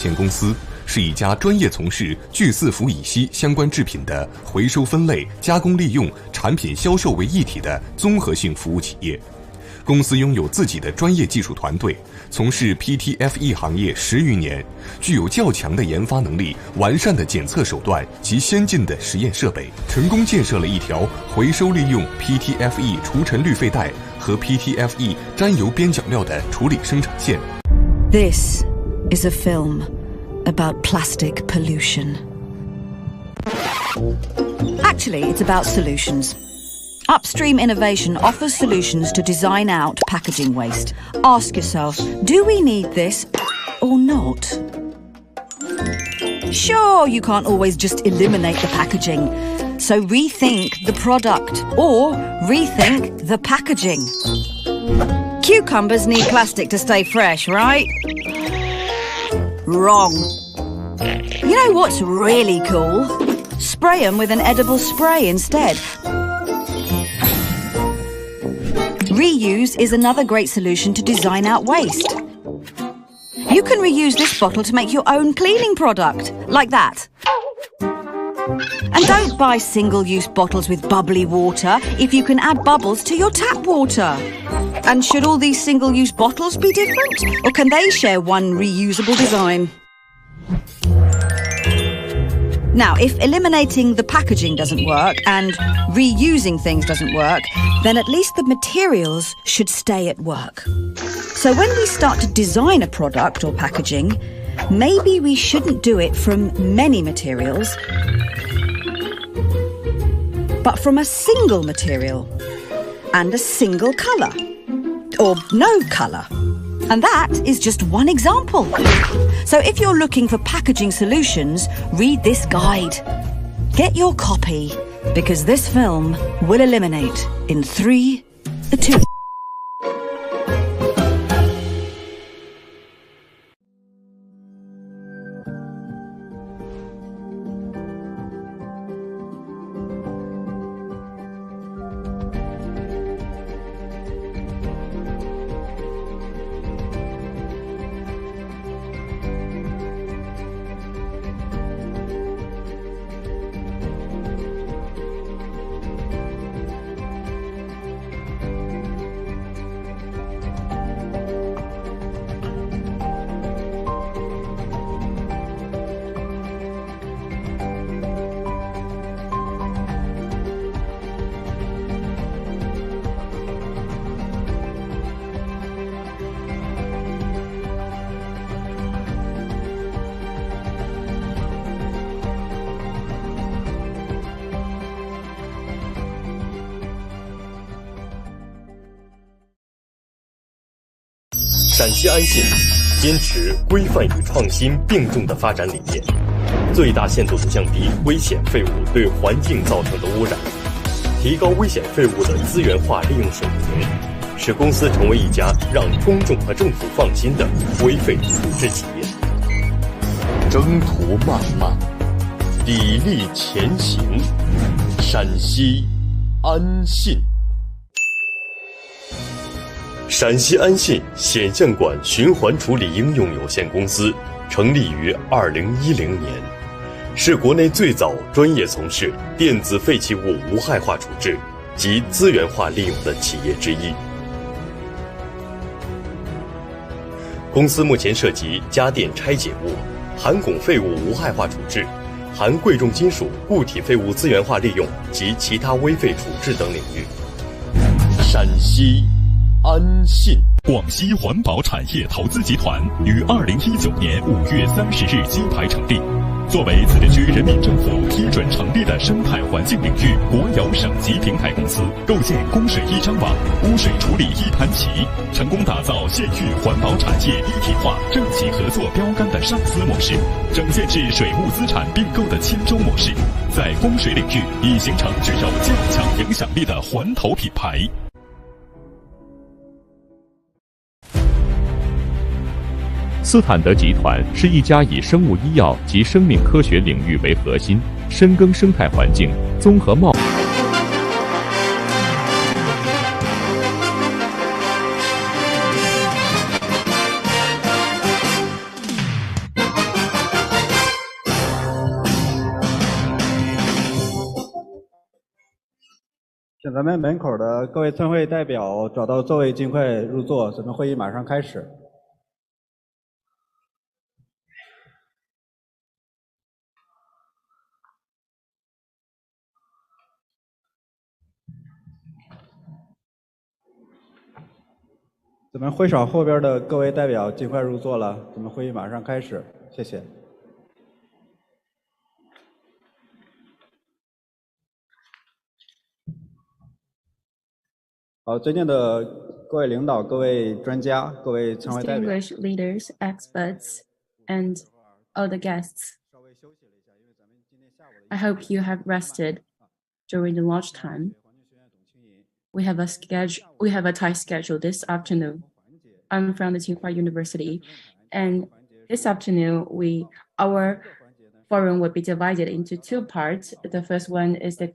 有限公司是一家专业从事聚四氟乙烯相关制品的回收分类、加工利用、产品销售为一体的综合性服务企业。公司拥有自己的专业技术团队，从事 PTFE 行业10余年，具有较强的研发能力、完善的检测手段及先进的实验设备，成功建设了一条回收利用 PTFE 除尘氯废带和 PTFE 沾油边角料的处理生产线。This is a film about plastic pollution. Actually, it's about solutions. Upstream innovation offers solutions to design out packaging waste. Ask yourself, do we need this or not? Sure, you can't always just eliminate the packaging. So rethink the product or rethink the packaging. Cucumbers need plastic to stay fresh, right? Wrong. You know what's really cool? Spray them with an edible spray instead. Reuse is another great solution to design out waste. You can reuse this bottle to make your own cleaning product, like that. And don't buy single-use bottles with bubbly water if you can add bubbles to your tap water. And should all these single-use bottles be different, or can they share one reusable design? Now, if eliminating the packaging doesn't work and reusing things doesn't work, then at least the materials should stay at work. So when we start to design a product or packaging, maybe we shouldn't do it from many materials, but from a single material and a single colour, or no colour. And that is just one example. So if you're looking for packaging solutions, read this guide. Get your copy, because this film will eliminate in 3, 2... 陕西安信坚持规范与创新并重的发展理念，最大限度地降低危险废物对环境造成的污染，提高危险废物的资源化利用水平，使公司成为一家让公众和政府放心的微废处置企业。征途漫漫，砥砺前行。陕西安信。陕西安信显像管循环处理应用有限公司成立于2010年，是国内最早专业从事电子废弃物无害化处置及资源化利用的企业之一。公司目前涉及家电拆解物、含汞废物无害化处置、含贵重金属固体废物资源化利用及其他微废处置等领域。陕西安信。广西环保产业投资集团于2019年5月30日揭牌成立，作为自治区人民政府批准成立的生态环境领域国有省级平台公司，构建供水一张网、污水处理一盘棋，成功打造县域环保产业一体化、政企合作标杆的上司模式，整建制水务资产并购的千州模式，在供水领域已形成具有较强影响力的环投品牌。斯坦德集团是一家以生物医药及生命科学领域为核心，深耕生态环境、综合贸易。请咱们门口的各位参会代表找到座位，尽快入座。咱们会议马上开始。咱们会场后边的各位代表尽快入座了，咱们会议马上开始，谢谢。好，尊敬的各位领导、各位专家、各位参会代表。Distinguished leaders, experts, and other guests. I hope you have rested during the lunchtime. We have a tight schedule this afternoon. I'm from the Tsinghua University, and this afternoon our forum will be divided into two parts. The first one is the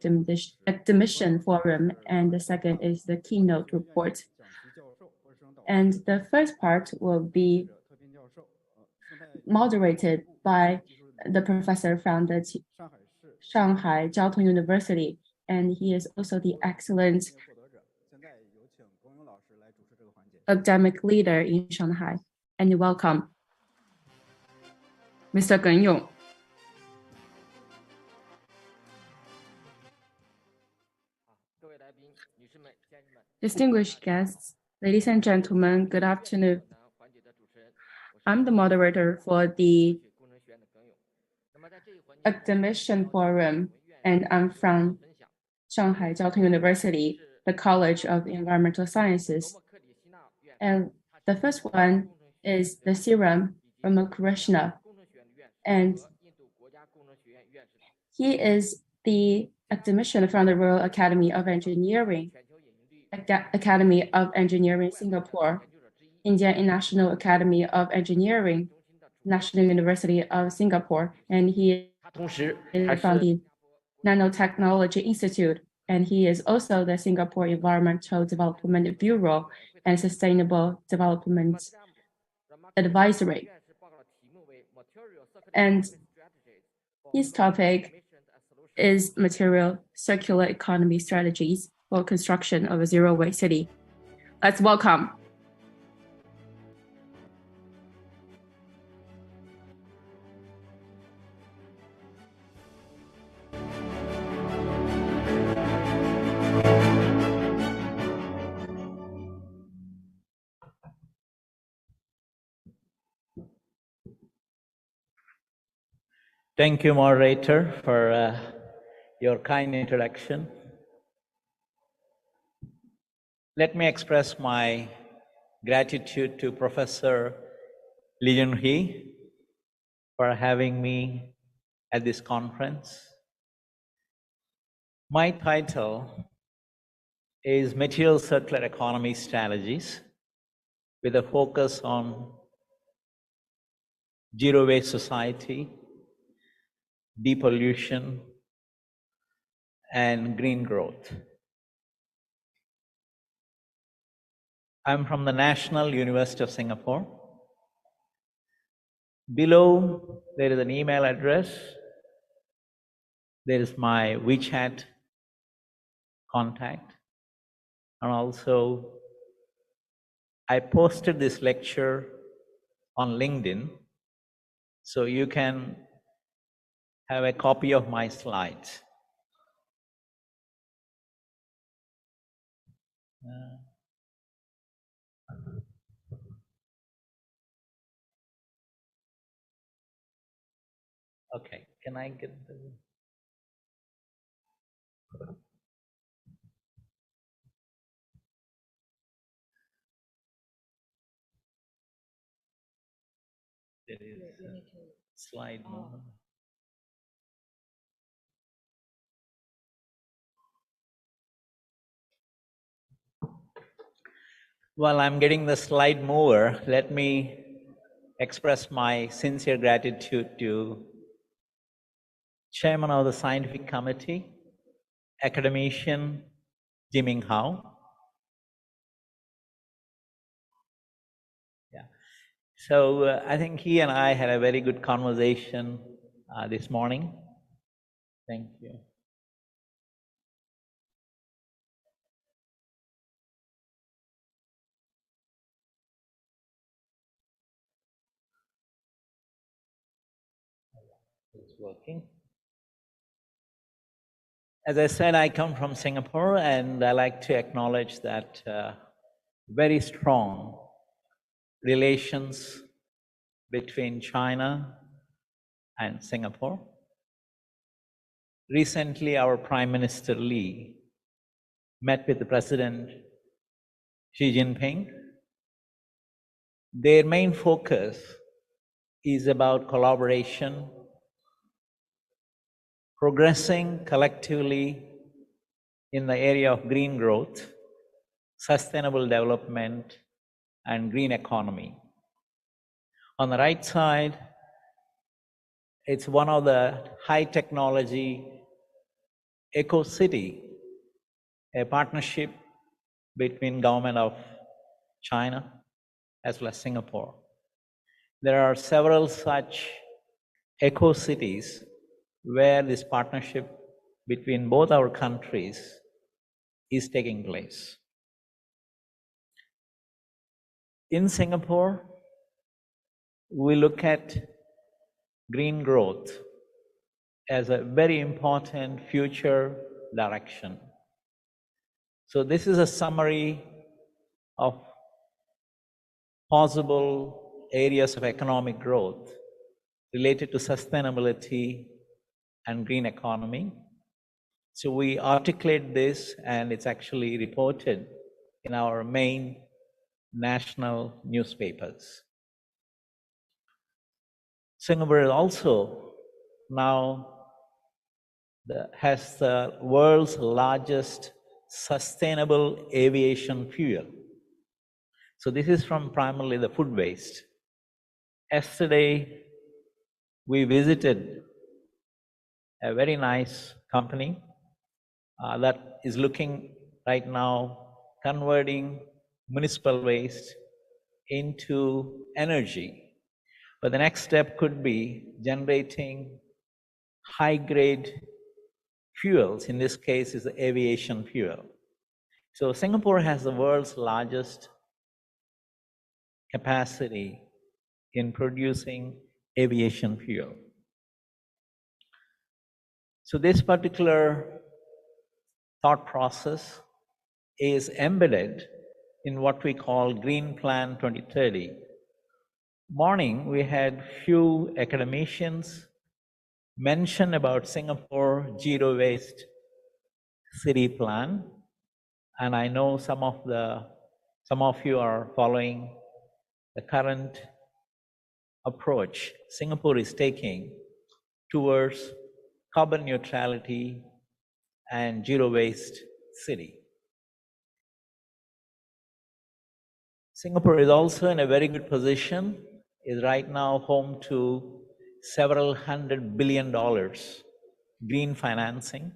Emission Forum, and the second is the Keynote Report. And the first part will be moderated by the professor from the Shanghai Jiaotong University, and he is also the excellent academic leader in Shanghai. And welcome, Mr. Geng Yong. Distinguished guests, ladies and gentlemen, good afternoon. I'm the moderator for the Academician Forum, and I'm from Shanghai Jiaotong University, the College of Environmental Sciences. And the first one is the serum from Krishna, and he is the academician from the Royal Academy of Engineering, Singapore, Indian National Academy of Engineering, National University of Singapore, and he is from the Nanotechnology Institute, and he is also the Singapore Environmental Development Bureau and Sustainable Development Advisory. And his topic is material circular economy strategies for construction of a zero-waste city. Let's welcome. Thank you, moderator, for your kind introduction. Let me express my gratitude to Professor Li Junhee for having me at this conference. My title is Material Circular Economy Strategies with a focus on zero waste society, depollution, and green growth. I'm from the National University of Singapore. Below, there is an email address. There is my WeChat contact. And also, I posted this lecture on LinkedIn, so you can have a copy of my slides. Okay, can I get the... There is a slide more. While I'm getting the slide mover, let me express my sincere gratitude to Chairman of the Scientific Committee, academician Jiming Hao. Yeah. So I think he and I had a very good conversation this morning. Thank you. It's working. As I said, I come from Singapore, and I like to acknowledge that very strong relations between China and Singapore. Recently, our Prime Minister Li met with the President Xi Jinping. Their main focus is about collaboration, progressing collectively in the area of green growth, sustainable development, and green economy. On the right side, it's one of the high technology eco-city, a partnership between government of China as well as Singapore. There are several such eco-cities where this partnership between both our countries is taking place. In Singapore, we look at green growth as a very important future direction. So this is a summary of possible areas of economic growth related to sustainability and green economy. So we articulate this, and it's actually reported in our main national newspapers. Singapore is also now has the world's largest sustainable aviation fuel. So this is from primarily the food waste. Yesterday, we visited a very nice company that is looking right now converting municipal waste into energy. But the next step could be generating high-grade fuels. In this case, is the aviation fuel. So Singapore has the world's largest capacity in producing aviation fuel. So this particular thought process is embedded in what we call Green Plan 2030. Morning, we had few academicians mention about Singapore zero waste city plan, and I know some of you are following the current approach Singapore is taking towards carbon neutrality and zero waste city. Singapore is also in a very good position, is right now home to several $100 billion green financing,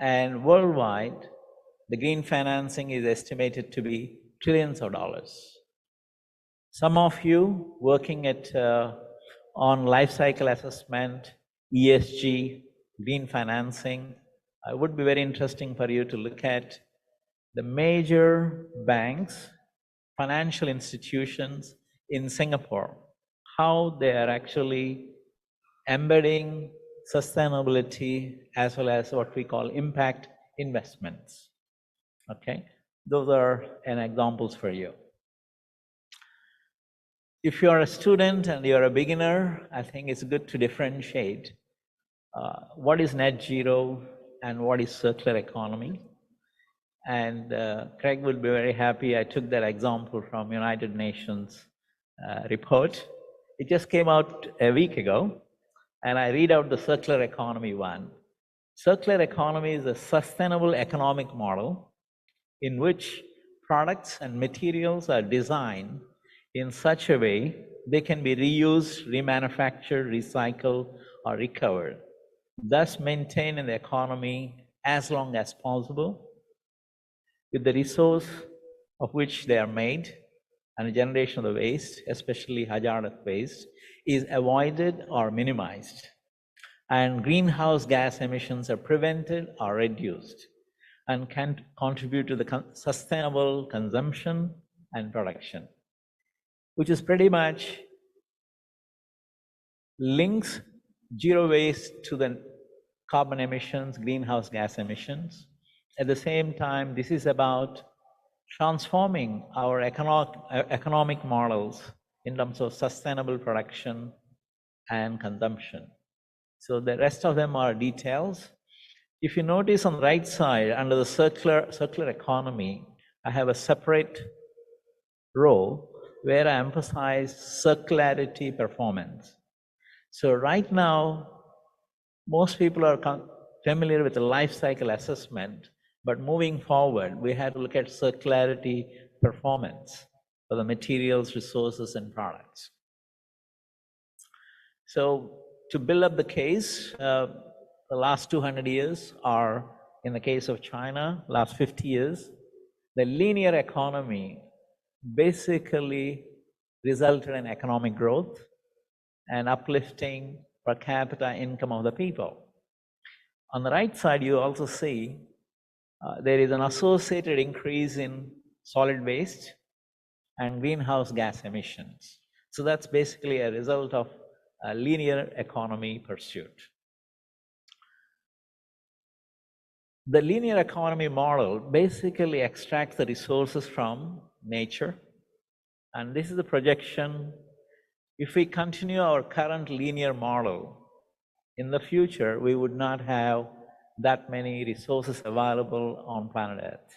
and worldwide the green financing is estimated to be trillions of dollars. Some of you working at on life cycle assessment, ESG, green financing, it would be very interesting for you to look at the major banks, financial institutions in Singapore, how they are actually embedding sustainability as well as what we call impact investments. Okay, those are an examples for you. If you are a student and you are a beginner, I think it's good to differentiate what is net zero and what is circular economy. And Craig will be very happy. I took that example from United Nations report. It just came out a week ago, and I read out the circular economy one. Circular economy is a sustainable economic model in which products and materials are designed in such a way they can be reused, remanufactured, recycled, or recovered, thus maintaining the economy as long as possible with the resource of which they are made, and the generation of the waste, especially hazardous waste, is avoided or minimized, and greenhouse gas emissions are prevented or reduced, and can contribute to the sustainable consumption and production, which is pretty much links zero waste to the carbon emissions, greenhouse gas emissions. At the same time, this is about transforming our economic models in terms of sustainable production and consumption. So the rest of them are details. If you notice on the right side, under the circular economy, I have a separate row where I emphasize circularity performance. So right now, most people are familiar with the life cycle assessment, but moving forward, we have to look at circularity performance for the materials, resources, and products. So to build up the case, the last 200 years are, in the case of China, last 50 years, the linear economy basically resulted in economic growth and uplifting per capita income of the people. On the right side, you also see there is an associated increase in solid waste and greenhouse gas emissions. So that's basically a result of a linear economy pursuit. The linear economy model basically extracts the resources from nature, and this is the projection. If we continue our current linear model, in the future, we would not have that many resources available on planet Earth.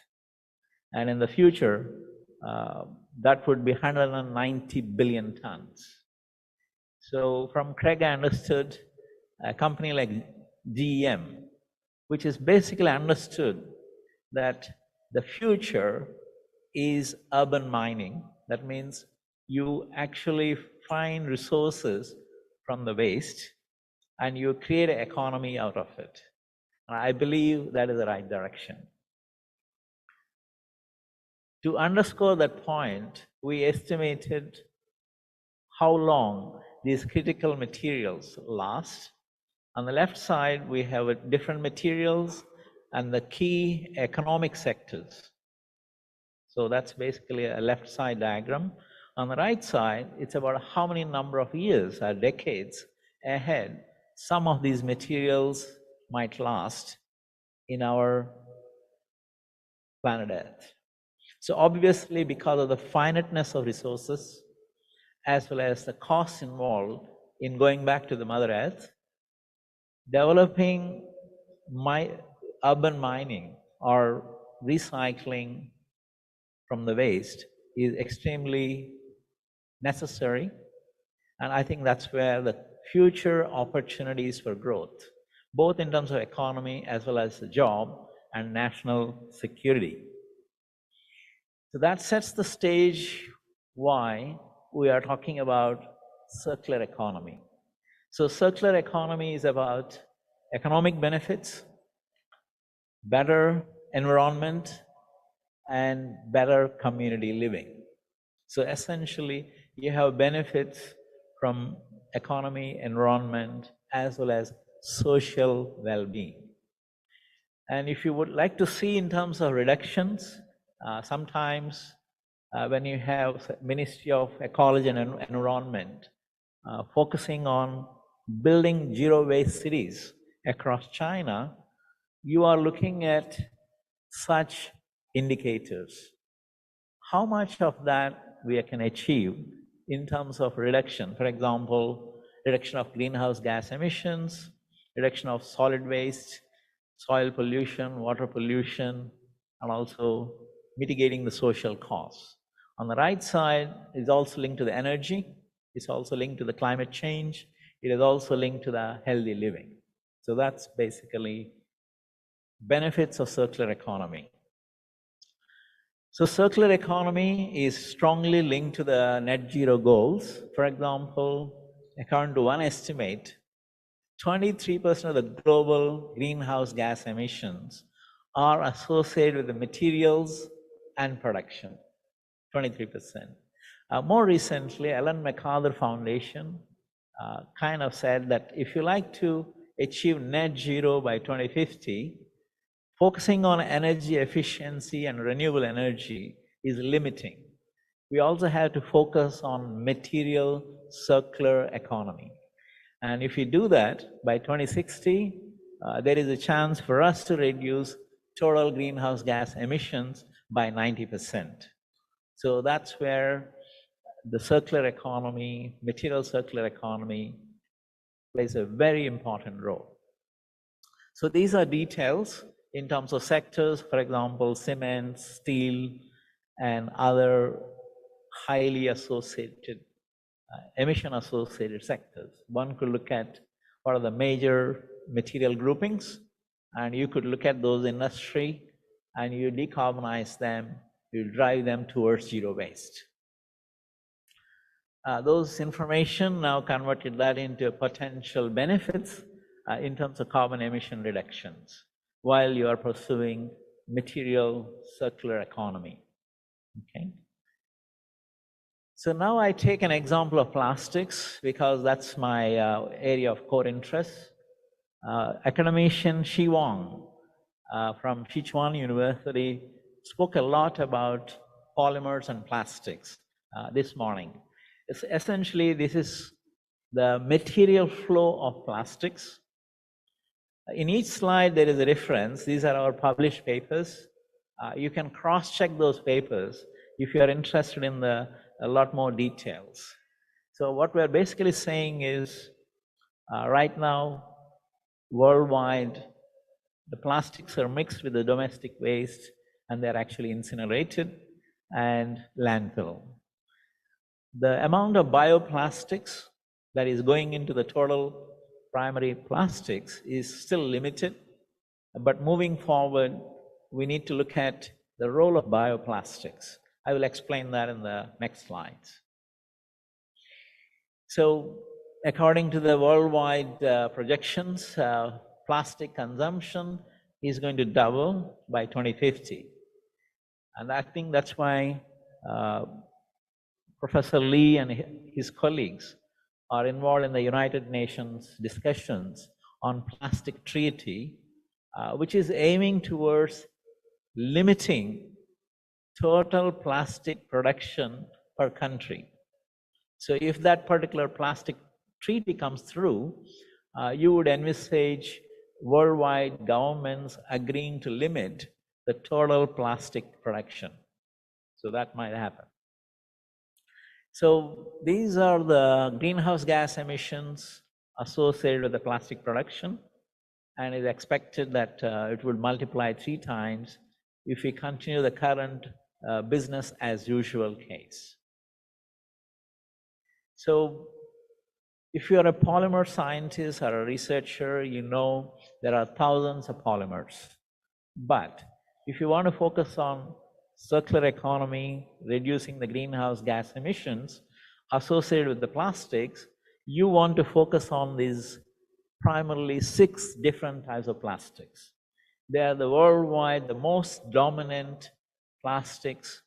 And in the future, that would be 190 billion tons. So from Craig, I understood a company like GEM, which is basically understood that the future is urban mining. That means you actually find resources from the waste and you create an economy out of it. And I believe that is the right direction. To underscore that point, we estimated how long these critical materials last. On the left side, we have different materials and the key economic sectors. So that's basically a left side diagram. On the right side, it's about how many number of years or decades ahead some of these materials might last in our planet Earth. So obviously, because of the finiteness of resources, as well as the costs involved in going back to the Mother Earth, developing urban mining or recycling from the waste is extremely necessary. And I think that's where the future opportunities for growth, both in terms of economy as well as the job and national security. So that sets the stage why we are talking about circular economy. So circular economy is about economic benefits, better environment, and better community living. So essentially, you have benefits from economy, environment, as well as social well-being. And if you would like to see in terms of reductions, sometimes when you have Ministry of Ecology and Environment focusing on building zero waste cities across China, you are looking at such indicators. How much of that we can achieve in terms of reduction? For example, reduction of greenhouse gas emissions, reduction of solid waste, soil pollution, water pollution, and also mitigating the social costs. On the right side is also linked to the energy, it's also linked to the climate change, it is also linked to the healthy living. So that's basically benefits of circular economy. So circular economy is strongly linked to the net zero goals. For example, according to one estimate, 23% of the global greenhouse gas emissions are associated with the materials and production, 23%. More recently, Ellen MacArthur Foundation kind of said that if you like to achieve net zero by 2050, focusing on energy efficiency and renewable energy is limiting. We also have to focus on material circular economy. And if we do that, by 2060, there is a chance for us to reduce total greenhouse gas emissions by 90%. So that's where the circular economy, material circular economy, plays a very important role. So these are details in terms of sectors, for example, cement, steel, and other highly associated, emission-associated sectors. One could look at what are the major material groupings, and you could look at those industry, and you decarbonize them, you drive them towards zero waste. Those information now converted that into potential benefits in terms of carbon emission reductions while you are pursuing material circular economy. Okay. So now I take an example of plastics because that's my area of core interest. Academician Fenghuang from Sichuan University spoke a lot about polymers and plastics this morning. Essentially, this is the material flow of plastics. In each slide, there is a reference. These are our published papers. You can cross-check those papers if you are interested in a lot more details. So what we're basically saying is, right now, worldwide, the plastics are mixed with the domestic waste, and they're actually incinerated and landfill. The amount of bioplastics that is going into the total primary plastics is still limited, but moving forward, we need to look at the role of bioplastics. I will explain that in the next slides. So, according to the worldwide projections, plastic consumption is going to double by 2050. And I think that's why Professor Lee and his colleagues are involved in the United Nations discussions on plastic treaty, which is aiming towards limiting total plastic production per country. So if that particular plastic treaty comes through, you would envisage worldwide governments agreeing to limit the total plastic production. So that might happen. So these are the greenhouse gas emissions associated with the plastic production, and it's expected that it will multiply 3 times if we continue the current business as usual case. So if you're a polymer scientist or a researcher, you know there are thousands of polymers. But if you want to focus on circular economy, reducing the greenhouse gas emissions associated with the plastics, you want to focus on these primarily 6 different types of plastics. They are the worldwide, the most dominant plastics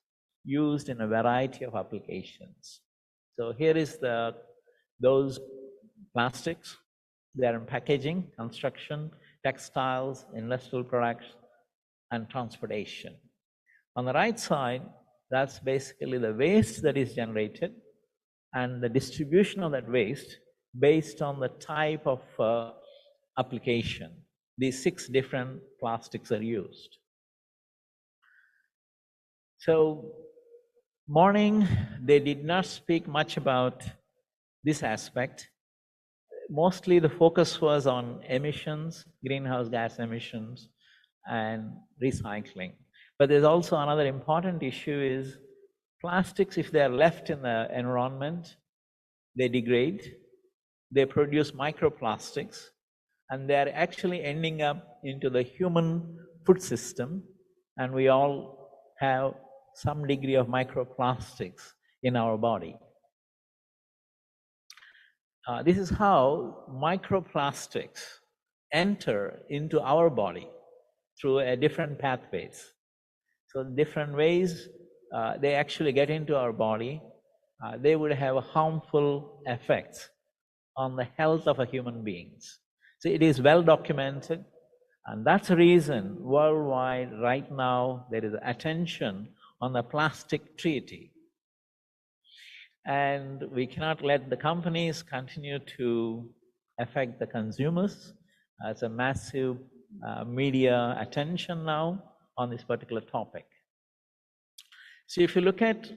used in a variety of applications. So here is those plastics. They are in packaging, construction, textiles, industrial products, and transportation. On the right side, that's basically the waste that is generated and the distribution of that waste based on the type of application. These 6 different plastics are used. So, morning, they did not speak much about this aspect. Mostly the focus was on emissions, greenhouse gas emissions, and recycling. But there's also another important issue is plastics, if they are left in the environment, they degrade, they produce microplastics, and they are actually ending up into the human food system, and we all have some degree of microplastics in our body. This is how microplastics enter into our body through different pathways. So different ways they actually get into our body, they would have harmful effects on the health of a human beings. So it is well documented, and that's the reason worldwide right now there is attention on the plastic treaty. And we cannot let the companies continue to affect the consumers. It's a massive media attention now on this particular topic. So if you look at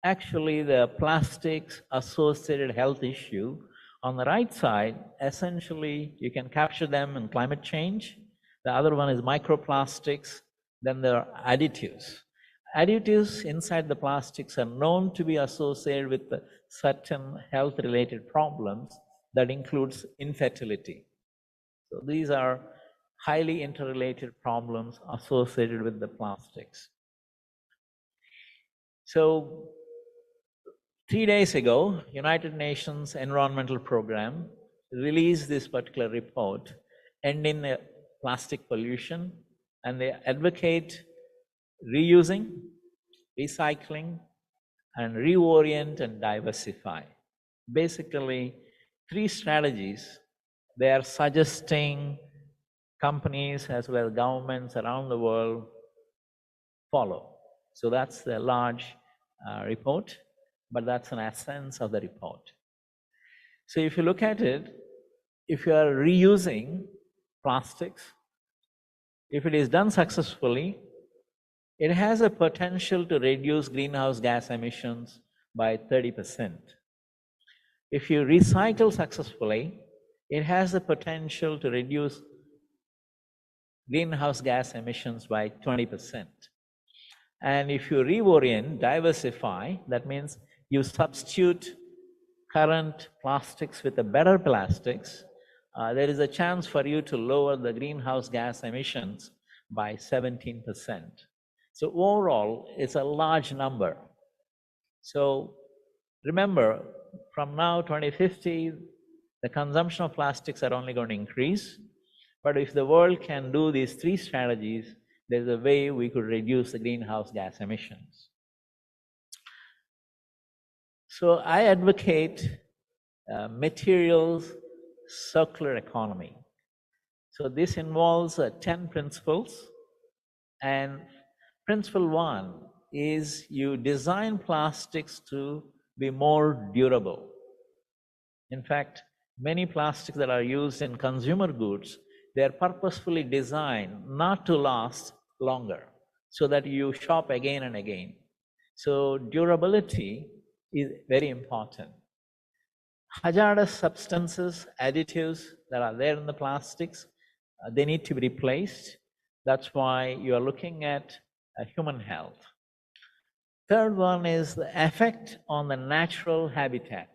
actually the plastics associated health issue, on the right side, essentially you can capture them in climate change. The other one is microplastics. Then there are additives. Additives inside the plastics are known to be associated with certain health-related problems that includes infertility. So these are highly interrelated problems associated with the plastics. So 3 days ago, United Nations Environmental Program released this particular report, Ending Plastic Pollution, and they advocate reusing, recycling, and reorient and diversify. Basically, 3 strategies they are suggesting companies as well as governments around the world follow. So that's the large report, but that's an essence of the report. So if you look at it, if you are reusing plastics, if it is done successfully, it has a potential to reduce greenhouse gas emissions by 30%. If you recycle successfully, it has the potential to reduce greenhouse gas emissions by 20%. And if you reorient, diversify, that means you substitute current plastics with a better plastics, there is a chance for you to lower the greenhouse gas emissions by 17%. So overall, it's a large number. So remember, from now 2050, the consumption of plastics are only going to increase. But if the world can do these 3 strategies, there's a way we could reduce the greenhouse gas emissions. So I advocate materials circular economy. So this involves 10 principles, and principle 1 is you design plastics to be more durable. In fact, many plastics that are used in consumer goods, they are purposefully designed not to last longer, so that you shop again and again. So durability is very important. Hazardous substances, additives that are there in the plastics, they need to be replaced. That's why you are looking at human health. Third one is the effect on the natural habitat.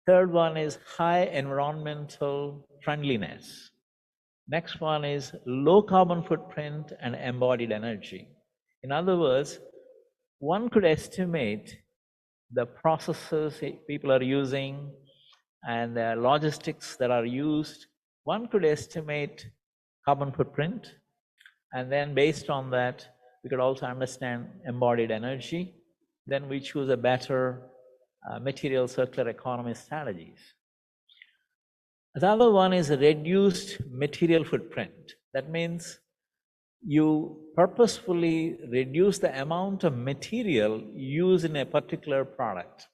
Third one is high environmental friendliness. Next one is low carbon footprint and embodied energy. In other words, one could estimate the processes people are using and the logistics that are used. One could estimate carbon footprint, and then based on that, we could also understand embodied energy. Then we choose a better material circular economy strategies. The other one is a reduced material footprint. That means you purposefully reduce the amount of material used in a particular product.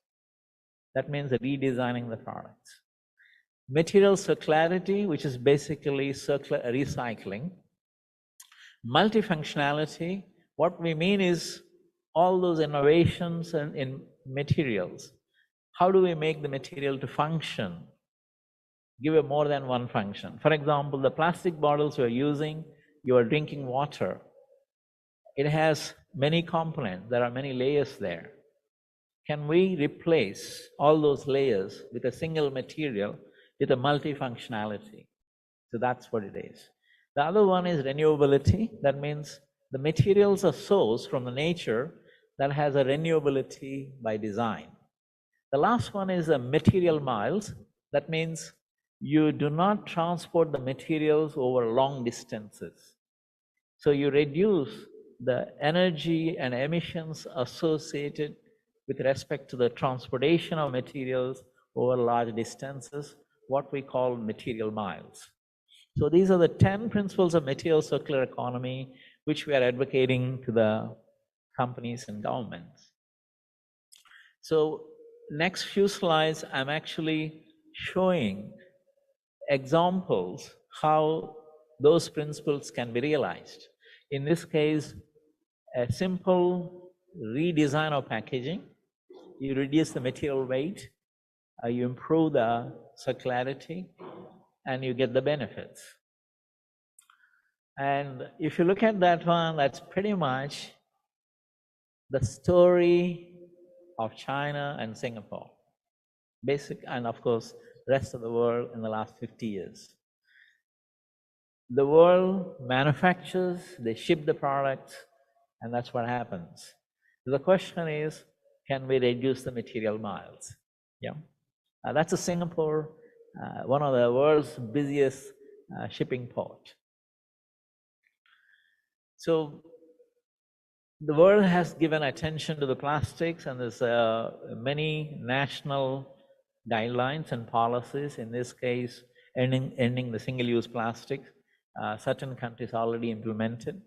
That means redesigning the products. Material circularity, which is basically circular recycling. Multifunctionality, what we mean is all those innovations in materials. How do we make the material to function? Give it more than one function. For example, the plastic bottles you're using, you are drinking water. It has many components, there are many layers there. Can we replace all those layers with a single material with a multifunctionality? So that's what it is. The other one is renewability. That means the materials are sourced from the nature that has a renewability by design. The last one is the material miles. That means you do not transport the materials over long distances. So you reduce the energy and emissions associated with respect to the transportation of materials over large distances, what we call material miles. So these are the 10 principles of material circular economy which we are advocating to the companies and governments. So next few slides, I'm actually showing examples how those principles can be realized. In this case, a simple redesign of packaging, you reduce the material weight, you improve the circularity, and you get the benefits. And if you look at that one, that's pretty much the story of China and Singapore. Basic, and of course, rest of the world in the last 50 years. The world manufactures, they ship the products, and that's what happens. So the question is, can we reduce the material miles? Yeah, that's a Singapore, one of the world's busiest shipping port. So the world has given attention to the plastics, and there's many national guidelines and policies. In this case, ending the single-use plastic. Certain countries already implemented,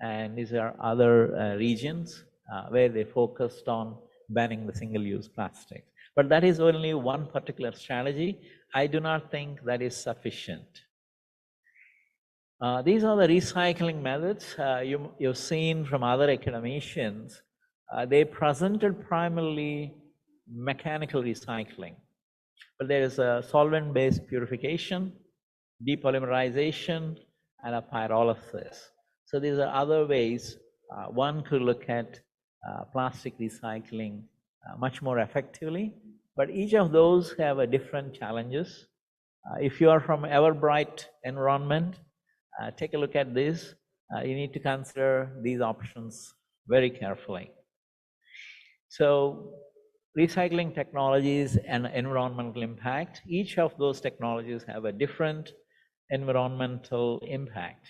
and these are other regions where they focused on banning the single-use plastics. But that is only one particular strategy. I do not think that is sufficient. These are the recycling methods you've seen from other academicians. They presented primarily mechanical recycling, but there is a solvent-based purification, depolymerization, and a pyrolysis. So these are other ways one could look at plastic recycling much more effectively, but each of those have a different challenges. If you are from ever bright environment, take a look at this. You need to consider these options very carefully. So recycling technologies and environmental impact, each of those technologies have a different environmental impact.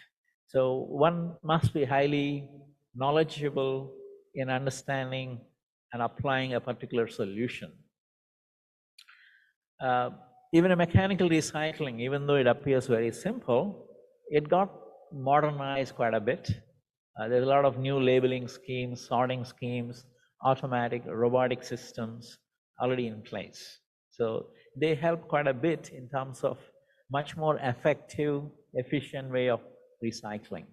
So one must be highly knowledgeable in understanding and applying a particular solution. Even a mechanical recycling, even though it appears very simple, it got modernized quite a bit. There's a lot of new labeling schemes, sorting schemes, automatic, robotic systems already in place. So they help quite a bit in terms of much more effective, efficient way of recycling.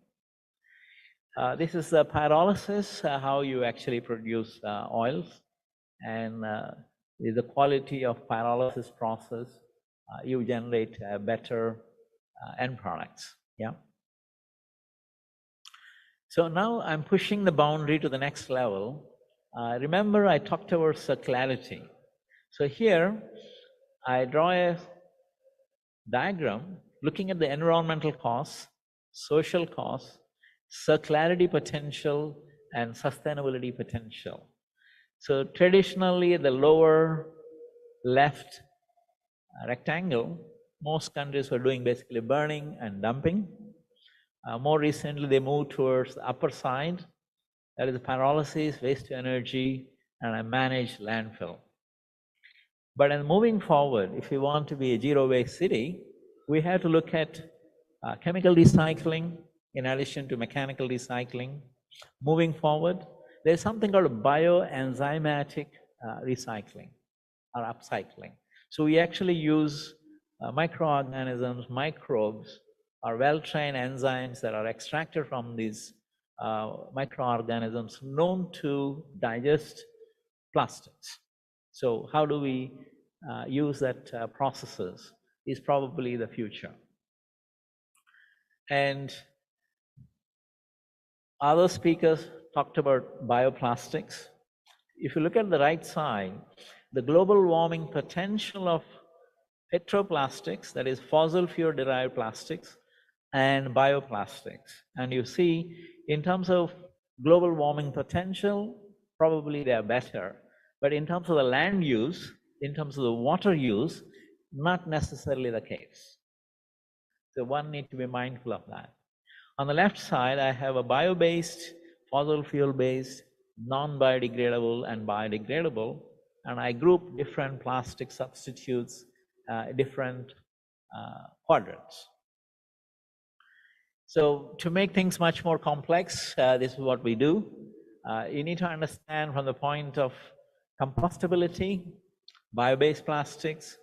This is the pyrolysis, how you actually produce oils, and with the quality of pyrolysis process, you generate better end products. Yeah. So now I'm pushing the boundary to the next level. Remember, I talked about circularity. So here, I draw a diagram looking at the environmental costs, social costs, circularity potential, and sustainability potential. So traditionally, the lower left rectangle, most countries were doing basically burning and dumping. More recently, they moved towards the upper side, that is pyrolysis, waste to energy, and a managed landfill. But in moving forward, if we want to be a zero-waste city, we have to look at chemical recycling in addition to mechanical recycling. Moving forward, there's something called bioenzymatic recycling or upcycling. So we actually use microorganisms, microbes, or well-trained enzymes that are extracted from these microorganisms known to digest plastics. So how do we use that processes is probably the future. And other speakers talked about bioplastics. If you look at the right side, the global warming potential of petroplastics, that is fossil fuel derived plastics, and bioplastics. And you see, in terms of global warming potential, probably they are better. But in terms of the land use, in terms of the water use, not necessarily the case. So one needs to be mindful of that. On the left side, I have a bio-based, fossil fuel-based, non-biodegradable, and biodegradable, and I group different plastic substitutes, different quadrants. So to make things much more complex, this is what we do. You need to understand from the point of compostability, bio-based plastics,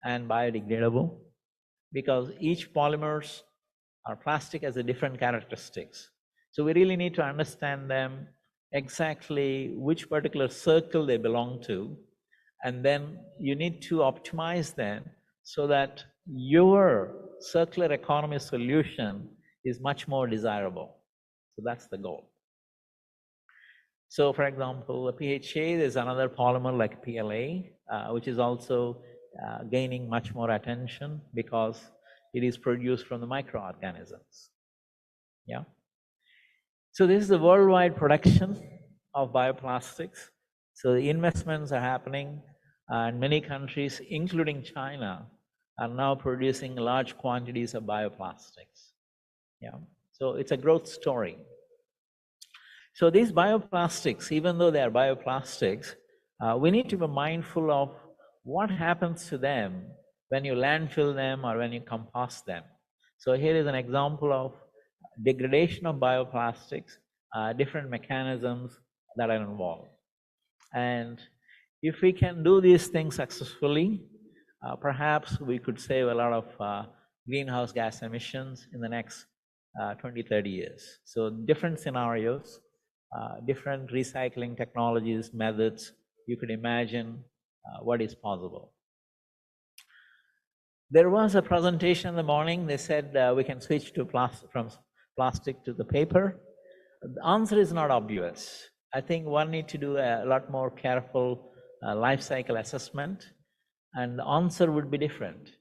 and biodegradable, because each polymers or plastic has a different characteristics. So we really need to understand them, exactly which particular circle they belong to, and then you need to optimize them so that your circular economy solution is much more desirable. So that's the goal. So for example, the PHA, there's another polymer like PLA, which is also gaining much more attention because it is produced from the microorganisms. Yeah. So this is the worldwide production of bioplastics. So the investments are happening, and many countries, including China, are now producing large quantities of bioplastics. Yeah. So it's a growth story. So these bioplastics, even though they are bioplastics, we need to be mindful of what happens to them when you landfill them or when you compost them. So here is an example of degradation of bioplastics, different mechanisms that are involved. And if we can do these things successfully, perhaps we could save a lot of greenhouse gas emissions in the next 20-30 years. So different scenarios, different recycling technologies, methods, you could imagine what is possible. There was a presentation in the morning, they said we can switch to from plastic to the paper. The answer is not obvious. I think one needs to do a lot more careful life cycle assessment, and the answer would be different.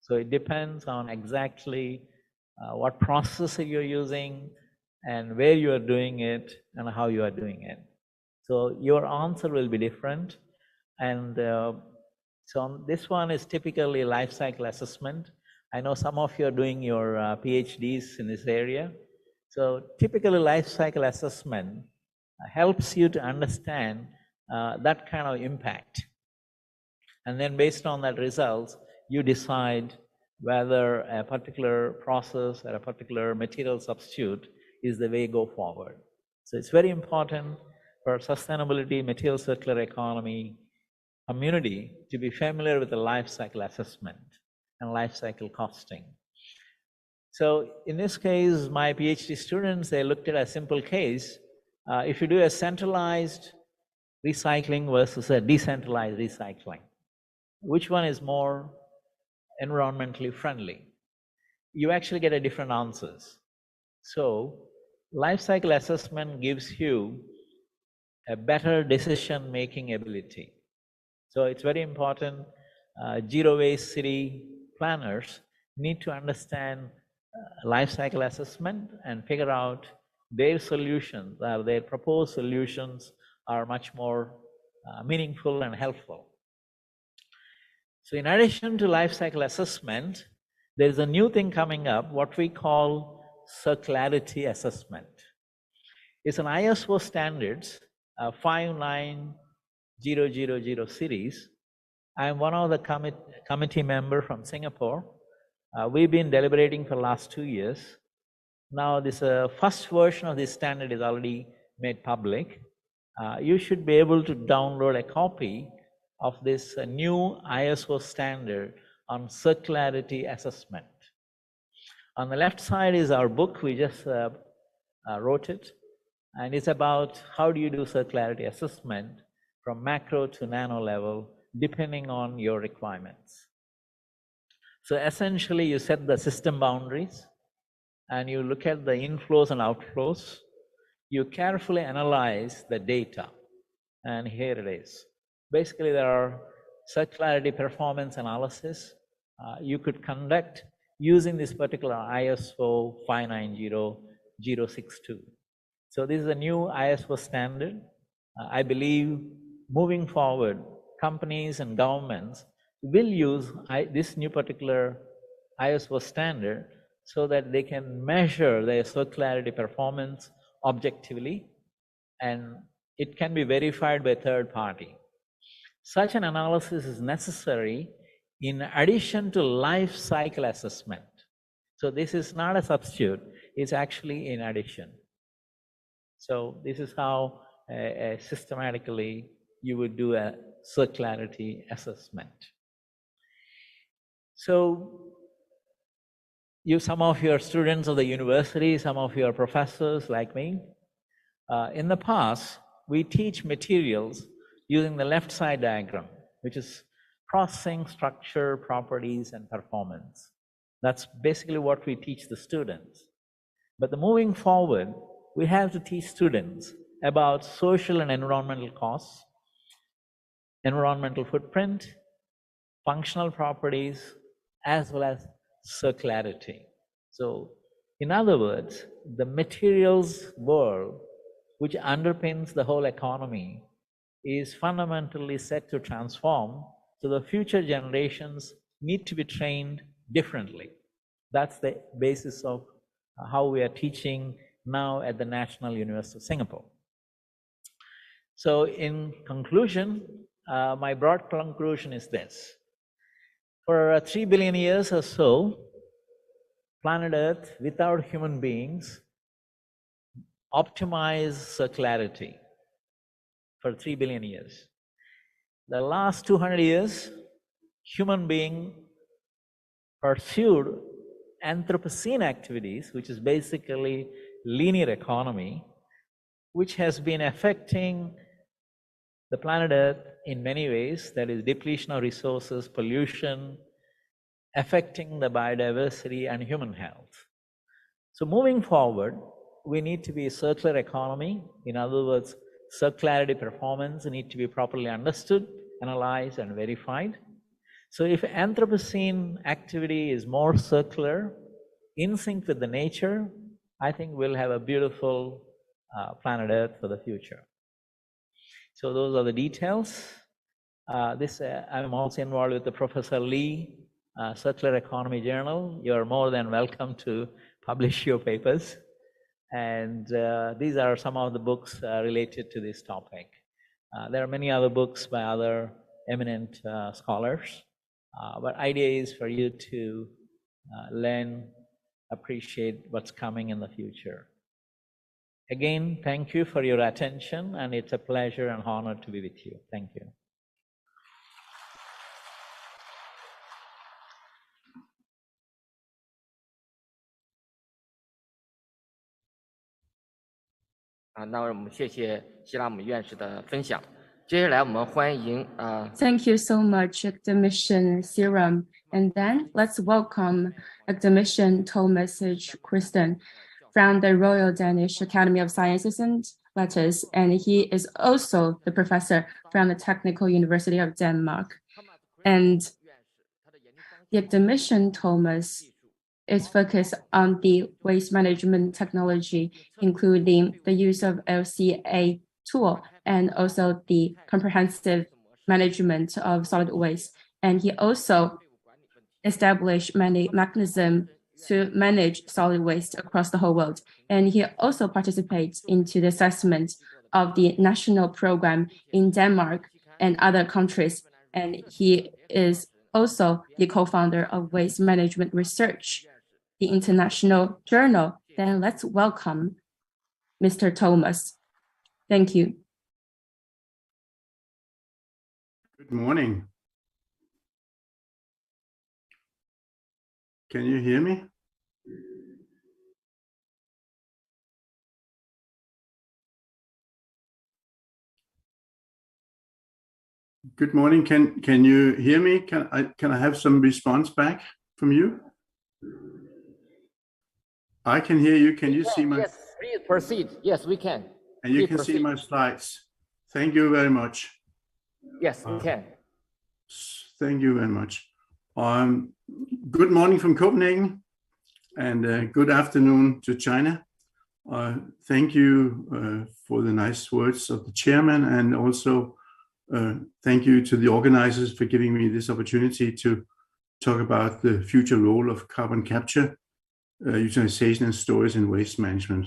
So it depends on exactly what process you're using and where you are doing it and how you are doing it. So your answer will be different. And so this one is typically life cycle assessment. I know some of you are doing your PhDs in this area. So typically life cycle assessment helps you to understand that kind of impact. And then based on that results, you decide whether a particular process or a particular material substitute is the way go forward. So it's very important for sustainability, material circular economy community to be familiar with the life cycle assessment and life cycle costing. So in this case, my PhD students, they looked at a simple case. If you do a centralized recycling versus a decentralized recycling, which one is more environmentally friendly? You actually get a different answers. So life cycle assessment gives you a better decision-making ability. So it's very important, zero waste city planners need to understand life cycle assessment and figure out their solutions, their proposed solutions are much more meaningful and helpful. So in addition to life cycle assessment, there is a new thing coming up, what we call circularity assessment. It's an ISO standards, 59000 series. I'm one of the committee member from Singapore. We've been deliberating for the last 2 years. Now this first version of this standard is already made public. You should be able to download a copy of this new ISO standard on circularity assessment. On the left side is our book, we just wrote it, and it's about how do you do circularity assessment from macro to nano level depending on your requirements. So essentially you set the system boundaries and you look at the inflows and outflows. You carefully analyze the data, and here it is. Basically there are circularity performance analysis you could conduct using this particular ISO 59062. So this is a new ISO standard. I believe moving forward, companies and governments will use this new particular ISO standard so that they can measure their circularity performance objectively, and it can be verified by third party. Such an analysis is necessary in addition to life cycle assessment. So this is not a substitute, it's actually in addition. So this is how systematically you would do a circularity assessment. So some of your students of the university, some of your professors like me, in the past, we teach materials using the left side diagram, which is processing, structure, properties, and performance. That's basically what we teach the students. But moving forward, we have to teach students about social and environmental costs, environmental footprint, functional properties, as well as circularity. So, in other words, the materials world, which underpins the whole economy, is fundamentally set to transform, so the future generations need to be trained differently. That's the basis of how we are teaching now at the National University of Singapore. So in conclusion, my broad conclusion is this. For 3 billion years or so, planet Earth, without human beings, optimized circularity for 3 billion years. The last 200 years, human being pursued Anthropocene activities, which is basically linear economy, which has been affecting the planet Earth in many ways. That is depletion of resources, pollution, affecting the biodiversity and human health. So moving forward, we need to be a circular economy. In other words, circularity performance need to be properly understood, analyzed, and verified. So if Anthropocene activity is more circular, in sync with the nature, I think we'll have a beautiful planet Earth for the future. So those are the details. I'm also involved with the Professor Lee Circular Economy Journal. You're more than welcome to publish your papers. And these are some of the books related to this topic. There are many other books by other eminent scholars. But idea is for you to learn, appreciate what's coming in the future. Again, thank you for your attention, and it's a pleasure and honor to be with you. Thank you. Thank you so much, Academician Serum. And then let's welcome Academician Thomas H. Christen from the Royal Danish Academy of Sciences and Letters, and he is also the professor from the Technical University of Denmark. And the Academician Thomas is focused on the waste management technology, including the use of LCA tool and also the comprehensive management of solid waste. And he also established many mechanisms to manage solid waste across the whole world. And he also participates into the assessment of the national program in Denmark and other countries. And he is also the co-founder of Waste Management Research, the international journal. Then let's welcome Mr. Thomas. Thank you. Good morning. Can you hear me? Good morning. Can you hear me? Can I have some response back from you? I can hear you. Can you see my? Yes, please proceed. Yes, we can. And you can see my slides. Thank you very much. Yes, we can. Thank you very much. Good morning from Copenhagen, and good afternoon to China. Thank you for the nice words of the chairman, and also thank you to the organizers for giving me this opportunity to talk about the future role of carbon capture, utilization and storage in waste management.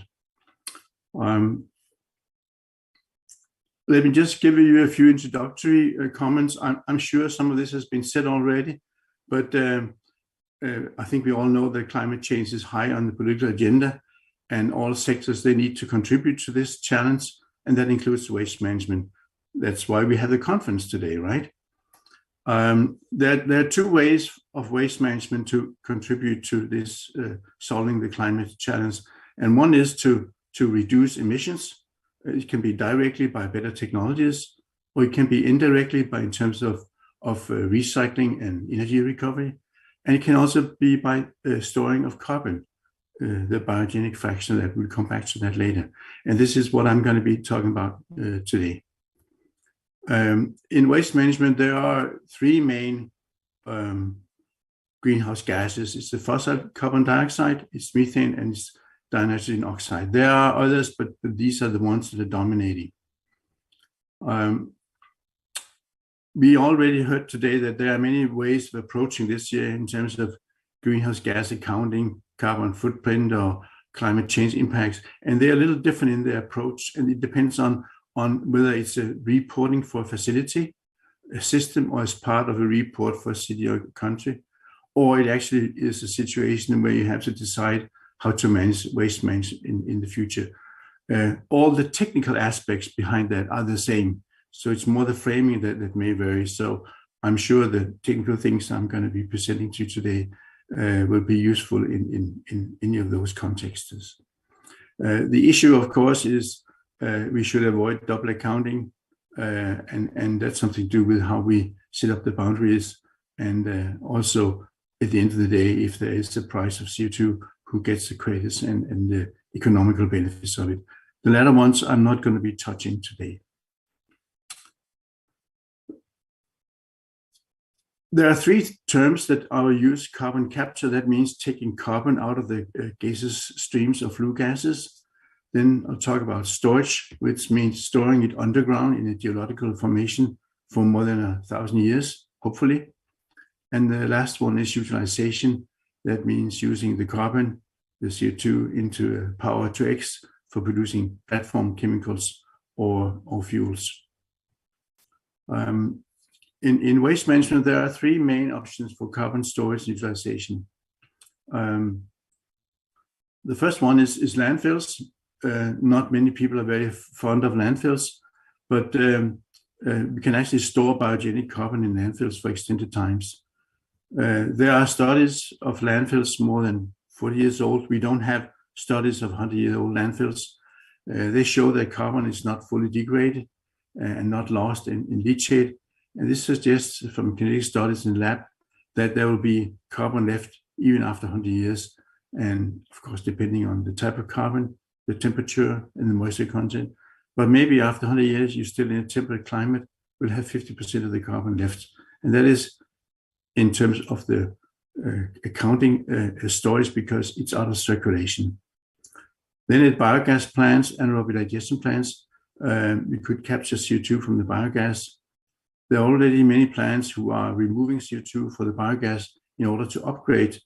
Let me just give you a few introductory comments. I'm sure some of this has been said already, but I think we all know that climate change is high on the political agenda, and all sectors, they need to contribute to this challenge, and that includes waste management. That's why we have the conference today, right? There are two ways of waste management to contribute to this solving the climate challenge. And one is to reduce emissions. It can be directly by better technologies, or it can be indirectly by in terms of recycling and energy recovery. And it can also be by storing of carbon, the biogenic fraction that we'll come back to that later. And this is what I'm going to be talking about today. In waste management, there are three main greenhouse gases. It's the fossil carbon dioxide, it's methane, and it's dinitrogen oxide. There are others, but these are the ones that are dominating. We already heard today that there are many ways of approaching this year in terms of greenhouse gas accounting, carbon footprint, or climate change impacts, and they're a little different in their approach, and it depends on whether it's a reporting for a facility, a system, or as part of a report for a city or country, or it actually is a situation where you have to decide how to manage waste management in the future. All the technical aspects behind that are the same. So it's more the framing that may vary. So I'm sure the technical things I'm going to be presenting to you today will be useful in any of those contexts. The issue, of course, is we should avoid double accounting, and that's something to do with how we set up the boundaries, and also at the end of the day, if there is a price of CO2, who gets the credits and the economical benefits of it. The latter ones I'm not going to be touching today. There are three terms that are used: carbon capture, that means taking carbon out of the gaseous streams of flue gases. Then I'll talk about storage, which means storing it underground in a geological formation for more than 1,000 years, hopefully. And the last one is utilization. That means using the carbon, the CO2, into power to X for producing platform chemicals or fuels. In waste management, there are three main options for carbon storage and utilization. The first one is landfills. Not many people are very fond of landfills, but we can actually store biogenic carbon in landfills for extended times. There are studies of landfills more than 40 years old. We don't have studies of 100-year-old landfills. They show that carbon is not fully degraded and not lost in leachate. And this suggests from kinetic studies in the lab that there will be carbon left even after 100 years. And of course, depending on the type of carbon, the temperature, and the moisture content. But maybe after 100 years, you're still in a temperate climate, will have 50% of the carbon left. And that is in terms of the accounting storage, because it's out of circulation. Then at biogas plants, anaerobic digestion plants, we could capture CO2 from the biogas. There are already many plants who are removing CO2 for the biogas in order to upgrade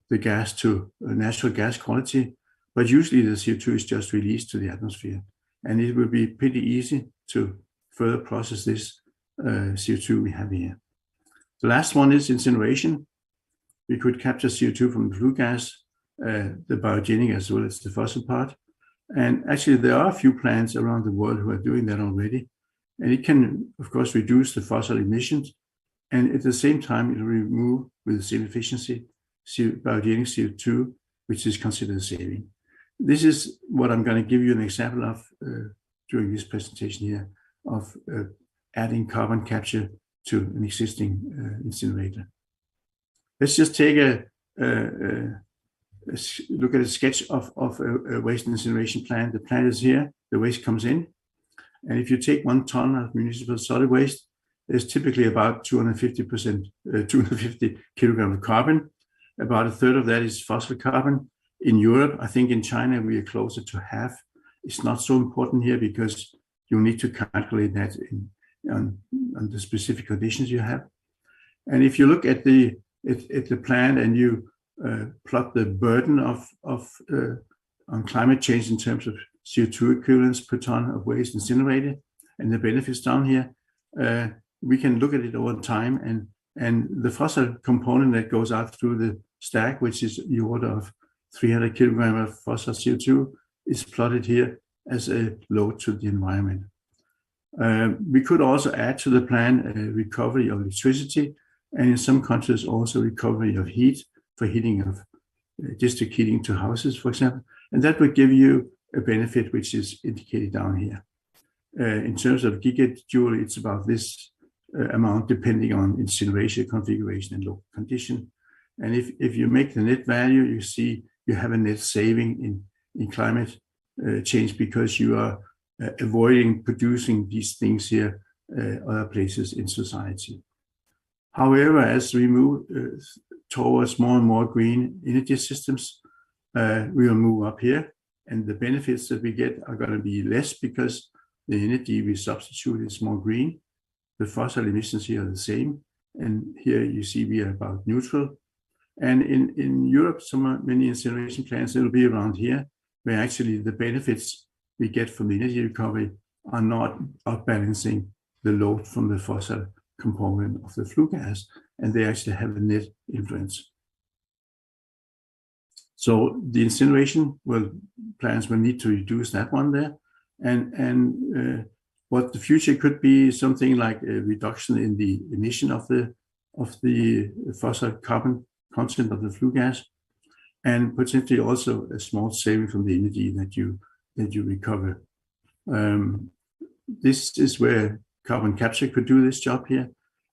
the gas to natural gas quality, but usually the CO2 is just released to the atmosphere. And it will be pretty easy to further process this CO2 we have here. The last one is incineration. We could capture CO2 from the flue gas, the biogenic as well as the fossil part. And actually there are a few plants around the world who are doing that already. And it can, of course, reduce the fossil emissions. And at the same time, it will remove, with the same efficiency, biogenic CO2, which is considered a saving. This is what I'm going to give you an example of during this presentation here, of adding carbon capture to an existing incinerator. Let's just take a look at a sketch of a waste incineration plant. The plant is here, the waste comes in. And if you take 1 ton of municipal solid waste, there's typically about 250 kilograms of carbon. About a third of that is fossil carbon. In Europe, I think in China, we are closer to half. It's not so important here because you need to calculate that on the specific conditions you have. And if you look at the plant and you plot the burden on climate change in terms of CO2 equivalents per ton of waste incinerated and the benefits down here, we can look at it over time. And the fossil component that goes out through the stack, which is the order of 300 kilograms of fossil CO2, is plotted here as a load to the environment. We could also add to the plan recovery of electricity. and in some countries also recovery of heat for heating of district heating to houses, for example, and that would give you a benefit which is indicated down here. In terms of gigajoule, it's about this amount depending on incineration configuration and local condition. And if you make the net value, you see you have a net saving in climate change because you are avoiding producing these things here other places in society. However, as we move towards more and more green energy systems, we will move up here, and the benefits that we get are going to be less because the energy we substitute is more green. The fossil emissions here are the same, and here you see we are about neutral. And in Europe, many incineration plants will be around here, where actually the benefits we get from the energy recovery are not outbalancing the load from the fossil component of the flue gas, and they actually have a net influence. So the incineration plants will need to reduce that one there, and what the future could be something like a reduction in the emission of the fossil carbon content of the flue gas, and potentially also a small saving from the energy that you recover. This is where carbon capture could do this job here,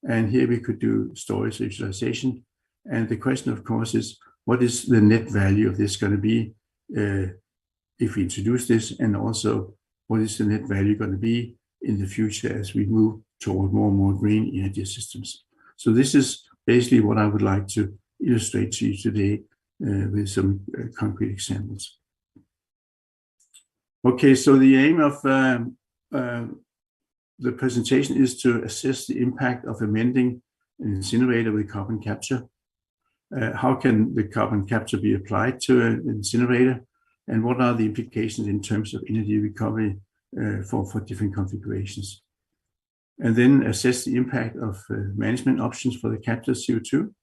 and here we could do storage utilization. And the question, of course, is what is the net value of this going to be if we introduce this, and also what is the net value going to be in the future as we move toward more and more green energy systems. So this is basically what I would like to illustrate to you today with some concrete examples. Okay, so the aim of the presentation is to assess the impact of amending an incinerator with carbon capture. How can the carbon capture be applied to an incinerator, and what are the implications in terms of energy recovery for different configurations? And then assess the impact of management options for the captured CO2.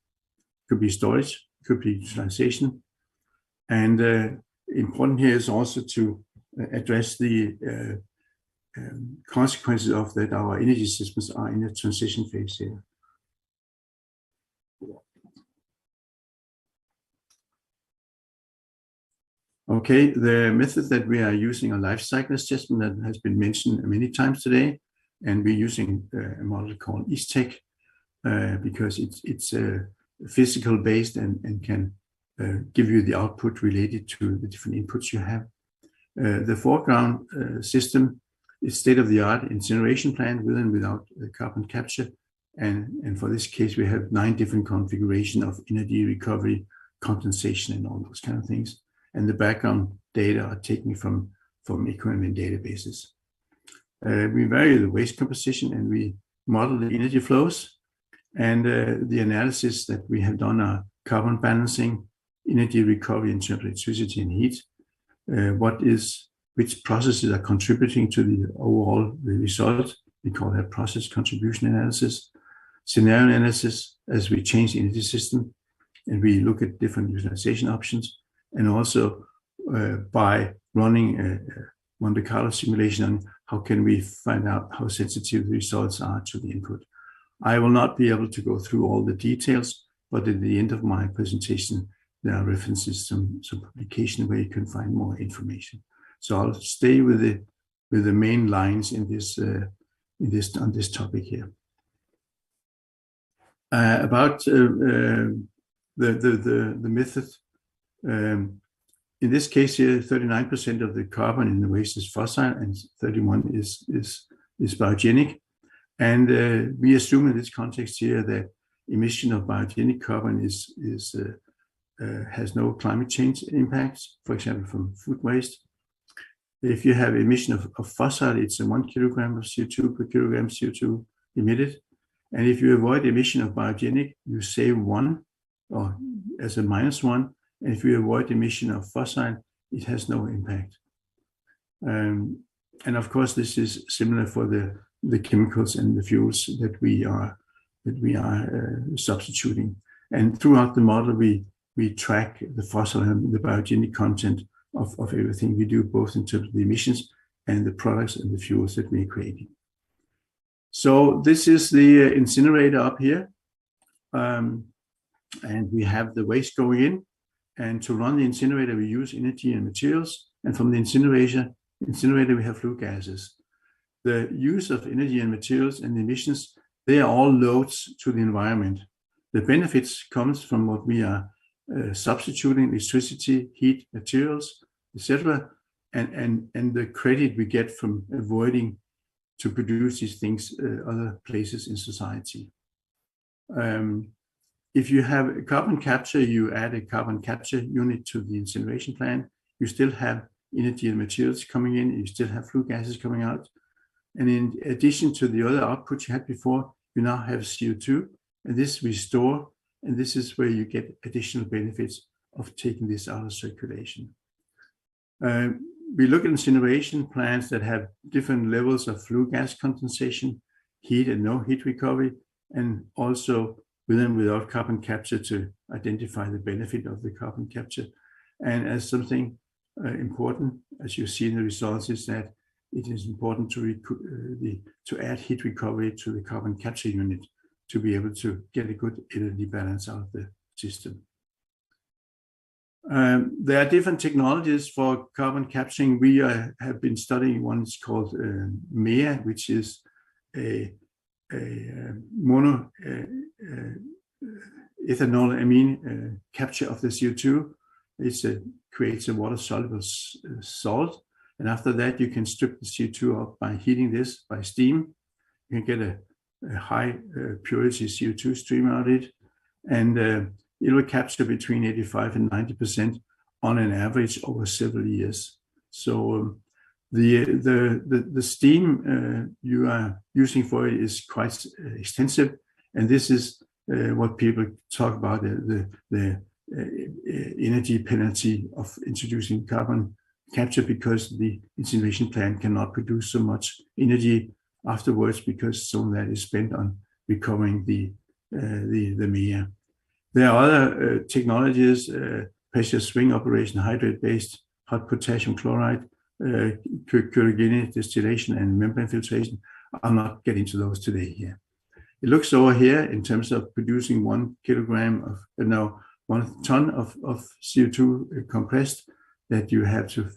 Could be storage, could be utilization. And important here is also to address the consequences of that our energy systems are in a transition phase here. Okay, the method that we are using, a life cycle assessment that has been mentioned many times today, and we're using a model called EastTech because it's physical based and can give you the output related to the different inputs you have. The foreground system is state-of-the-art incineration plant with and without carbon capture, and for this case we have 9 different configurations of energy recovery, condensation, and all those kind of things. And the background data are taken from equipment databases. We vary the waste composition and we model the energy flows. And the analysis that we have done are carbon balancing, energy recovery in terms of electricity and heat. Which processes are contributing to the overall result. We call that process contribution analysis. Scenario analysis as we change the energy system and we look at different utilization options. And also by running a Monte Carlo simulation on how can we find out how sensitive the results are to the input. I will not be able to go through all the details, but at the end of my presentation, there are references to some publication where you can find more information. So I'll stay with the main lines in this on this topic here. About the method. In this case here, 39% of the carbon in the waste is fossil and 31% is biogenic. And we assume in this context here that emission of biogenic carbon has no climate change impacts, for example, from food waste. If you have emission of fossil, it's 1 kilogram of CO2 per kilogram CO2 emitted. And if you avoid emission of biogenic, you save 1 or as a -1. And if you avoid emission of fossil, it has no impact. And of course, this is similar for the chemicals and the fuels that we are substituting. And throughout the model, we track the fossil and the biogenic content of everything we do, both in terms of the emissions and the products and the fuels that we're creating. So this is the incinerator up here. and we have the waste going in. And to run the incinerator, we use energy and materials. And from the incinerator we have flue gases. The use of energy and materials and emissions, they are all loads to the environment. The benefits comes from what we are substituting: electricity, heat, materials, etc. And the credit we get from avoiding to produce these things other places in society. If you have carbon capture, you add a carbon capture unit to the incineration plant. You still have energy and materials coming in. You still have flue gases coming out. And in addition to the other outputs you had before, you now have CO2, and this we store. And this is where you get additional benefits of taking this out of circulation. We look at incineration plants that have different levels of flue gas condensation, heat and no heat recovery, and also with and without carbon capture to identify the benefit of the carbon capture. And as something important, as you see in the results, is that it is important to add heat recovery to the carbon capture unit to be able to get a good energy balance out of the system. There are different technologies for carbon capturing. We have been studying one. It's called MEA, which is a mono ethanol amine capture of the CO2. It creates a water-soluble salt, and after that you can strip the CO2 out by heating this by steam. You can get a high purity CO2 stream out of it, and it will capture between 85 and 90% on an average over several years. So the steam you are using for it is quite extensive, and this is what people talk about, the energy penalty of introducing carbon capture, because the incineration plant cannot produce so much energy afterwards because some of that is spent on recovering the MEA. There are other technologies, pressure swing operation, hydrate-based hot potassium chloride, cryogenic distillation, and membrane filtration. I'll not get into those today here. It looks over here in terms of producing 1 ton of CO2 compressed, that you have to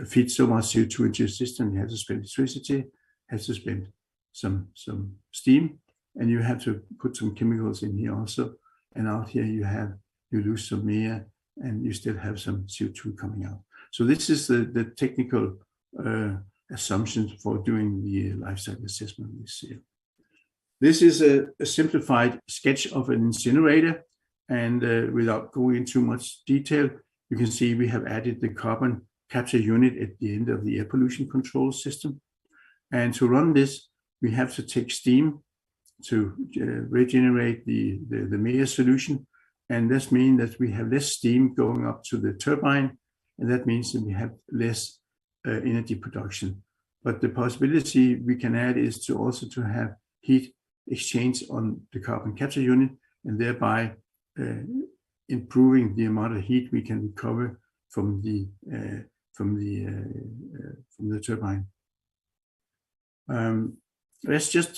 feed so much CO2 into your system. You have to spend electricity, have to spend some steam, and you have to put some chemicals in here also. And out here you lose some MEA, and you still have some CO2 coming out. So this is the technical assumptions for doing the life cycle assessment this year. This is a simplified sketch of an incinerator, and without going into too much detail, you can see we have added the carbon capture unit at the end of the air pollution control system. And to run this, we have to take steam to regenerate the MEA solution. And this means that we have less steam going up to the turbine, and that means that we have less energy production. But the possibility we can add is to also to have heat exchange on the carbon capture unit, and thereby improving the amount of heat we can recover from the turbine. Let's just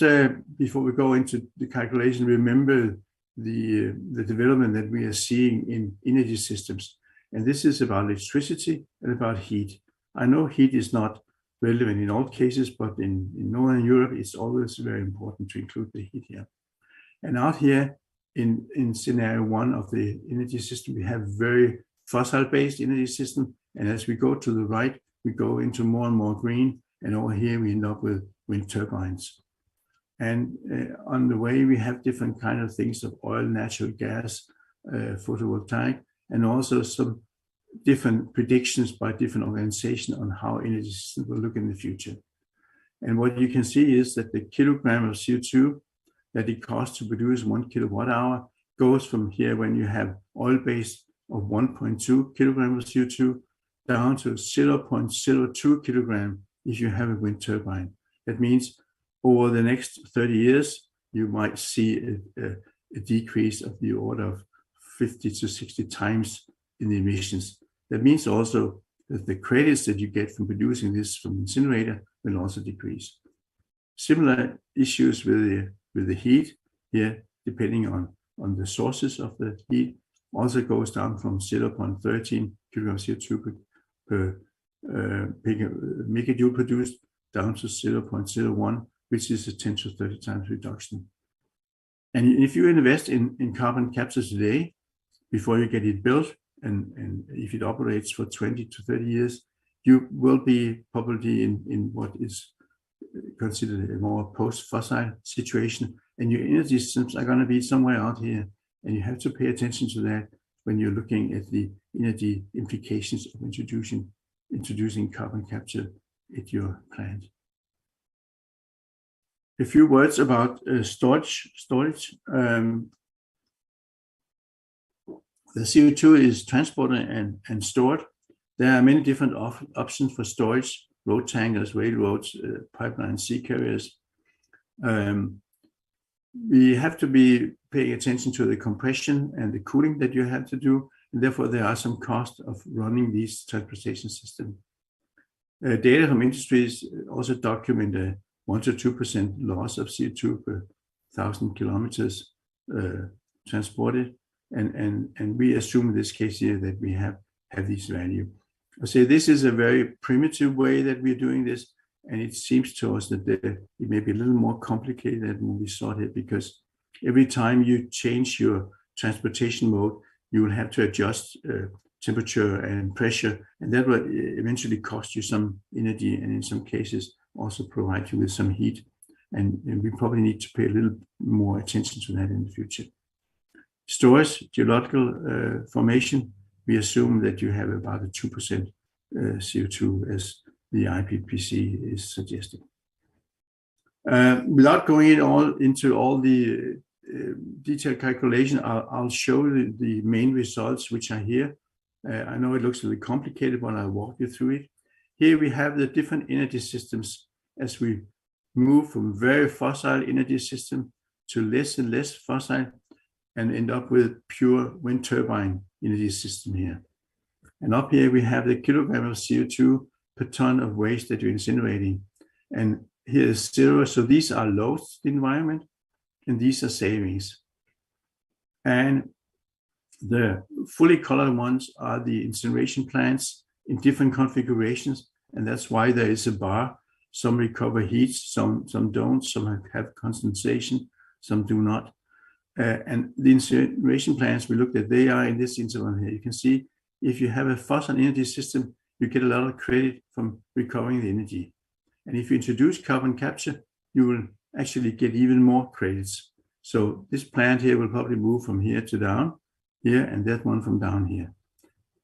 before we go into the calculation, remember the development that we are seeing in energy systems, and this is about electricity and about heat. I know heat is not relevant in all cases, but in Northern Europe, it's always very important to include the heat here. And out here in scenario 1 of the energy system, we have very fossil-based energy system. And as we go to the right, we go into more and more green. And over here, we end up with wind turbines. And on the way, we have different kind of things of oil, natural gas, photovoltaic, and also some different predictions by different organizations on how energy systems will look in the future. And what you can see is that the kilogram of CO2 that it costs to produce 1 kilowatt hour goes from here, when you have oil-based of 1.2 kilograms of CO2, down to 0.02 kilogram if you have a wind turbine. That means over the next 30 years, you might see a decrease of the order of 50 to 60 times in the emissions. That means also that the credits that you get from producing this from incinerator will also decrease. Similar issues with the heat here. depending on the sources of the heat, also goes down from 0.13 kilogram CO2 per megajoule produced down to 0.01, which is a 10 to 30 times reduction. And if you invest in carbon capture today, before you get it built, and if it operates for 20 to 30 years, you will be probably in what is considered a more post-fossil situation, and your energy systems are going to be somewhere out here, and you have to pay attention to that when you're looking at the energy implications of introducing carbon capture at your plant. A few words about storage. The CO2 is transported and stored. There are many different options for storage: road tankers, railroads, pipelines, sea carriers. We have to be paying attention to the compression and the cooling that you have to do, and therefore there are some costs of running these transportation systems. Data from industries also document a 1 to 2% loss of CO2 per 1,000 kilometers transported, and we assume in this case here that we have this value. I say this is a very primitive way that we're doing this, and it seems to us that it may be a little more complicated than we saw here, because every time you change your transportation mode, you will have to adjust temperature and pressure, and that will eventually cost you some energy, and in some cases also provide you with some heat. And we probably need to pay a little more attention to that in the future. Storage, geological formation, we assume that you have about a 2% CO2 as the IPCC is suggesting. Without going into all the detailed calculation, I'll show the main results which are here. I know it looks a little complicated, but I'll walk you through it. Here we have the different energy systems as we move from very fossil energy system to less and less fossil, and end up with pure wind turbine energy system here. And up here we have the kilogram of CO2 per ton of waste that you're incinerating. And here is 0, so these are loads to the environment, and these are savings. And the fully colored ones are the incineration plants in different configurations, and that's why there is a bar. Some recover heat, some don't, some have condensation, some do not. And the incineration plants we looked at, they are in this interval here. You can see if you have a fossil energy system, you get a lot of credit from recovering the energy. And if you introduce carbon capture, you will actually get even more credits. So this plant here will probably move from here to down here, and that one from down here.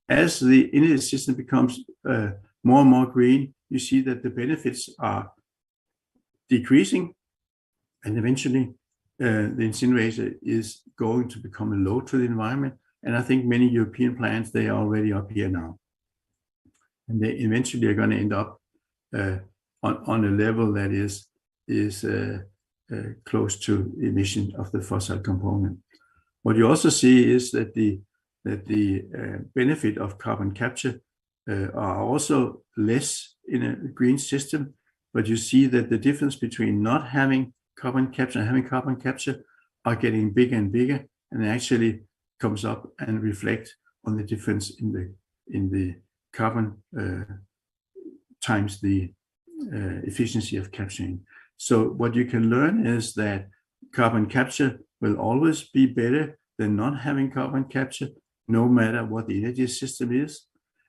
As the energy system becomes more and more green, you see that the benefits are decreasing, and eventually the incinerator is going to become a load to the environment. And I think many European plants, they are already up here now. And they eventually are going to end up on a level that is close to emission of the fossil component. What you also see is that the benefit of carbon capture are also less in a green system, but you see that the difference between not having carbon capture and having carbon capture are getting bigger and bigger, and it actually comes up and reflect on the difference in the carbon times the efficiency of capturing. So what you can learn is that carbon capture will always be better than not having carbon capture, no matter what the energy system is.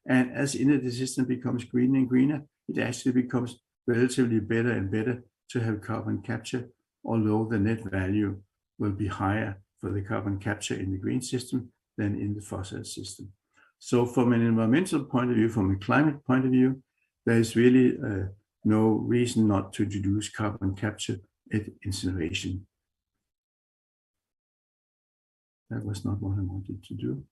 And as the energy system becomes greener and greener, it actually becomes relatively better and better to have carbon capture, although the net value will be higher for the carbon capture in the green system than in the fossil system. So from an environmental point of view, from a climate point of view, there is really no reason not to introduce carbon capture at incineration. That was not what I wanted to do.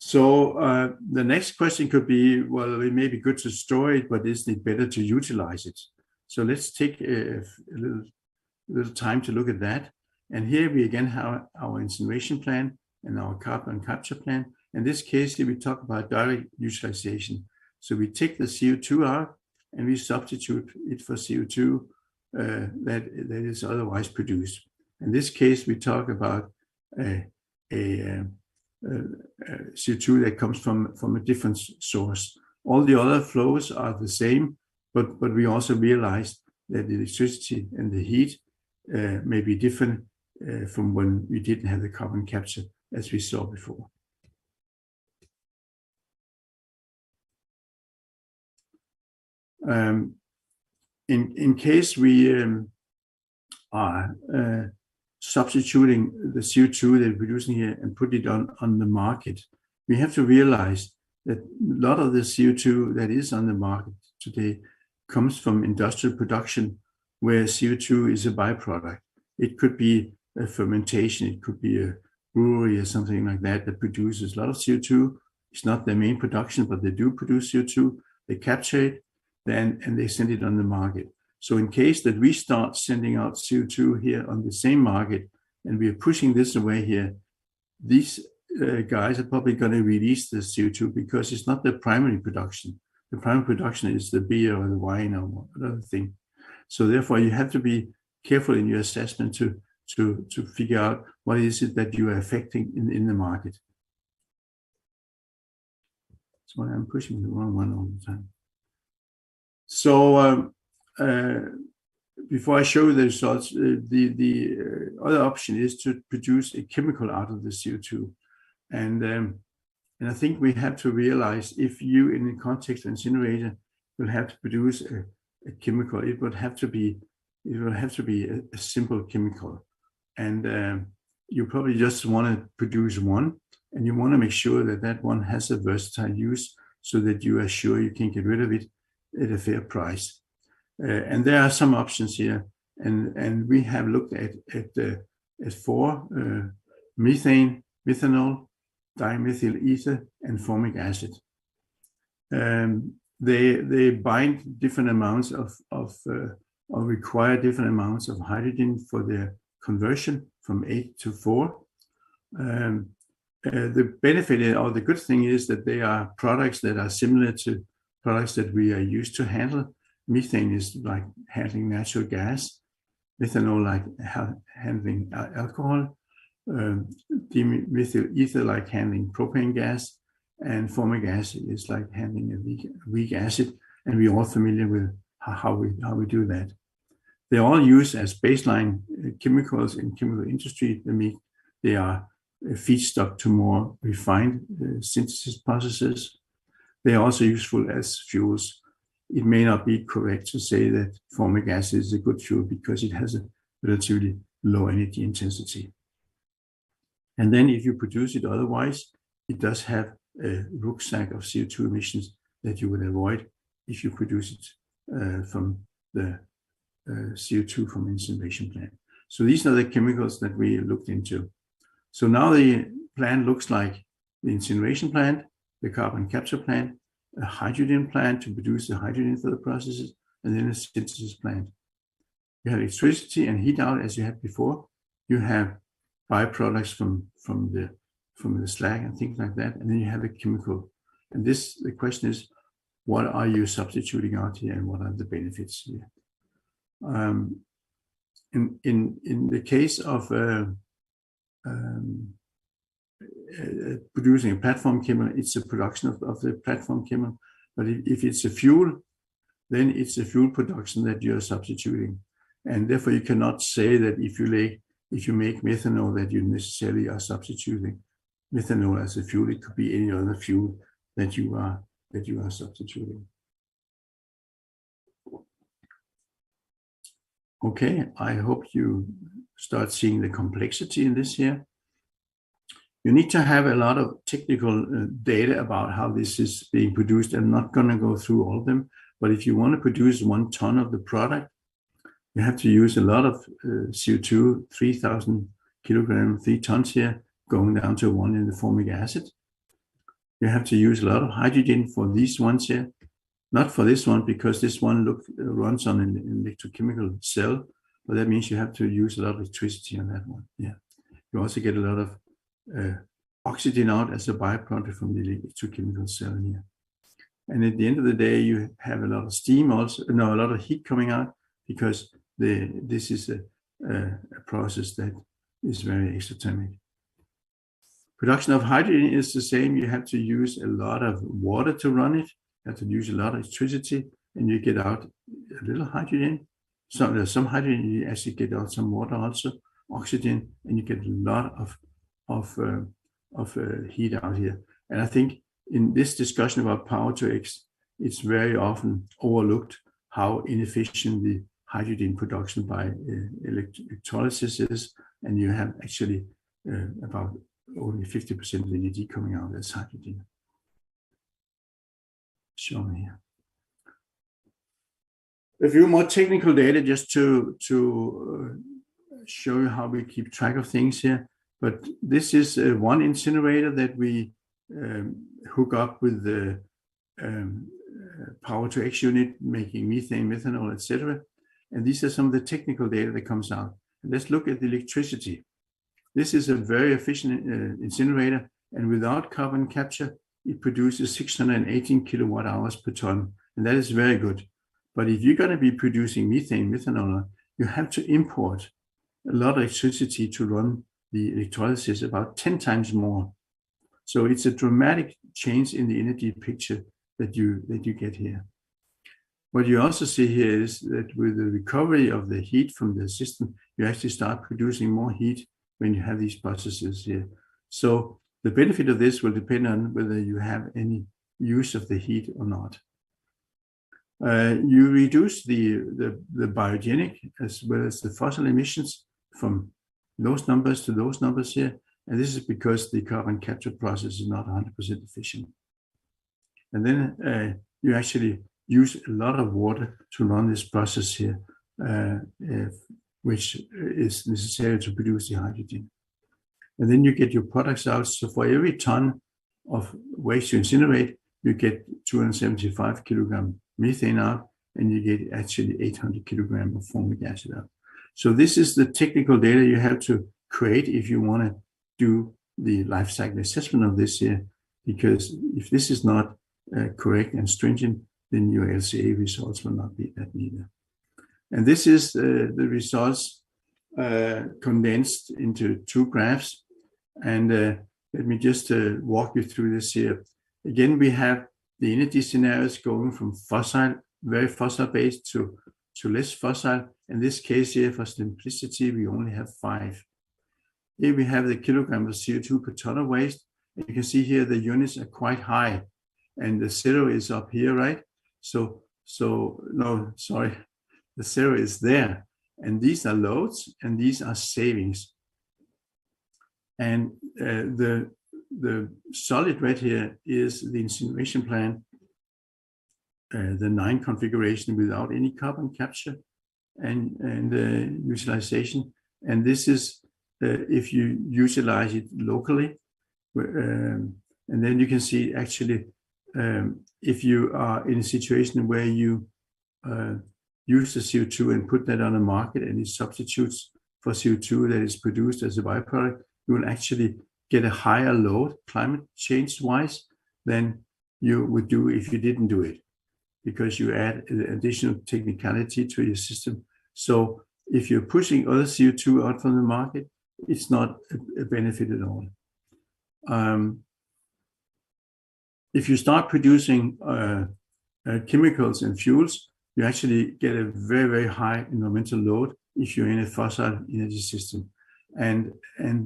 So the next question could be, well, it may be good to store it, but isn't it better to utilize it? So let's take a little time to look at that. And here we again have our incineration plan and our carbon capture plan. In this case, here we talk about direct utilization. So we take the CO2 out and we substitute it for CO2 that is otherwise produced. In this case, we talk about CO2 that comes from a different source. All the other flows are the same, but we also realized that the electricity and the heat may be different from when we didn't have the carbon capture as we saw before. In case we are substituting the CO2 that we're producing here and put it on the market, we have to realize that a lot of the CO2 that is on the market today comes from industrial production where CO2 is a byproduct. It could be a fermentation, it could be a brewery or something like that that produces a lot of CO2. It's not their main production, but they do produce CO2. They capture it, and they send it on the market. So in case that we start sending out CO2 here on the same market, and we are pushing this away here, these guys are probably going to release the CO2 because it's not their primary production. The primary production is the beer or the wine or another thing. So therefore, you have to be careful in your assessment to figure out what is it that you are affecting in the market. So I'm pushing the wrong one all the time. So before I show you the results, the other option is to produce a chemical out of the CO2. And I think we have to realize if you, in the context of incinerator, will have to produce a chemical, it will have to be a simple chemical. And you probably just want to produce one, and you want to make sure that that one has a versatile use so that you are sure you can get rid of it at a fair price. And there are some options here, and we have looked at four: methane, methanol, dimethyl ether, and formic acid. They bind different amounts or require different amounts of hydrogen for their conversion from 8 to 4. The benefit or the good thing is that they are products that are similar to products that we are used to handle. Methane is like handling natural gas, methanol like handling alcohol, dimethyl ether like handling propane gas, and formic acid is like handling a weak acid, and we're all familiar with how we do that. They're all used as baseline chemicals in chemical industry. They are a feedstock to more refined synthesis processes. They are also useful as fuels. It may not be correct to say that formic acid is a good fuel because it has a relatively low energy intensity. And then if you produce it otherwise, it does have a rucksack of CO2 emissions that you would avoid if you produce it from the CO2 from incineration plant. So these are the chemicals that we looked into. So now the plant looks like the incineration plant, the carbon capture plant, a hydrogen plant to produce the hydrogen for the processes, and then a synthesis plant. You have electricity and heat out as you had before. You have byproducts from the slag and things like that, and then you have a chemical. And the question is, what are you substituting out here, and what are the benefits here? In the case of producing a platform chemical, it's a production of the platform chemical. But if it's a fuel, then it's a fuel production that you're substituting. And therefore you cannot say that if you make methanol that you necessarily are substituting methanol as a fuel. It could be any other fuel that you are substituting. Okay, I hope you start seeing the complexity in this here. You need to have a lot of technical data about how this is being produced. I'm not going to go through all of them, but if you want to produce 1 ton of the product, you have to use a lot of CO2, 3,000 kilograms, 3 tons here, going down to 1 in the formic acid. You have to use a lot of hydrogen for these ones here. Not for this one, because this one runs on an electrochemical cell, but that means you have to use a lot of electricity on that one. Yeah, you also get a lot of oxygen out as a byproduct from the electrochemical cell here. And at the end of the day, you have a lot of steam also, no, a lot of heat coming out, because this is a process that is very exothermic. Production of hydrogen is the same. You have to use a lot of water to run it. You have to use a lot of electricity, and you get out a little hydrogen. So there's some hydrogen, you actually get out some water also, oxygen, and you get a lot of heat out here. And I think in this discussion about power to X, it's very often overlooked how inefficient the hydrogen production by electrolysis is, and you have actually about only 50% of the energy coming out as hydrogen. Shown here. A few more technical data just to show you how we keep track of things here. But this is one incinerator that we hook up with the power to X unit, making methane, methanol, etc. And these are some of the technical data that comes out. And let's look at the electricity. This is a very efficient incinerator, and without carbon capture, it produces 618 kilowatt hours per ton, and that is very good. But if you're going to be producing methane, methanol, you have to import a lot of electricity to run the electrolysis, about 10 times more. So it's a dramatic change in the energy picture that you get here. What you also see here is that with the recovery of the heat from the system, you actually start producing more heat when you have these processes here. So the benefit of this will depend on whether you have any use of the heat or not. You reduce the biogenic as well as the fossil emissions from those numbers to those numbers here. And this is because the carbon capture process is not 100% efficient. And then you actually use a lot of water to run this process here, which is necessary to produce the hydrogen. And then you get your products out. So for every ton of waste you incinerate, you get 275 kilogram methane out, and you get actually 800 kilogram of formic acid out. So this is the technical data you have to create if you want to do the life cycle assessment of this here, because if this is not correct and stringent, then your LCA results will not be that neither. And this is the results condensed into two graphs. And let me just walk you through this here. Again, we have the energy scenarios going from fossil, very fossil-based to less fossil. In this case here, for simplicity, we only have 5. Here we have the kilogram of CO2 per ton of waste. And you can see here the units are quite high, and the 0 is up here, right? No, sorry, the 0 is there. And these are loads, and these are savings. And the solid red here is the incineration plant, the 9 configuration without any carbon capture and utilization. And this is if you utilize it locally. And then you can see actually if you are in a situation where you use the CO2 and put that on the market and it substitutes for CO2 that is produced as a byproduct, you will actually get a higher load climate change wise than you would do if you didn't do it, because you add additional technicality to your system. So if you're pushing other CO2 out from the market, it's not a benefit at all. If you start producing chemicals and fuels, you actually get a very, very high environmental load if you're in a fossil energy system. And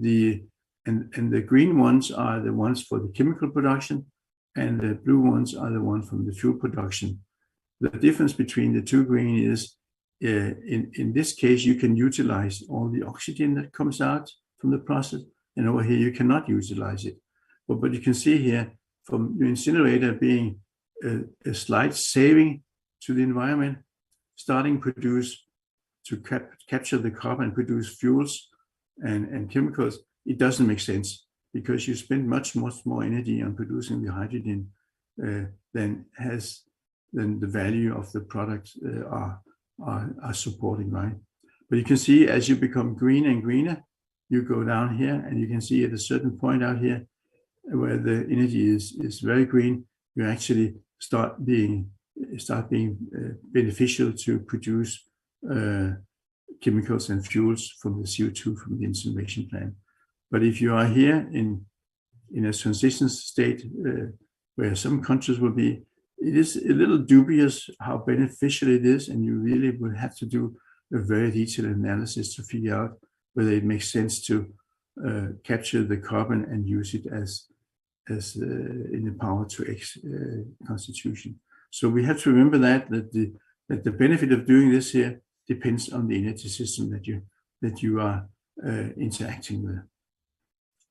the green ones are the ones for the chemical production, and the blue ones are the ones from the fuel production. The difference between the two green is, in this case, you can utilize all the oxygen that comes out from the process, and over here you cannot utilize it. But you can see here from your incinerator being a slight saving to the environment, starting produce to capture the carbon and produce fuels and chemicals. It doesn't make sense, because you spend much more energy on producing the hydrogen than the value of the product are supporting, right? But you can see as you become greener and greener, you go down here, and you can see at a certain point out here where the energy is very green, you actually start being beneficial to produce chemicals and fuels from the CO2 from the incineration plant. But if you are here in a transition state where some countries will be, it is a little dubious how beneficial it is, and you really will have to do a very detailed analysis to figure out whether it makes sense to capture the carbon and use it as in the power to X constitution. So we have to remember that the benefit of doing this here depends on the energy system that you are interacting with.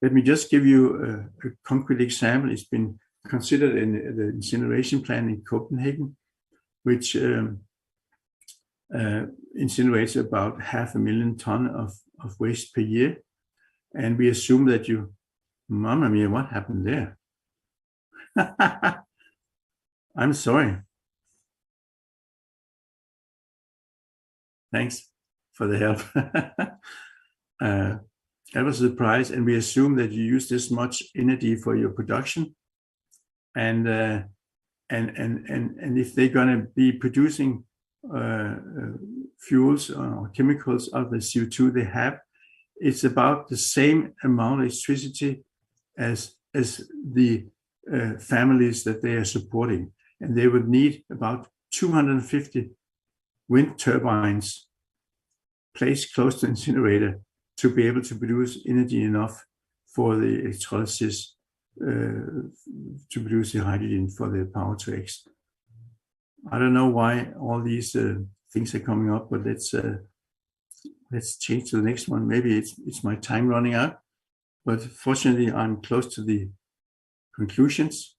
Let me just give you a concrete example. It's been considered in the incineration plant in Copenhagen, which incinerates about 500,000 tons of waste per year. And we assume that Mamma mia, what happened there? I'm sorry. Thanks for the help. That was a surprise, and we assume that you use this much energy for your production, and if they're going to be producing fuels or chemicals out of the CO2 they have, it's about the same amount of electricity as the families that they are supporting, and they would need about 250 wind turbines placed close to the incinerator to be able to produce energy enough for the electrolysis to produce the hydrogen for the power to X. I don't know why all these things are coming up, but let's change to the next one. Maybe it's my time running out, but fortunately I'm close to the conclusions.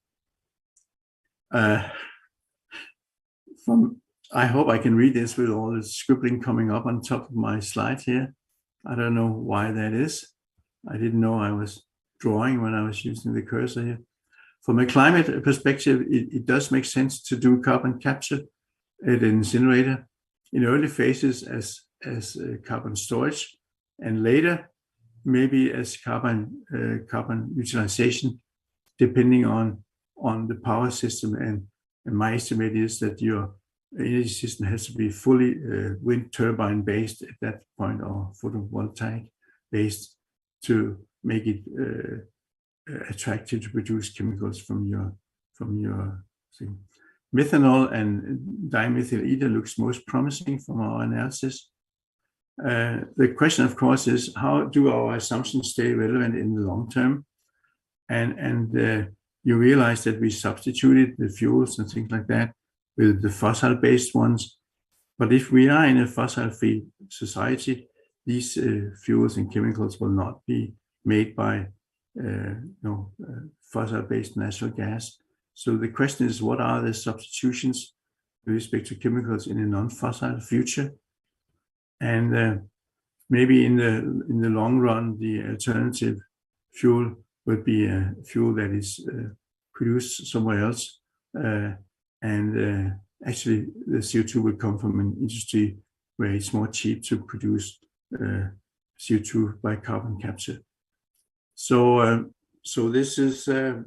I hope I can read this with all the scribbling coming up on top of my slide here. I don't know why that is. I didn't know I was drawing when I was using the cursor here. From a climate perspective, it does make sense to do carbon capture at an incinerator in early phases as carbon storage, and later maybe as carbon utilization, depending on the power system. And my estimate is that your energy system has to be fully wind turbine based at that point, or photovoltaic based, to make it attractive to produce chemicals from your thing. Methanol and dimethyl ether looks most promising from our analysis. The question, of course, is how do our assumptions stay relevant in the long term? And you realize that we substituted the fuels and things like that with the fossil-based ones. But if we are in a fossil-free society, these fuels and chemicals will not be made by fossil-based natural gas. So the question is, what are the substitutions with respect to chemicals in a non-fossil future? And maybe in the long run, the alternative fuel would be a fuel that is produced somewhere else. Actually, the CO2 would come from an industry where it's more cheap to produce CO2 by carbon capture. So this is an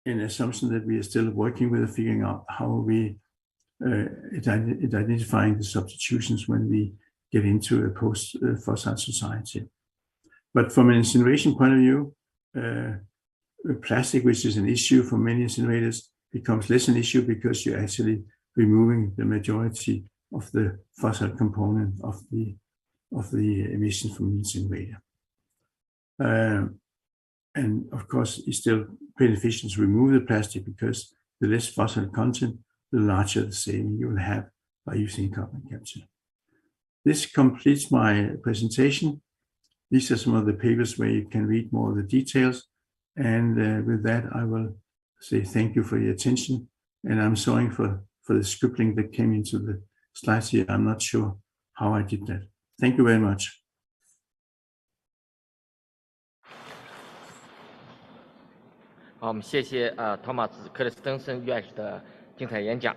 assumption that we are still working with, figuring out how we identifying the substitutions when we get into a post-fossil society. But from an incineration point of view, plastic, which is an issue for many incinerators, becomes less an issue because you're actually removing the majority of the fossil component of the emission from the incinerator. And of course, it's still beneficial to remove the plastic because the less fossil content, the larger the saving you will have by using carbon capture. This completes my presentation. These are some of the papers where you can read more of the details. And with that, I will say thank you for your attention. And I'm sorry for the scribbling that came into the slides here. I'm not sure how I did that. Thank you very much. 好，我们谢谢Thomas 克里斯滕森院士的精彩演讲。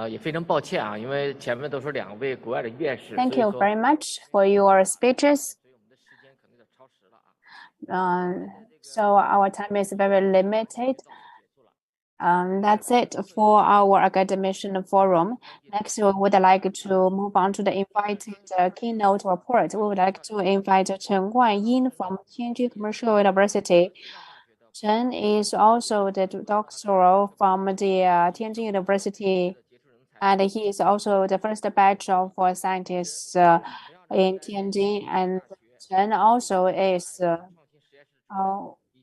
也非常抱歉啊，因为前面都是2位国外的院士。Thank you very much for your speeches. So our time is very limited. That's it for our academician forum. Next, we would like to move on to the invited keynote report. We would like to invite Chen Guanyi from Tianjin Commercial University. Chen is also the doctoral from the Tianjin University, and he is also the first batch of scientists in Tianjin. And Chen also is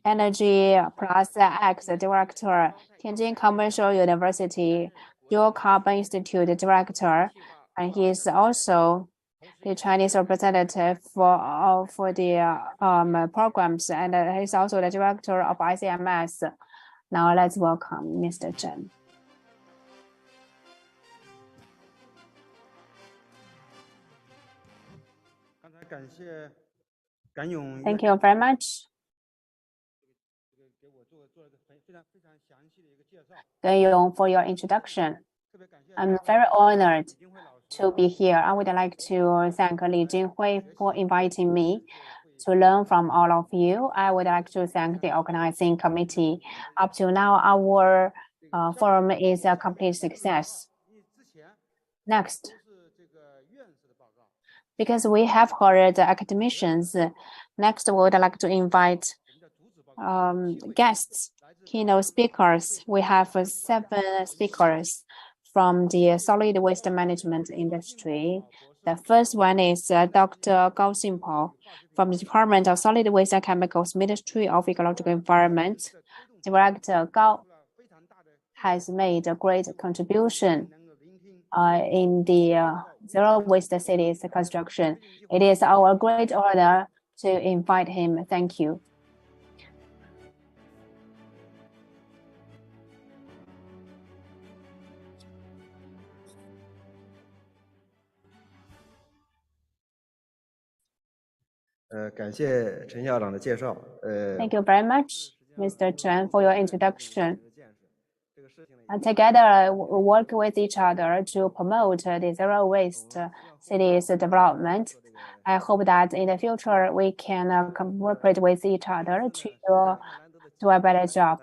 Energy Plus X Director, Tianjin Commercial University Dual Carbon Institute Director, and he is also the Chinese representative for the programs, and he's also the director of ICMS. Now let's welcome Mr. Chen. Thank you very much. Gan Yong, for your introduction. I'm very honored to be here. I would like to thank Li Jinhui for inviting me to learn from all of you. I would like to thank the organizing committee. Up to now, our forum is a complete success. Next, because we have heard the academicians, next we would like to invite guests, keynote speakers. We have 7 speakers from the solid waste management industry. The first one is Dr. Gao Xingpo from the Department of Solid Waste and Chemicals, Ministry of Ecological Environment. Director Gao has made a great contribution in the zero waste cities construction. It is our great honor to invite him. Thank you. Thank you very much, Mr. Chen, for your introduction. And together, we work with each other to promote the zero waste cities development. I hope that in the future we can cooperate with each other to do a better job.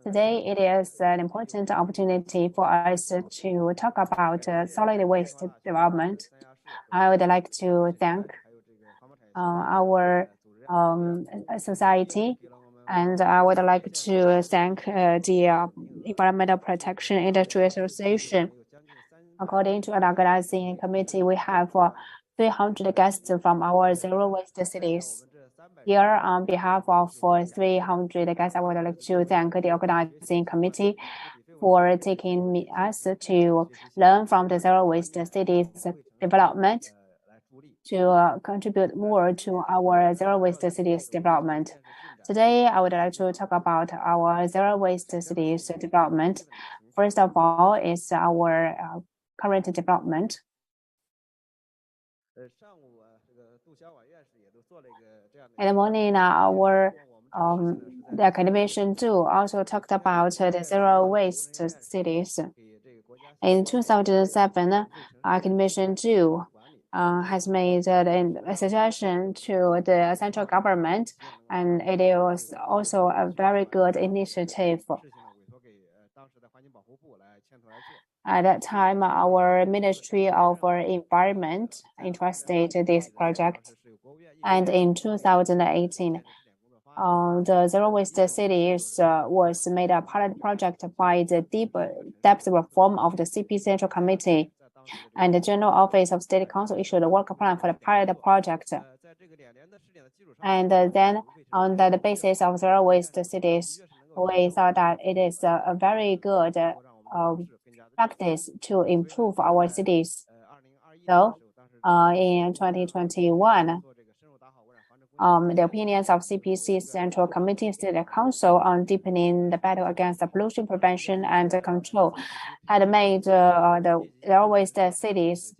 Today, it is an important opportunity for us to talk about solid waste development. I would like to thank our society, and I would like to thank the Environmental Protection Industry Association. According to an organizing committee, we have 300 guests from our zero waste cities. Here, on behalf of 300 guests, I would like to thank the organizing committee for taking us to learn from the zero waste cities development to contribute more to our zero waste cities development. Today, I would like to talk about our zero waste cities development. First of all, is our current development. In the morning, our the academician too also talked about the zero waste cities. In 2007, academician too has made a suggestion to the central government, and it was also a very good initiative. At that time, our Ministry of Environment entrusted this project, and in 2018, the zero waste cities was made a pilot project by the depth reform of the CP Central Committee, and the General Office of State Council issued a work plan for the pilot project. And then on the basis of zero waste cities, we thought that it is a very good practice to improve our cities. So in 2021, the opinions of CPC Central Committee State Council on deepening the battle against the pollution prevention and control had made the zero waste cities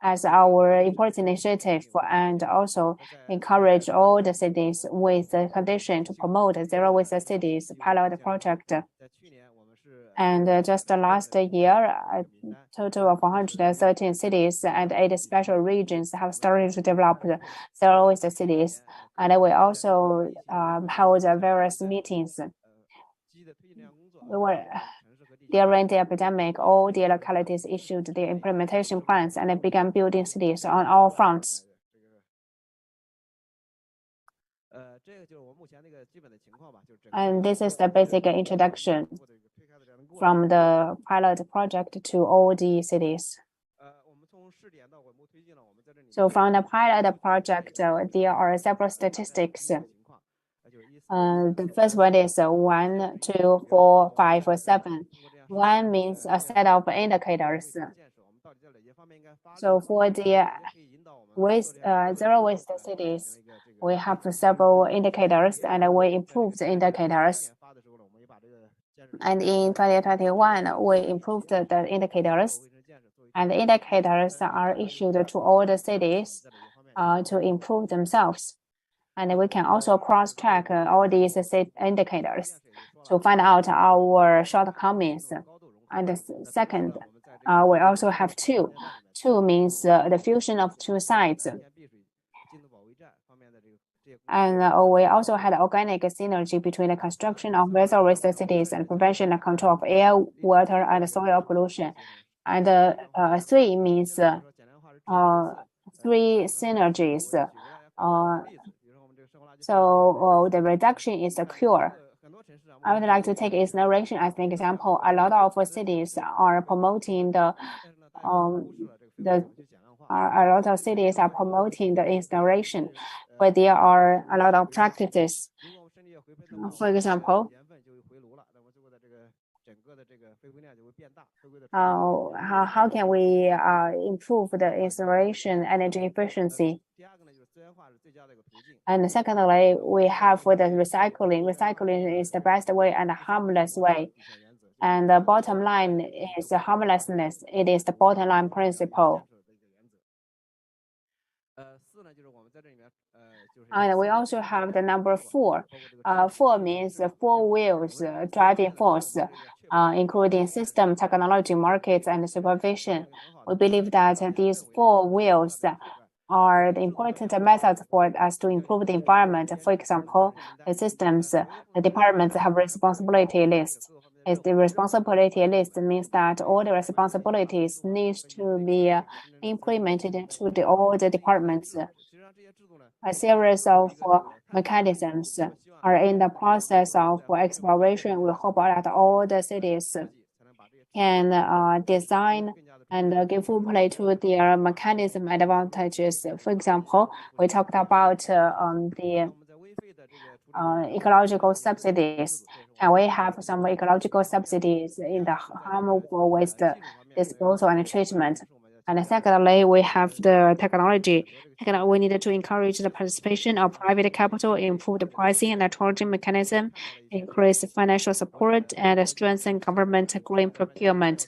as our important initiative, and also encourage all the cities with the condition to promote zero waste cities pilot project. And just last year, a total of 113 cities and 8 special regions have started to develop the zero waste cities. And we also held various meetings. during the epidemic, all the localities issued the implementation plans and began building cities on all fronts. And this is the basic introduction from the pilot project to all the cities. So from the pilot project, there are several statistics. The first one is 1, 2, 4, 5, or 7. 1 means a set of indicators. So for the zero waste cities, we have several indicators and we improved the indicators. And in 2021, we improved the indicators. And the indicators are issued to all the cities to improve themselves. And we can also cross-check all these indicators to find out our shortcomings. And the second, we also have 2. 2 means the fusion of 2 sides. And we also had organic synergy between the construction of zero waste cities and prevention and control of air, water, and soil pollution. And 3 means 3 synergies. So the reduction is a cure. I would like to take incineration as an example. A lot of cities are promoting a lot of cities are promoting the incineration, but there are a lot of practices. For example, how can we improve the incineration energy efficiency? And secondly, we have the recycling. Recycling is the best way and harmless way. And the bottom line is harmlessness. It is the bottom line principle. And we also have the number 4. 4 means 4 wheels driving force, including system, technology, markets, and supervision. We believe that these 4 wheels are the important methods for us to improve the environment. For example, the systems, the departments have responsibility lists. The responsibility list means that all the responsibilities need to be implemented into all the departments. A series of mechanisms are in the process of exploration. We hope that all the cities can design and give full play to their mechanism advantages. For example, we talked about the ecological subsidies. Can we have some ecological subsidies in the harmful waste disposal and treatment? And secondly, we have the technology. We need to encourage the participation of private capital, improve the pricing and the charging mechanism, increase financial support, and strengthen government green procurement.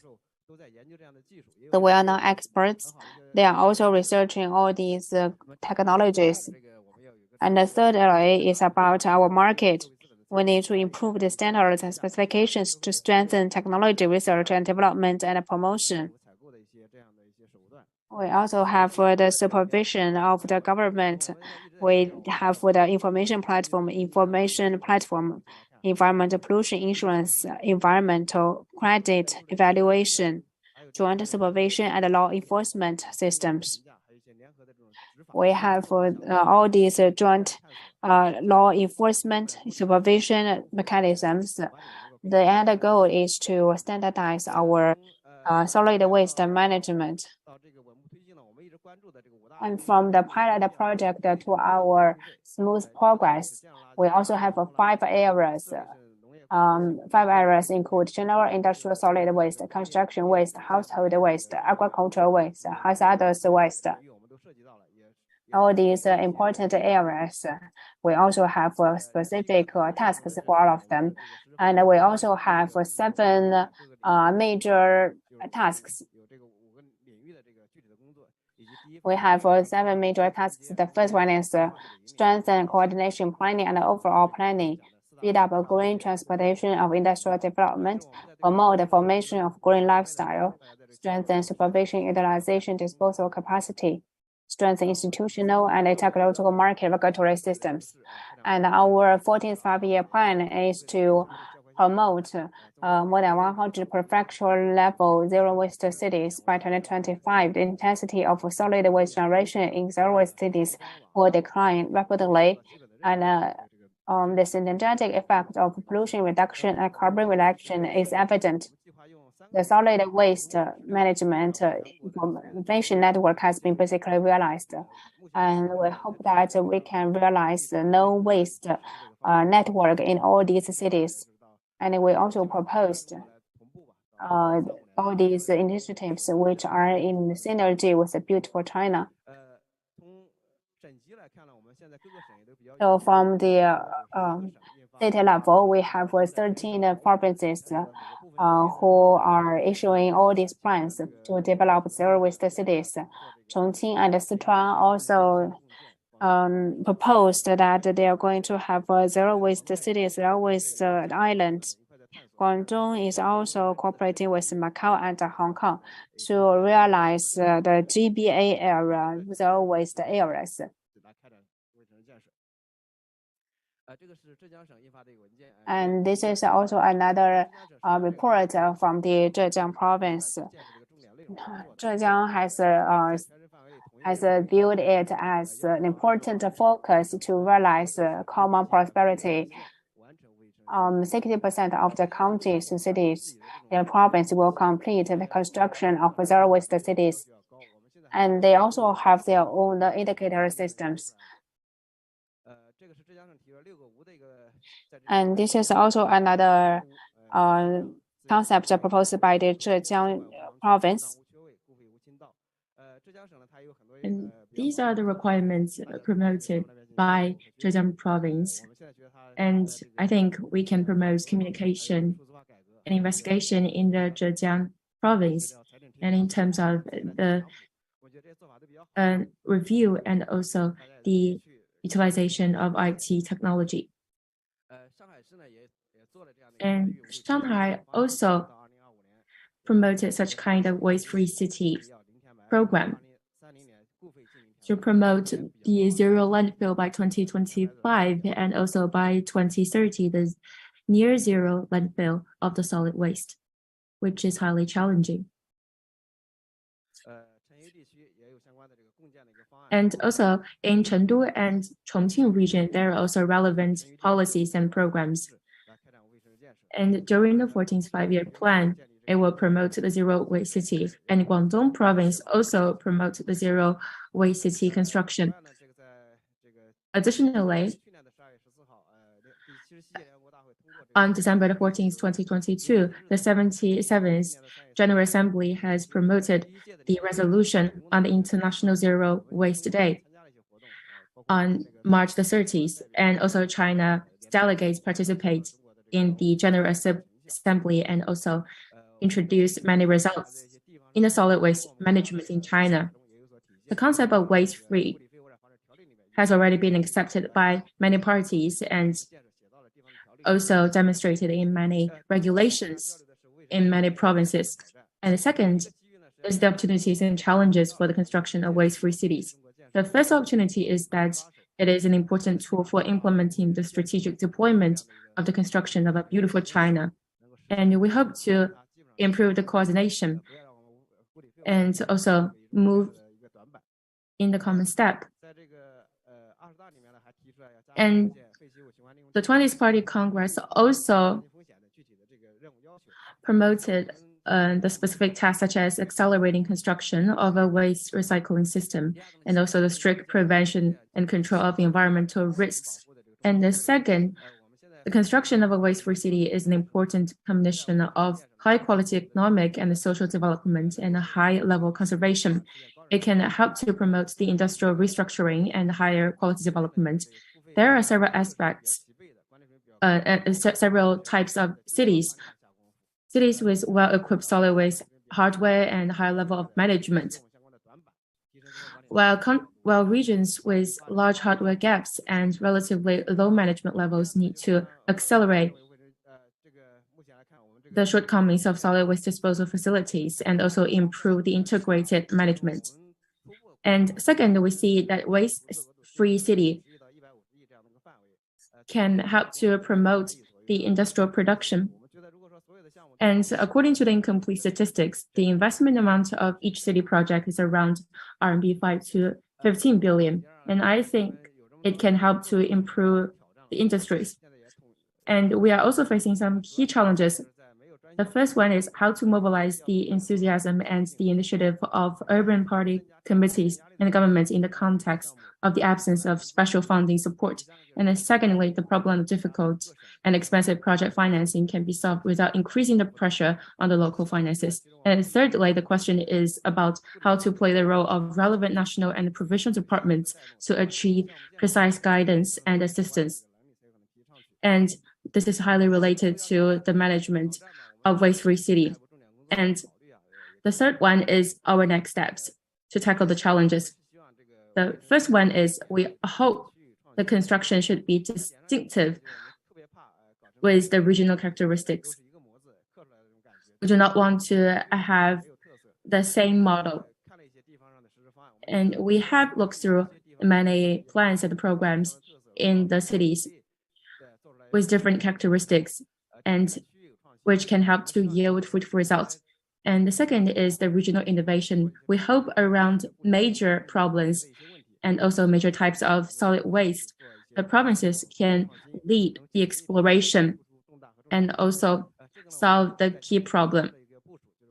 The well-known experts, they are also researching all these technologies. And the third area is about our market. We need to improve the standards and specifications to strengthen technology research and development and promotion. We also have the supervision of the government. We have the information platform, environmental pollution insurance, environmental credit evaluation, joint supervision, and law enforcement systems. We have all these joint law enforcement supervision mechanisms. The end goal is to standardize our solid waste management. And from the pilot project to our smooth progress, we also have 5 areas. 5 areas include general industrial solid waste, construction waste, household waste, agricultural waste, hazardous waste. All these important areas, we also have specific tasks for all of them. And we also have 7 major tasks. We have 7 major tasks. The first one is strengthen coordination planning and overall planning, speed up green transportation of industrial development, promote the formation of green lifestyle, strengthen supervision utilization disposal capacity, strengthen institutional and technological market regulatory systems. And our 14th five-year plan is to promote more than 100 prefectural level zero waste cities by 2025. The intensity of solid waste generation in zero waste cities will decline rapidly, and the synergetic effect of pollution reduction and carbon reduction is evident. The solid waste management information network has been basically realized, and we hope that we can realize the no waste network in all these cities. And we also proposed all these initiatives which are in synergy with the Beautiful China. So from the state level, we have 13 provinces who are issuing all these plans to develop zero waste cities. Chongqing and Sichuan also proposed that they are going to have zero waste cities, zero waste islands. Guangdong is also cooperating with Macau and Hong Kong to realize the GBA area, zero waste areas. And this is also another report from the Zhejiang province. Zhejiang has viewed it as an important focus to realize common prosperity. 60% of the counties and cities in the province will complete the construction of zero waste cities. And they also have their own indicator systems. And this is also another concept proposed by the Zhejiang province. And these are the requirements promoted by Zhejiang province. And I think we can promote communication and investigation in the Zhejiang province, and in terms of the review and also the utilization of IT technology. And Shanghai also promoted such kind of waste-free city program to promote the zero landfill by 2025 and also by 2030 the near zero landfill of the solid waste, which is highly challenging. And also in Chengdu and Chongqing region, there are also relevant policies and programs. And during the 14th five-year plan, it will promote the zero waste city. And Guangdong province also promotes the zero waste city construction. Additionally, on December 14th, 2022, the 77th General Assembly has promoted the resolution on the International Zero Waste Day on March 30th, and also China delegates participate in the General Assembly and also introduce many results in the solid waste management in China. The concept of waste-free has already been accepted by many parties and also demonstrated in many regulations in many provinces. And the second is the opportunities and challenges for the construction of waste-free cities. The first opportunity is that it is an important tool for implementing the strategic deployment of the construction of a beautiful China. And we hope to improve the coordination and also move in the common step. And the 20th Party Congress also promoted the specific tasks such as accelerating construction of a waste recycling system and also the strict prevention and control of environmental risks. And the second, the construction of a waste-free city is an important combination of high-quality economic and social development and a high-level conservation. It can help to promote the industrial restructuring and higher quality development. There are several aspects, several types of cities. Cities with well-equipped solid waste hardware and high level of management, while regions with large hardware gaps and relatively low management levels need to accelerate the shortcomings of solid waste disposal facilities and also improve the integrated management. And second, we see that waste-free city can help to promote the industrial production. And according to the incomplete statistics, the investment amount of each city project is around RMB 5 to 15 billion. And I think it can help to improve the industries. And we are also facing some key challenges. The first one is how to mobilize the enthusiasm and the initiative of urban party committees and governments in the context of the absence of special funding support. And then secondly, the problem of difficult and expensive project financing can be solved without increasing the pressure on the local finances. And thirdly, the question is about how to play the role of relevant national and provincial departments to achieve precise guidance and assistance. And this is highly related to the management of waste-free city. And the third one is our next steps to tackle the challenges. The first one is we hope the construction should be distinctive with the regional characteristics. We do not want to have the same model. And we have looked through many plans and programs in the cities with different characteristics and which can help to yield fruitful results. And the second is the regional innovation. We hope around major problems and also major types of solid waste, the provinces can lead the exploration and also solve the key problem.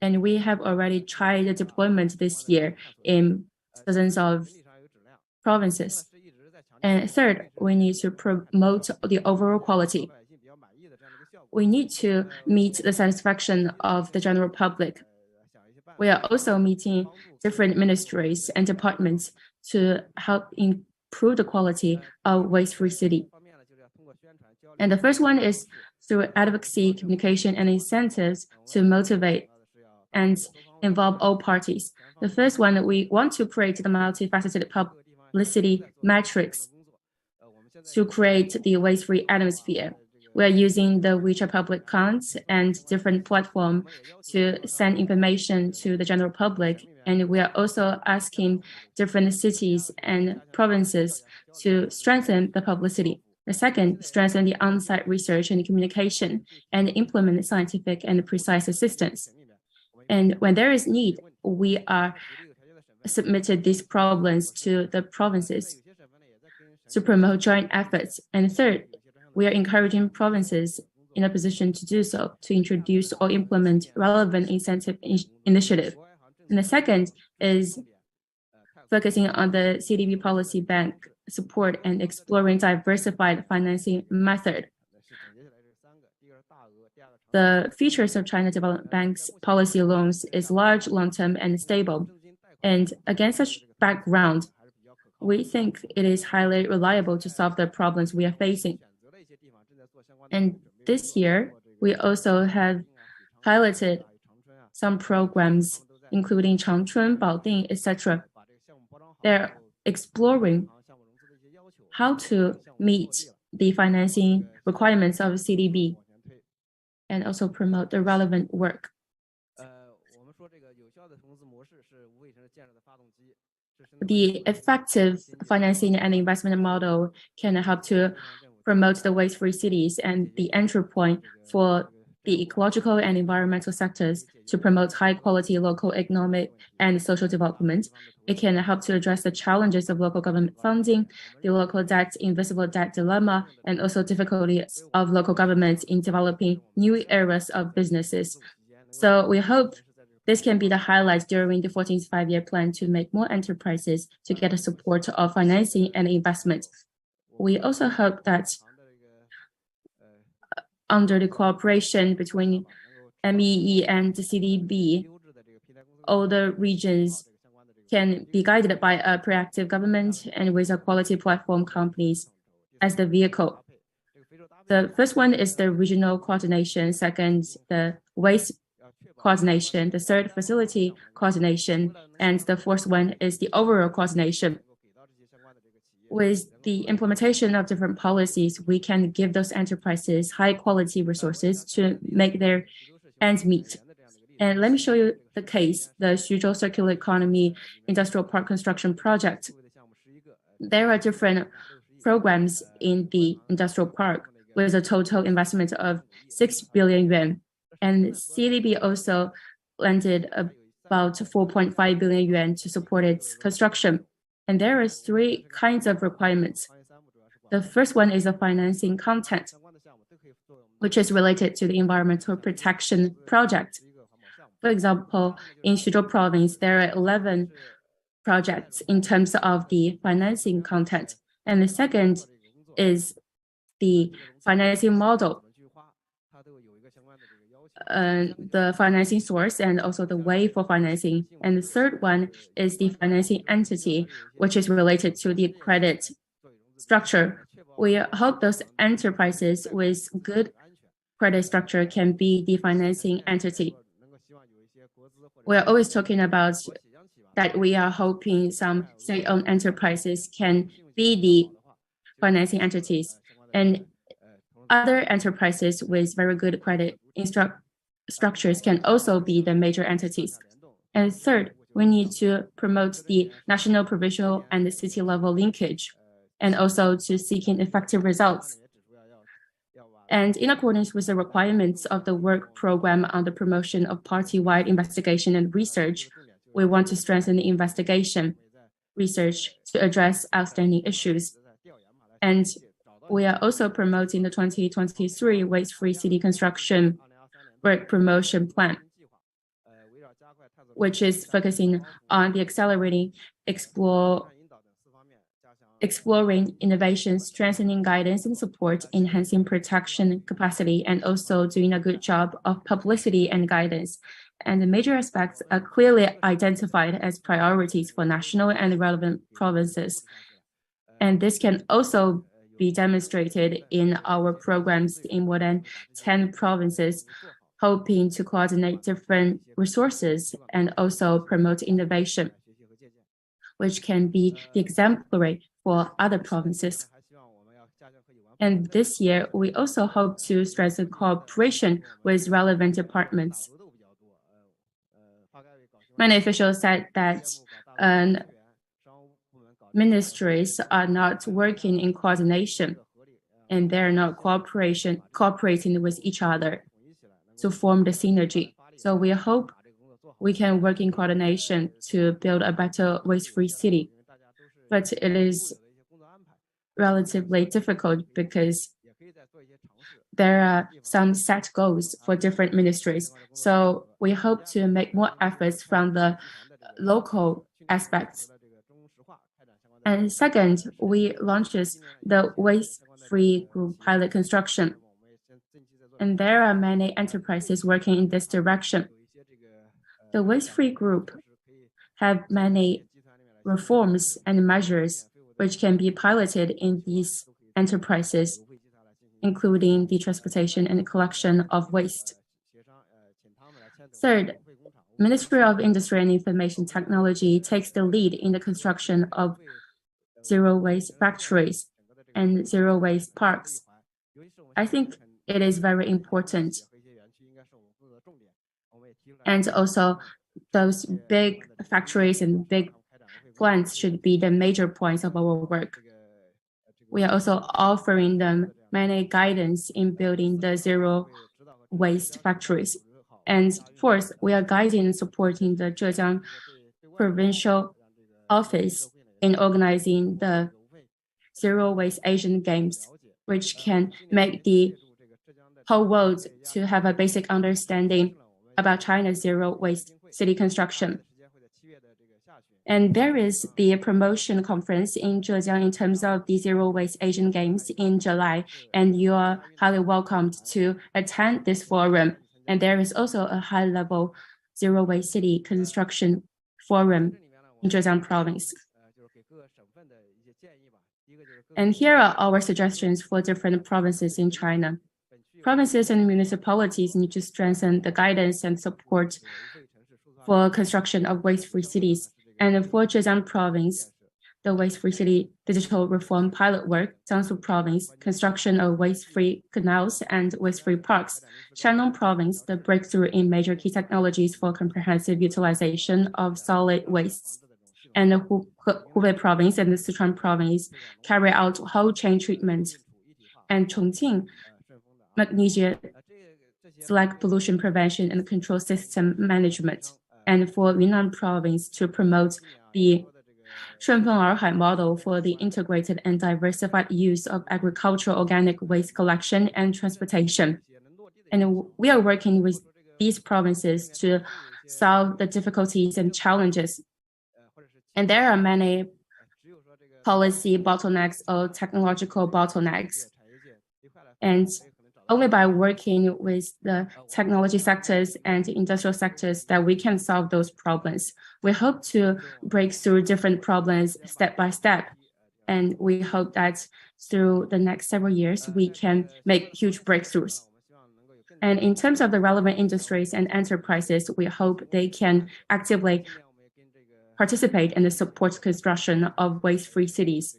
And we have already tried the deployment this year in dozens of provinces. And third, we need to promote the overall quality. We need to meet the satisfaction of the general public. We are also meeting different ministries and departments to help improve the quality of waste-free city. And the first one is through advocacy, communication, and incentives to motivate and involve all parties. The first one, we want to create the multifaceted publicity matrix to create the waste-free atmosphere. We are using the WeChat public accounts and different platforms to send information to the general public. And we are also asking different cities and provinces to strengthen the publicity. The second, strengthen the on-site research and communication and implement scientific and precise assistance. And when there is need, we are submitted these problems to the provinces to promote joint efforts. And third, we are encouraging provinces in a position to do so, to introduce or implement relevant incentive initiative. And the second is focusing on the CDB policy bank support and exploring diversified financing method. The features of China Development Bank's policy loans is large, long-term, and stable. And against such background, we think it is highly reliable to solve the problems we are facing. And this year, we also have piloted some programs, including Changchun, Baoding, etc. They're exploring how to meet the financing requirements of CDB and also promote the relevant work. The effective financing and investment model can help to promote the waste-free cities and the entry point for the ecological and environmental sectors to promote high-quality local economic and social development. It can help to address the challenges of local government funding, the local debt, invisible debt dilemma, and also difficulties of local governments in developing new areas of businesses. So we hope this can be the highlight during the 14th five-year plan to make more enterprises to get the support of financing and investment. We also hope that under the cooperation between MEE and the CDB, all the regions can be guided by a proactive government and with a quality platform companies as the vehicle. The first one is the regional coordination, second, the waste coordination, the third, facility coordination, and the fourth one is the overall coordination. With the implementation of different policies, we can give those enterprises high-quality resources to make their ends meet. And let me show you the case, the Xuzhou Circular Economy Industrial Park Construction Project. There are different programs in the industrial park with a total investment of 6 billion yuan. And CDB also lended about 4.5 billion yuan to support its construction. And there are 3 kinds of requirements. The first one is the financing content, which is related to the environmental protection project. For example, in Xuzhou province, there are 11 projects in terms of the financing content. And the second is the financing model, the financing source, and also the way for financing. And the third one is the financing entity, which is related to the credit structure. We hope those enterprises with good credit structure can be the financing entity. We are always talking about that we are hoping some state-owned enterprises can be the financing entities, and other enterprises with very good credit structures can also be the major entities. And third, we need to promote the national, provincial, and the city level linkage, and also to seeking effective results. And in accordance with the requirements of the work program on the promotion of party-wide investigation and research, we want to strengthen the investigation research to address outstanding issues. And we are also promoting the 2023 Waste-Free City Construction Work Promotion Plan, which is focusing on the accelerating exploring innovation, strengthening guidance and support, enhancing protection capacity, and also doing a good job of publicity and guidance. And the major aspects are clearly identified as priorities for national and relevant provinces. And this can also be demonstrated in our programs in more than 10 provinces, hoping to coordinate different resources and also promote innovation, which can be the exemplary for other provinces. And this year, we also hope to strengthen cooperation with relevant departments. Many officials said that ministries are not working in coordination, and they're not cooperating with each other to form the synergy. So we hope we can work in coordination to build a better waste-free city. But it is relatively difficult because there are some set goals for different ministries. So we hope to make more efforts from the local aspects. And second, we launched the waste-free group pilot construction. And there are many enterprises working in this direction. The waste-free group have many reforms and measures which can be piloted in these enterprises, including the transportation and collection of waste. Third, Ministry of Industry and Information Technology takes the lead in the construction of zero-waste factories and zero-waste parks. I think it is very important. And also, those big factories and big plants should be the major points of our work. We are also offering them many guidance in building the zero-waste factories. And fourth, we are guiding and supporting the Zhejiang Provincial Office in organizing the Zero-Waste Asian Games, which can make the whole world to have a basic understanding about China's zero-waste city construction. And there is the promotion conference in Zhejiang in terms of the Zero-Waste Asian Games in July, and you are highly welcomed to attend this forum. And there is also a high-level zero-waste city construction forum in Zhejiang province. And here are our suggestions for different provinces in China. Provinces and municipalities need to strengthen the guidance and support for construction of waste-free cities. And for Zhejiang province, the waste-free city digital reform pilot work, Jiangsu province, construction of waste-free canals and waste-free parks, Shandong province, the breakthrough in major key technologies for comprehensive utilization of solid wastes, and the Hubei province and the Sichuan province carry out whole chain treatment and Chongqing magnesium slag pollution prevention and control system management, and for Yunnan province to promote the Shunfeng model for the integrated and diversified use of agricultural organic waste collection and transportation. And we are working with these provinces to solve the difficulties and challenges. And there are many policy bottlenecks or technological bottlenecks. And only by working with the technology sectors and industrial sectors that we can solve those problems. We hope to break through different problems step by step. And we hope that through the next several years, we can make huge breakthroughs. And in terms of the relevant industries and enterprises, we hope they can actively participate in the support construction of waste-free cities.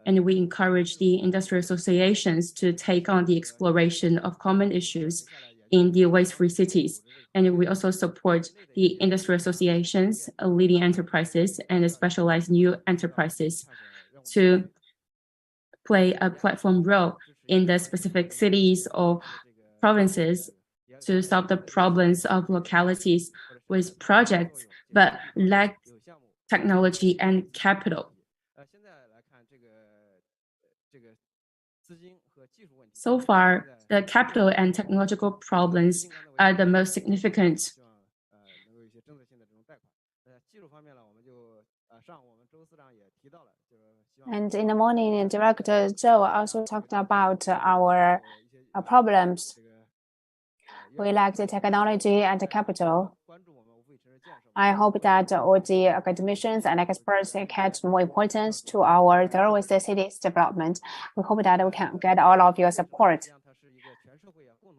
And we encourage the industrial associations to take on the exploration of common issues in the waste-free cities. And we also support the industrial associations, leading enterprises, and specialized new enterprises to play a platform role in the specific cities or provinces to solve the problems of localities with projects, but lack technology and capital. So far, the capital and technological problems are the most significant. And in the morning, Director Zhou also talked about our problems. We lack the technology and the capital. I hope that all the academicians and experts catch more importance to our zero waste cities development. We hope that we can get all of your support.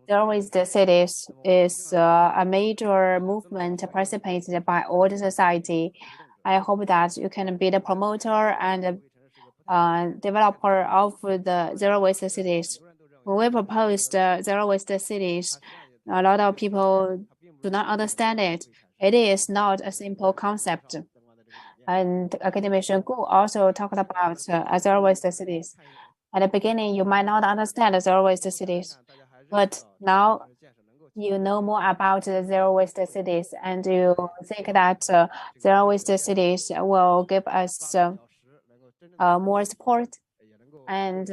Zero waste cities is a major movement participated by all the society. I hope that you can be the promoter and developer of the zero waste cities. When we proposed zero waste cities, a lot of people do not understand it. It is not a simple concept. And academician Gu also talked about zero waste cities. At the beginning, you might not understand zero waste cities, but now you know more about the zero waste cities, and you think that zero waste cities will give us more support. And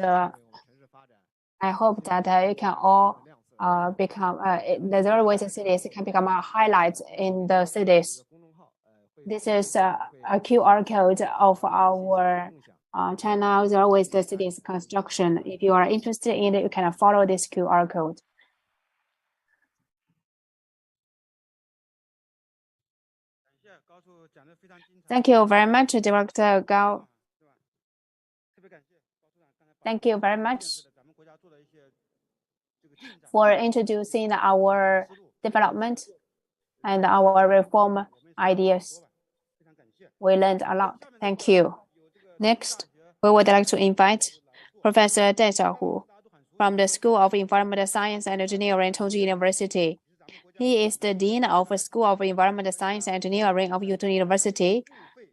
I hope that you can all become the zero waste cities can become a highlight in the cities. This is a QR code of our China zero waste cities construction. If you are interested in it, you can follow this QR code. Thank you very much, Director Gao. Thank you very much for introducing our development and our reform ideas. We learned a lot. Thank you. Next, we would like to invite Professor Dai Xiaohu from the School of Environmental Science and Engineering, Chongqing University. He is the Dean of the School of Environmental Science and Engineering of Yutong University.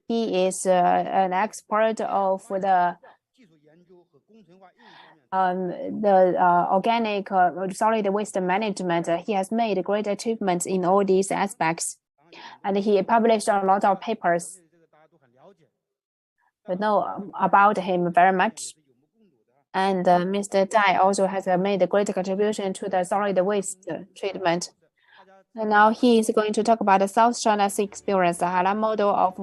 He is an expert of the organic solid waste management. He has made great achievements in all these aspects, and he published a lot of papers. We know about him very much. And Mr. Dai also has made a great contribution to the solid waste treatment. And now he is going to talk about the South China's experience, the Hainan model of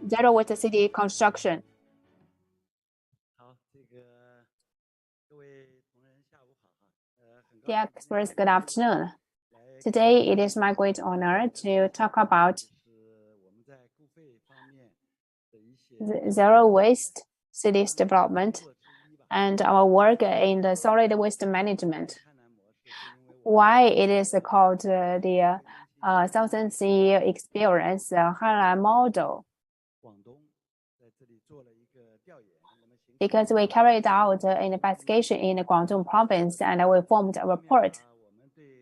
zero waste city construction. Dear experts, good afternoon. Today, it is my great honor to talk about zero waste cities development and our work in the solid waste management. Why it is called the Southern Sea experience, Hainan model? Because we carried out an investigation in the Guangdong province and we formed a report.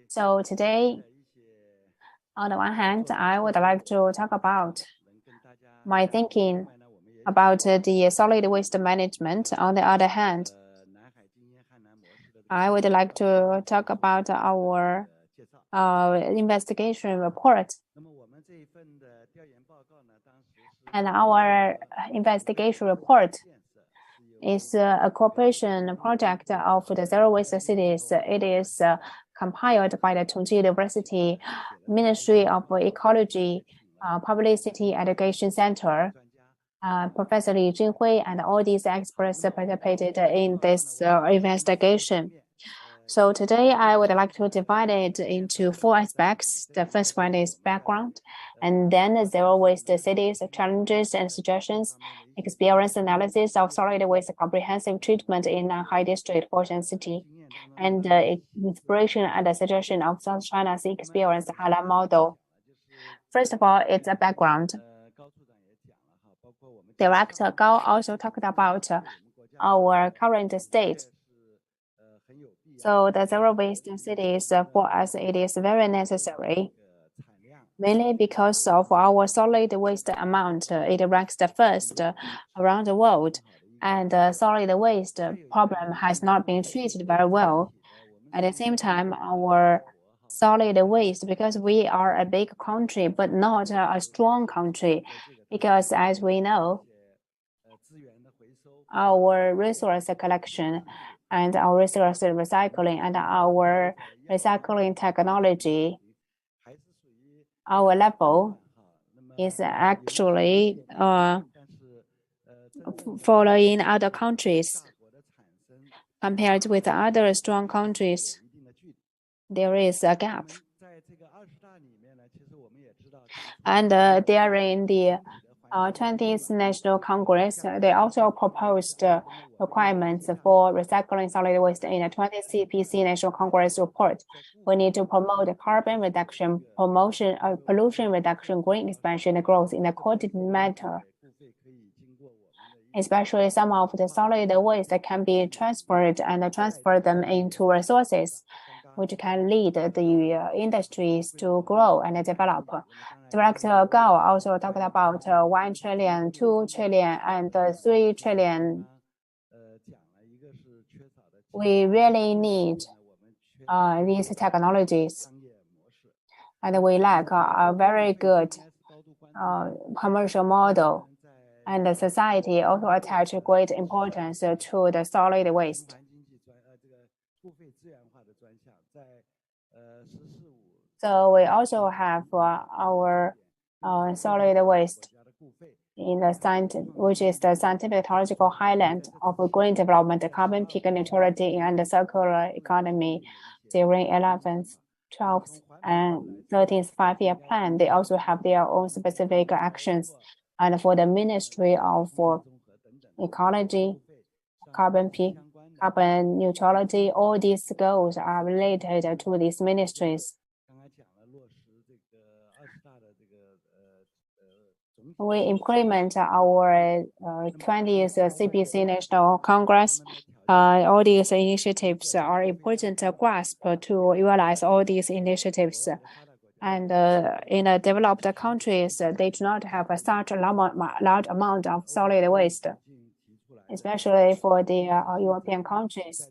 So today, on the one hand, I would like to talk about my thinking about the solid waste management. On the other hand, I would like to talk about our investigation report. And our investigation report is a cooperation project of the Zero Waste Cities. It is compiled by the Chengchi University Ministry of Ecology Publicity Education Center. Professor Li Junhui and all these experts participated in this investigation. So today I would like to divide it into 4 aspects. The first one is background, and then the zero waste cities, challenges and suggestions, experience analysis of solid waste comprehensive treatment in Nanhai District, Foshan City, and inspiration and suggestion of South China's experience Hainan model. First of all, it's a background. Director Gao also talked about our current state. So the zero waste cities for us, it is very necessary, mainly because of our solid waste amount. It ranks the first around the world, and the solid waste problem has not been treated very well. At the same time, our solid waste, because we are a big country, but not a strong country, because as we know, our resource collection and our resource recycling and our recycling technology, our level is actually following other countries. Compared with other strong countries, there is a gap. And during the 20th National Congress, they also proposed requirements for recycling solid waste in the 20th CPC National Congress report. We need to promote carbon reduction, pollution reduction, green expansion, and growth in a coordinated manner. Especially some of the solid waste that can be transferred and transfer them into resources, which can lead the industries to grow and develop. Director Gao also talked about 1 trillion, 2 trillion, and 3 trillion. We really need these technologies, and we lack a very good commercial model. And the society also attaches great importance to the solid waste. So we also have our solid waste in the which is the scientific technological highland of green development, carbon peak neutrality, and the circular economy during 11th, 12th, and 13th five-year plan. They also have their own specific actions. And for the Ministry of Ecology, carbon peak, carbon neutrality, all these goals are related to these ministries. We implement our 20th CPC National Congress. All these initiatives are important to grasp to realize all these initiatives. And in the developed countries, they do not have such a large amount of solid waste, especially for the European countries.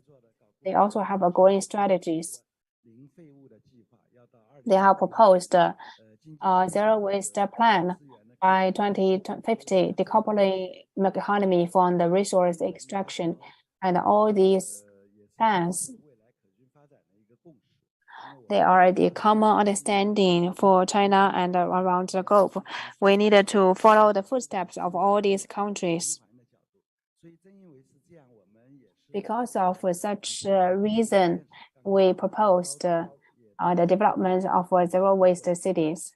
They also have green strategies. They have proposed a zero waste plan by 2050, decoupling the economy from the resource extraction. And all these plans, they are the common understanding for China and around the globe. We needed to follow the footsteps of all these countries. Because of such reason, we proposed the development of zero waste cities.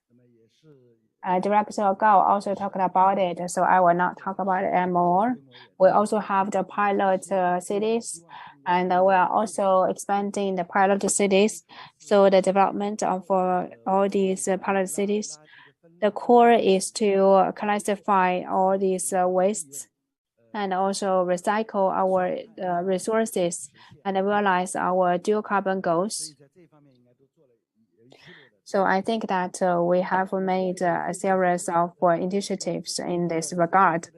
Director Gao also talked about it, so I will not talk about it anymore. We also have the pilot cities, and we are also expanding the pilot cities. So the development of all these pilot cities, the core is to classify all these wastes and also recycle our resources and realize our dual carbon goals. So I think that we have made a series of initiatives in this regard.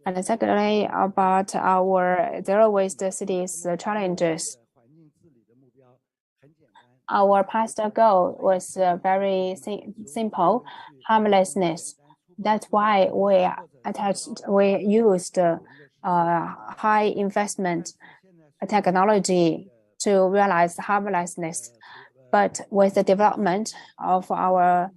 And secondly, about our zero waste cities challenges. Our past goal was very simple, harmlessness. That's why we used high investment technology to realize harmlessness. But with the development of our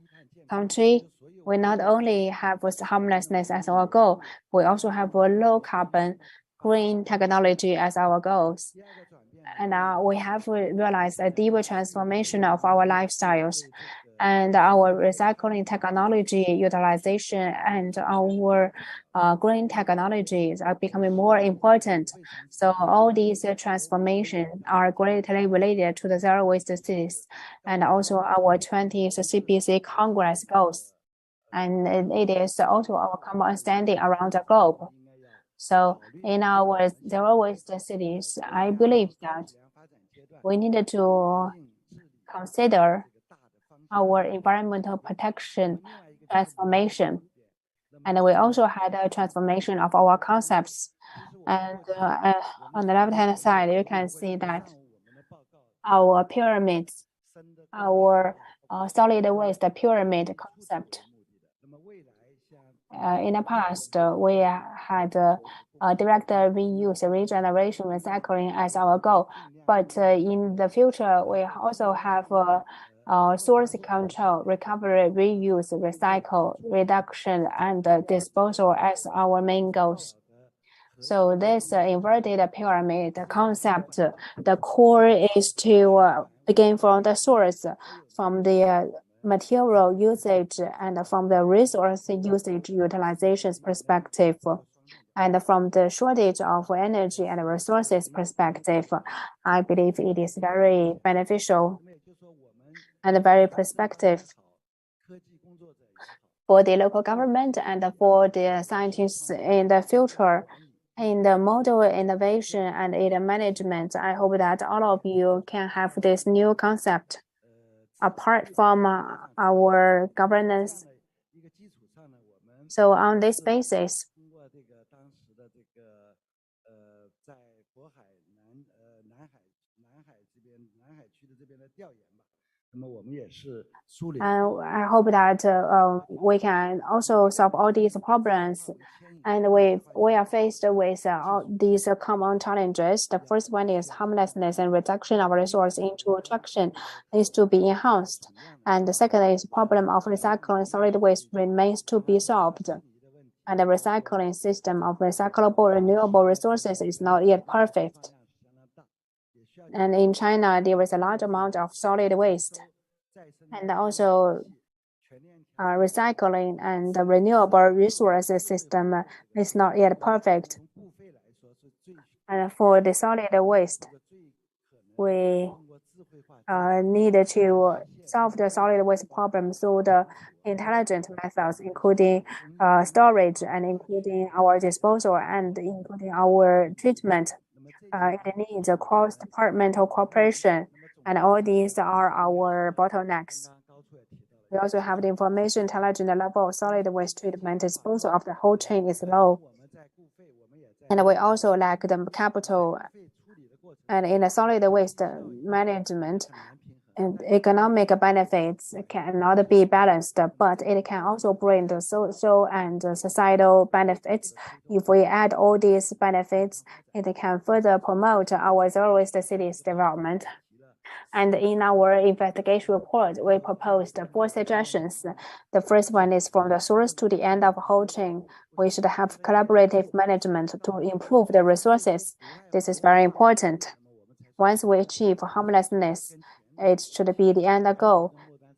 country, we not only have harmlessness as our goal, we also have a low carbon green technology as our goals. And we have realized a deeper transformation of our lifestyles, and our recycling technology utilization and our green technologies are becoming more important. So all these transformations are greatly related to the zero waste cities and also our 20th CPC Congress goals. And it is also our common understanding around the globe. So in our zero waste cities, I believe that we needed to consider our environmental protection transformation. And we also had a transformation of our concepts. And on the left-hand side, you can see that our pyramids, our solid waste pyramid concept. In the past, we had direct reuse, regeneration, recycling as our goal. But in the future, we also have source control, recovery, reuse, recycle, reduction, and disposal as our main goals. So this inverted pyramid concept, the core is to begin from the source, from the material usage and from the resource usage utilization perspective, and from the shortage of energy and resources perspective. I believe it is very beneficial and very perspective for the local government and for the scientists in the future. In the model innovation and in the management, I hope that all of you can have this new concept. Apart from our governance. So on this basis, I hope that we can also solve all these problems. And we are faced with all these common challenges. The first one is harmlessness and reduction of resource into attraction needs to be enhanced. And the second is problem of recycling solid waste remains to be solved. And the recycling system of recyclable renewable resources is not yet perfect. And in China, there is a large amount of solid waste. And also recycling and the renewable resources system is not yet perfect. And for the solid waste, we need to solve the solid waste problem through the intelligent methods, including storage and including our disposal and including our treatment. It needs a cross-departmental cooperation, and all these are our bottlenecks. We also have the information intelligence level of solid waste treatment disposal of the whole chain is low. And we also lack the capital. And in the solid waste management, and economic benefits cannot be balanced, but it can also bring the social and societal benefits. If we add all these benefits, it can further promote our zero waste cities development. And in our investigation report, we proposed 4 suggestions. The first one is from the source to the end of the whole chain. We should have collaborative management to improve the resources. This is very important. Once we achieve harmlessness, it should be the end goal.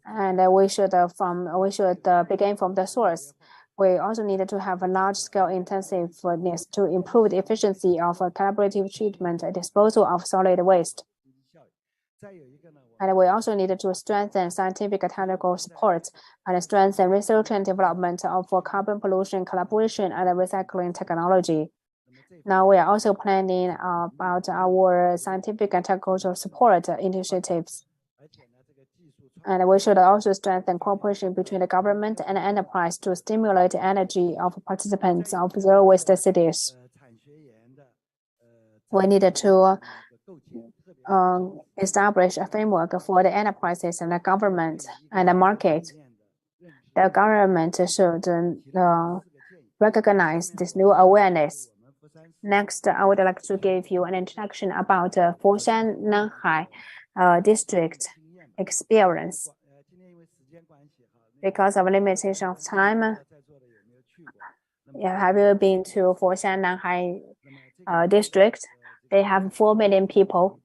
And we should begin from the source. We also need to have a large-scale intensiveness to improve the efficiency of collaborative treatment and disposal of solid waste. And we also need to strengthen scientific and technical support and strengthen research and development of carbon pollution collaboration and recycling technology. Now we are also planning about our scientific and technical support initiatives. And we should also strengthen cooperation between the government and enterprise to stimulate the energy of participants of zero waste cities. We need to establish a framework for the enterprises and the government and the market. The government should recognize this new awareness. Next, I would like to give you an introduction about Foshan Nanhai District experience. Because of limitation of time, have you been to Foshan Nanhai District? They have 4 million people.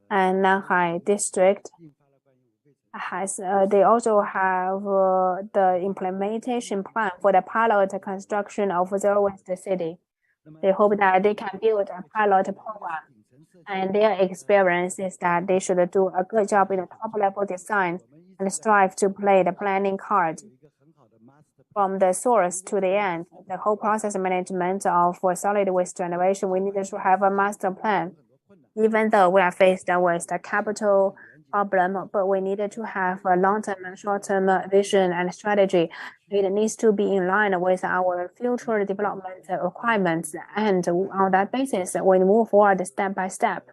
And Nanhai District has, they also have the implementation plan for the pilot construction of zero waste city. They hope that they can build a pilot program. And their experience is that they should do a good job in the top level design and strive to play the planning card. From the source to the end, the whole process management of solid waste generation, we need to have a master plan. Even though we are faced with the capital problem, but we needed to have a long-term and short-term vision and strategy. It needs to be in line with our future development requirements, and on that basis, we move forward step by step.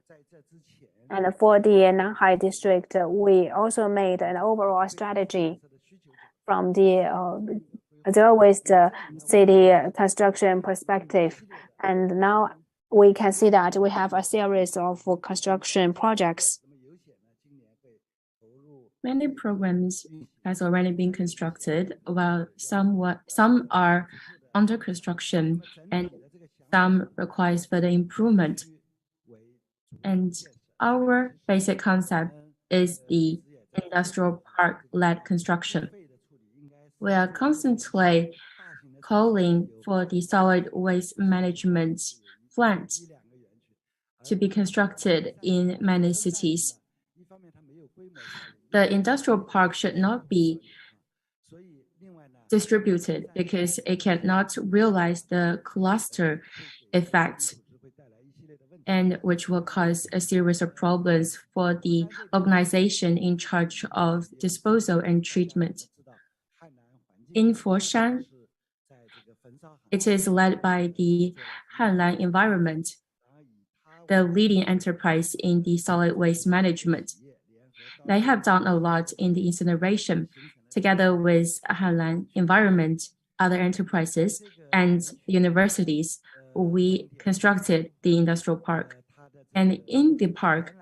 And for the Nanhai District, we also made an overall strategy from the zero waste city construction perspective, and now we can see that we have a series of construction projects. Many programs has already been constructed, while some are under construction and some requires further improvement. And our basic concept is the industrial park-led construction. We are constantly calling for the solid waste management plant to be constructed in many cities. The industrial park should not be distributed because it cannot realize the cluster effect, and which will cause a series of problems for the organization in charge of disposal and treatment. In Foshan, it is led by the Hainan Environment, the leading enterprise in the solid waste management. They have done a lot in the incineration, together with Hainan Environment, other enterprises, and universities. We constructed the industrial park. And in the park,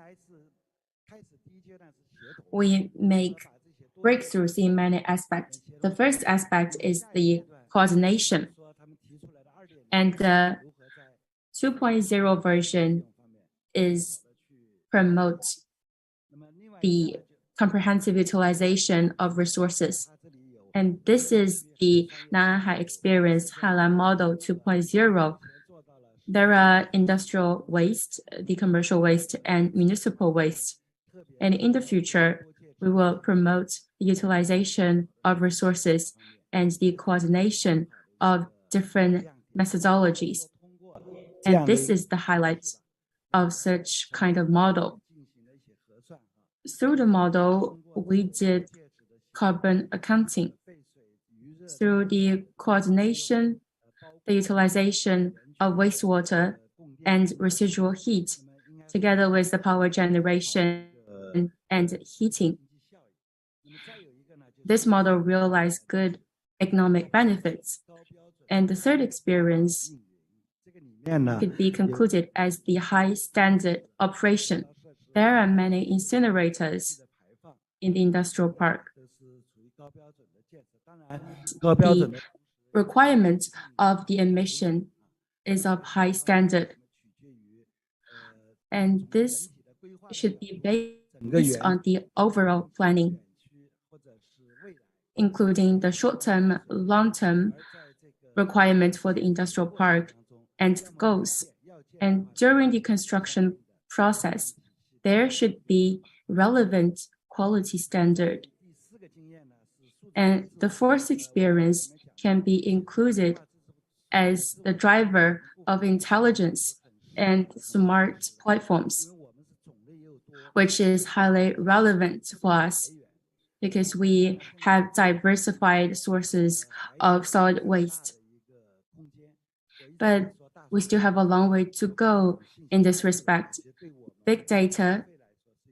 we make breakthroughs in many aspects. The first aspect is the coordination. And the 2.0 version is promote the comprehensive utilization of resources. And this is the Nanhai Experience Hainan Model 2.0. There are industrial waste, the commercial waste, and municipal waste. And in the future, we will promote the utilization of resources and the coordination of different methodologies. And this is the highlight of such kind of model. Through the model, we did carbon accounting. Through the coordination, the utilization of wastewater and residual heat, together with the power generation and heating. This model realized good economic benefits. And the third experience could be concluded as the high standard operation. There are many incinerators in the industrial park. The requirement of the emission is of high standard. And this should be based on the overall planning, including the short-term, long-term requirement for the industrial park and goals. And during the construction process, there should be relevant quality standard. And the fourth experience can be included as the driver of intelligence and smart platforms, which is highly relevant for us because we have diversified sources of solid waste. But we still have a long way to go in this respect. big data,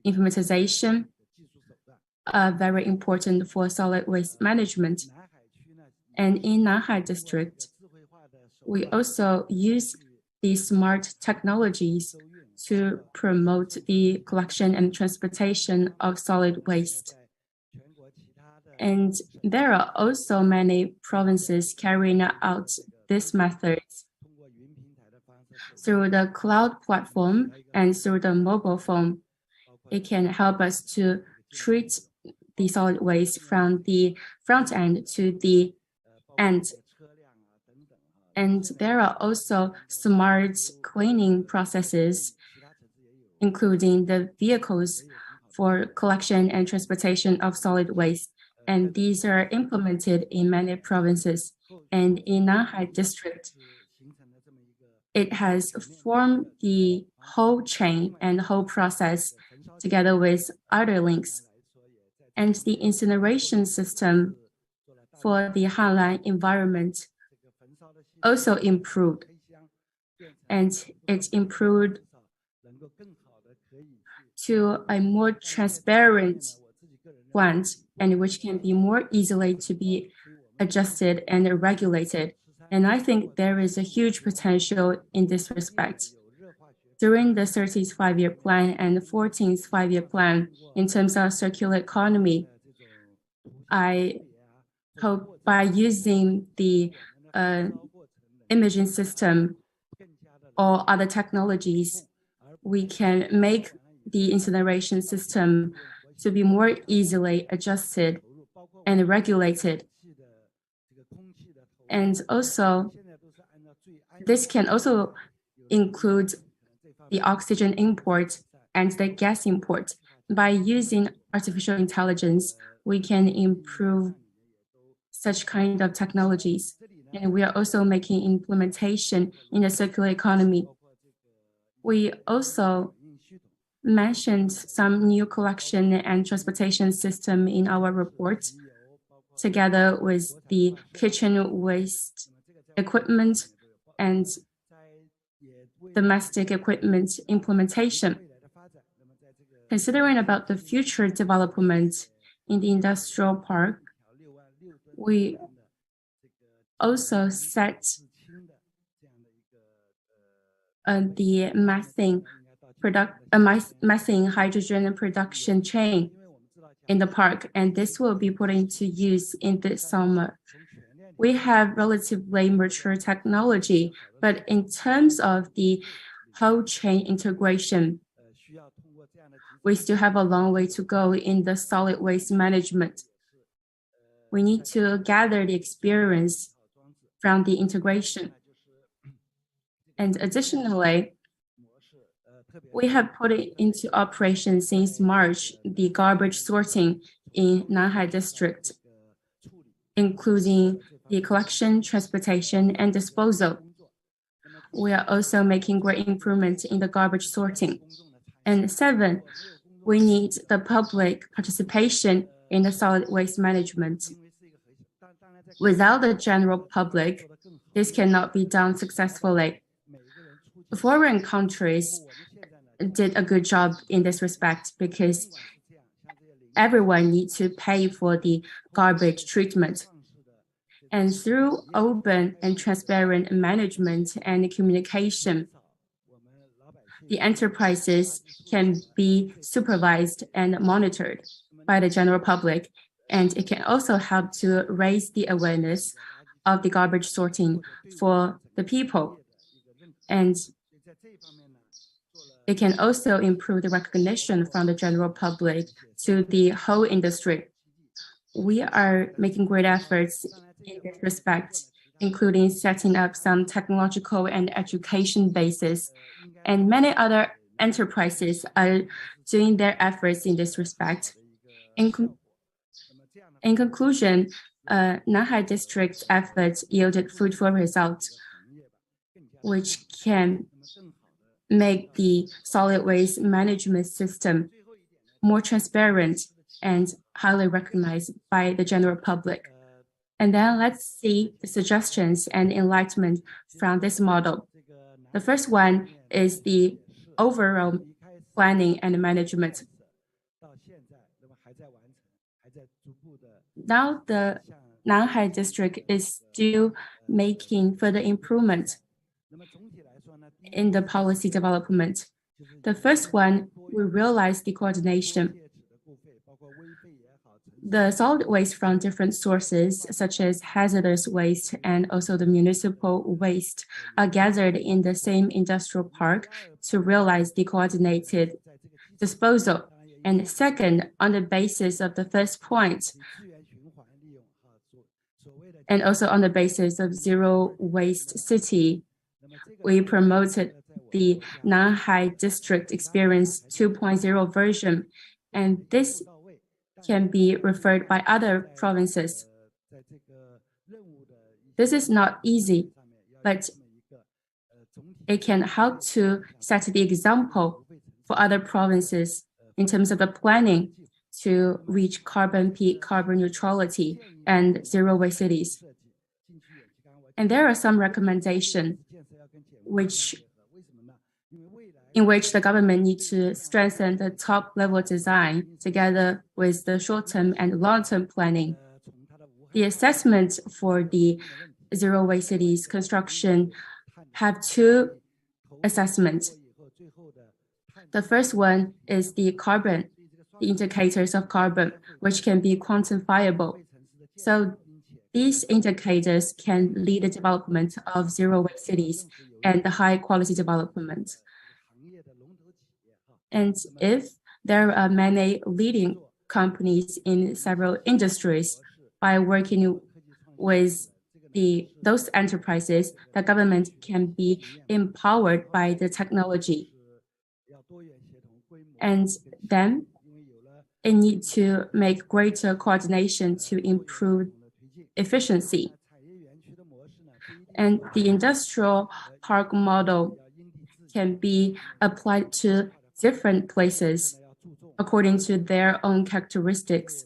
informatization are very important for solid waste management. And in Nanhai District, we also use these smart technologies to promote the collection and transportation of solid waste. And there are also many provinces carrying out this method through the cloud platform and through the mobile phone. It can help us to treat the solid waste from the front end to the end. And there are also smart cleaning processes, including the vehicles for collection and transportation of solid waste. And these are implemented in many provinces. And in Nanhai District, it has formed the whole chain and whole process together with other links. And the incineration system for the Hainan environment also improved. And it improved to a more transparent plant, and which can be more easily to be adjusted and regulated. And I think there is a huge potential in this respect. During the 30th five-year plan and the 14th five-year plan, in terms of circular economy, I hope by using the imaging system or other technologies, we can make the incineration system to be more easily adjusted and regulated. And also, this can also include the oxygen import and the gas import. By using artificial intelligence, we can improve such kind of technologies. And we are also making implementation in the circular economy. We also mentioned some new collection and transportation system in our report, together with the kitchen waste equipment and domestic equipment implementation. Considering about the future development in the industrial park, we also set the methane hydrogen production chain in the park, and this will be put into use in this summer. We have relatively mature technology, but in terms of the whole chain integration, we still have a long way to go in the solid waste management. We need to gather the experience from the integration. And additionally, we have put it into operation since March, the garbage sorting in Nanhai District, including the collection, transportation, and disposal. We are also making great improvements in the garbage sorting. And 7, we need the public participation in the solid waste management. Without the general public, this cannot be done successfully. Foreign countries did a good job in this respect because everyone needs to pay for the garbage treatment. And through open and transparent management and communication, the enterprises can be supervised and monitored by the general public, and it can also help to raise the awareness of the garbage sorting for the people. And it can also improve the recognition from the general public to the whole industry. We are making great efforts in this respect, including setting up some technological and education bases, and many other enterprises are doing their efforts in this respect. In conclusion, Nanhai District's efforts yielded fruitful results, which can make the solid waste management system more transparent and highly recognized by the general public. And then let's see the suggestions and enlightenment from this model. The first one is the overall planning and management. Now the Nanhai District is still making further improvement in the policy development. The first one, we realize the coordination. The solid waste from different sources, such as hazardous waste and also the municipal waste, are gathered in the same industrial park to realize the coordinated disposal. And second, on the basis of the first point, and also on the basis of zero waste city, we promoted the Nanhai District Experience 2.0 version, and this can be referred by other provinces. This is not easy, but it can help to set the example for other provinces in terms of the planning to reach carbon peak, carbon neutrality, and zero waste cities. And there are some recommendations in which the government needs to strengthen the top-level design together with the short-term and long-term planning. The assessment for the zero waste cities construction have two assessments. The first one is the carbon, the indicators of carbon, which can be quantifiable. So these indicators can lead the development of zero waste cities and the high-quality development. And if there are many leading companies in several industries, by working with those enterprises, the government can be empowered by the technology. And then it needs to make greater coordination to improve efficiency. And the industrial park model can be applied to different places according to their own characteristics.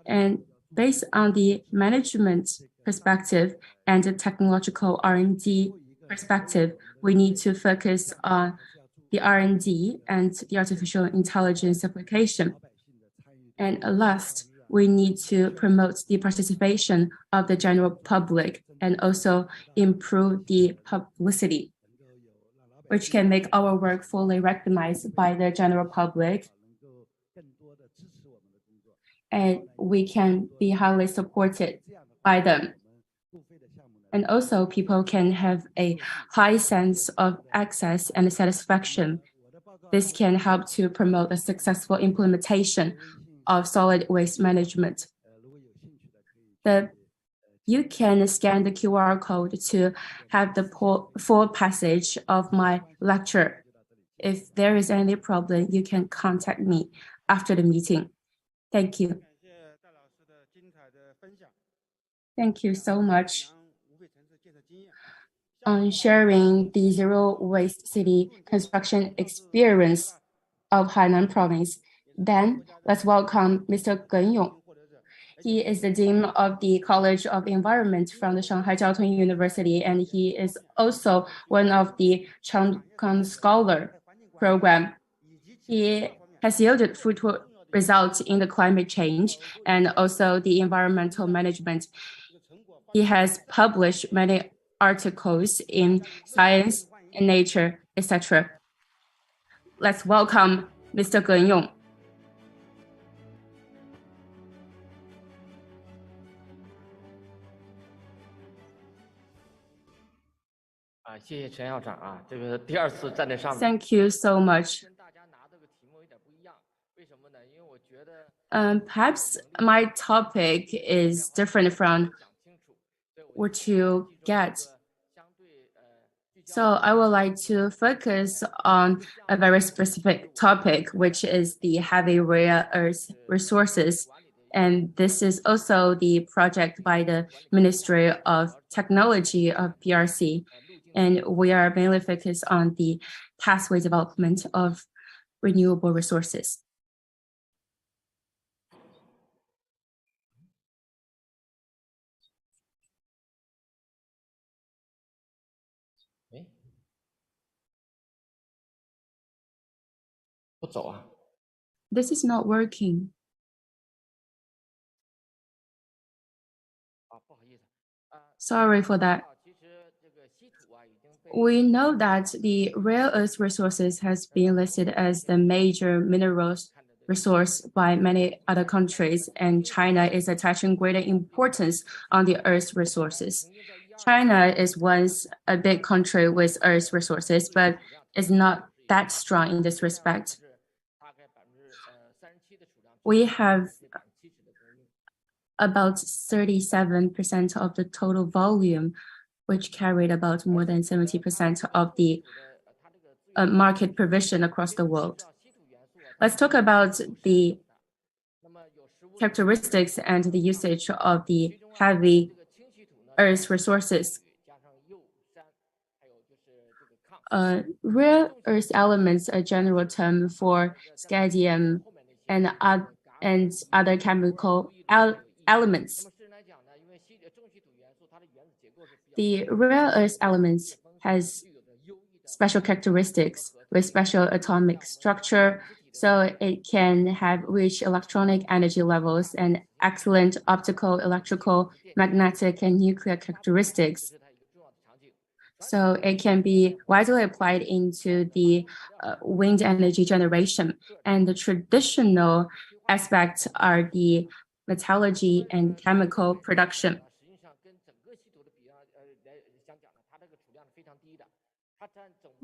And based on the management perspective and the technological R&D perspective, we need to focus on the R&D and the artificial intelligence application. And last, we need to promote the participation of the general public and also improve the publicity, which can make our work fully recognized by the general public. And we can be highly supported by them. And also people can have a high sense of access and satisfaction. This can help to promote a successful implementation of solid waste management. You can scan the QR code to have the full passage of my lecture. If there is any problem, you can contact me after the meeting. Thank you. Thank you so much on sharing the zero waste city construction experience of Hainan province. Then let's welcome Mr. Geng. He is the Dean of the College of Environment from the Shanghai Jiaotong University, and he is also one of the Changkang Scholar Program. He has yielded fruitful results in the climate change and also the environmental management. He has published many articles in Science and Nature, etc. Let's welcome Mr. Geng. 谢谢陈校长啊，这个第二次站在上面。Thank you so much. Perhaps my topic is different from what you get. So I would like to focus on a very specific topic, which is the heavy rare earth resources. And this is also the project by the Ministry of Technology of PRC. And we are mainly focused on the pathway development of renewable resources. 不走啊。 This is not working. Sorry for that. We know that the rare earth resources has been listed as the major minerals resource by many other countries, and China is attaching greater importance on the earth resources. China is once a big country with earth resources, but is not that strong in this respect. We have about 37% of the total volume, which carried about more than 70% of the market provision across the world. Let's talk about the characteristics and the usage of the heavy earth resources. Rare earth elements, a general term for scandium and other chemical elements. The rare earth elements has special characteristics with special atomic structure, so it can have rich electronic energy levels and excellent optical, electrical, magnetic, and nuclear characteristics. So it can be widely applied into the wind energy generation. And the traditional aspects are the metallurgy and chemical production.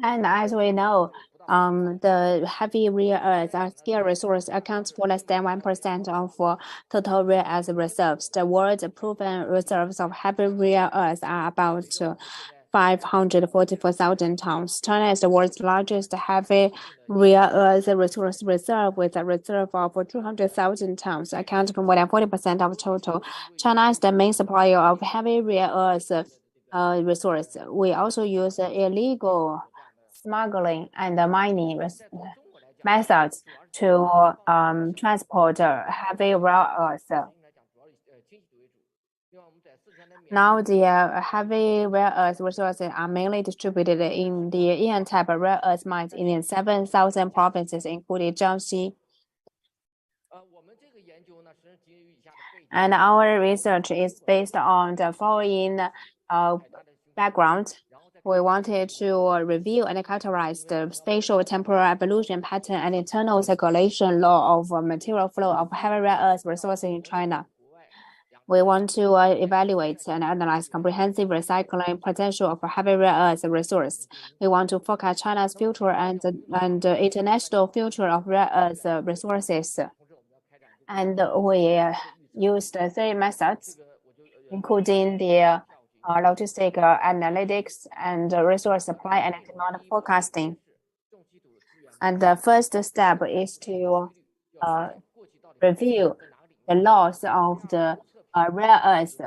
And as we know, the heavy rare earths are scarce resource accounts for less than 1% of total rare earth reserves. The world's proven reserves of heavy rare earths are about 544,000 tons. China is the world's largest heavy rare earth resource reserve with a reserve of 200,000 tons, accounting for more than 40% of total. China is the main supplier of heavy rare earth resource. We also use illegal smuggling and mining methods to transport heavy rare earth. Now, the heavy rare earth resources are mainly distributed in the Yan-type rare earth mines in 7,000 provinces, including Jiangxi. And our research is based on the following background. We wanted to review and characterize the spatial temporal evolution pattern and internal circulation law of material flow of heavy rare earth resources in China. We want to evaluate and analyze comprehensive recycling potential of heavy rare earth resource. We want to forecast China's future and international future of rare earth resources. And we used 3 methods, including the logistic analytics and resource supply and demand forecasting. And the first step is to review the laws of the rare earth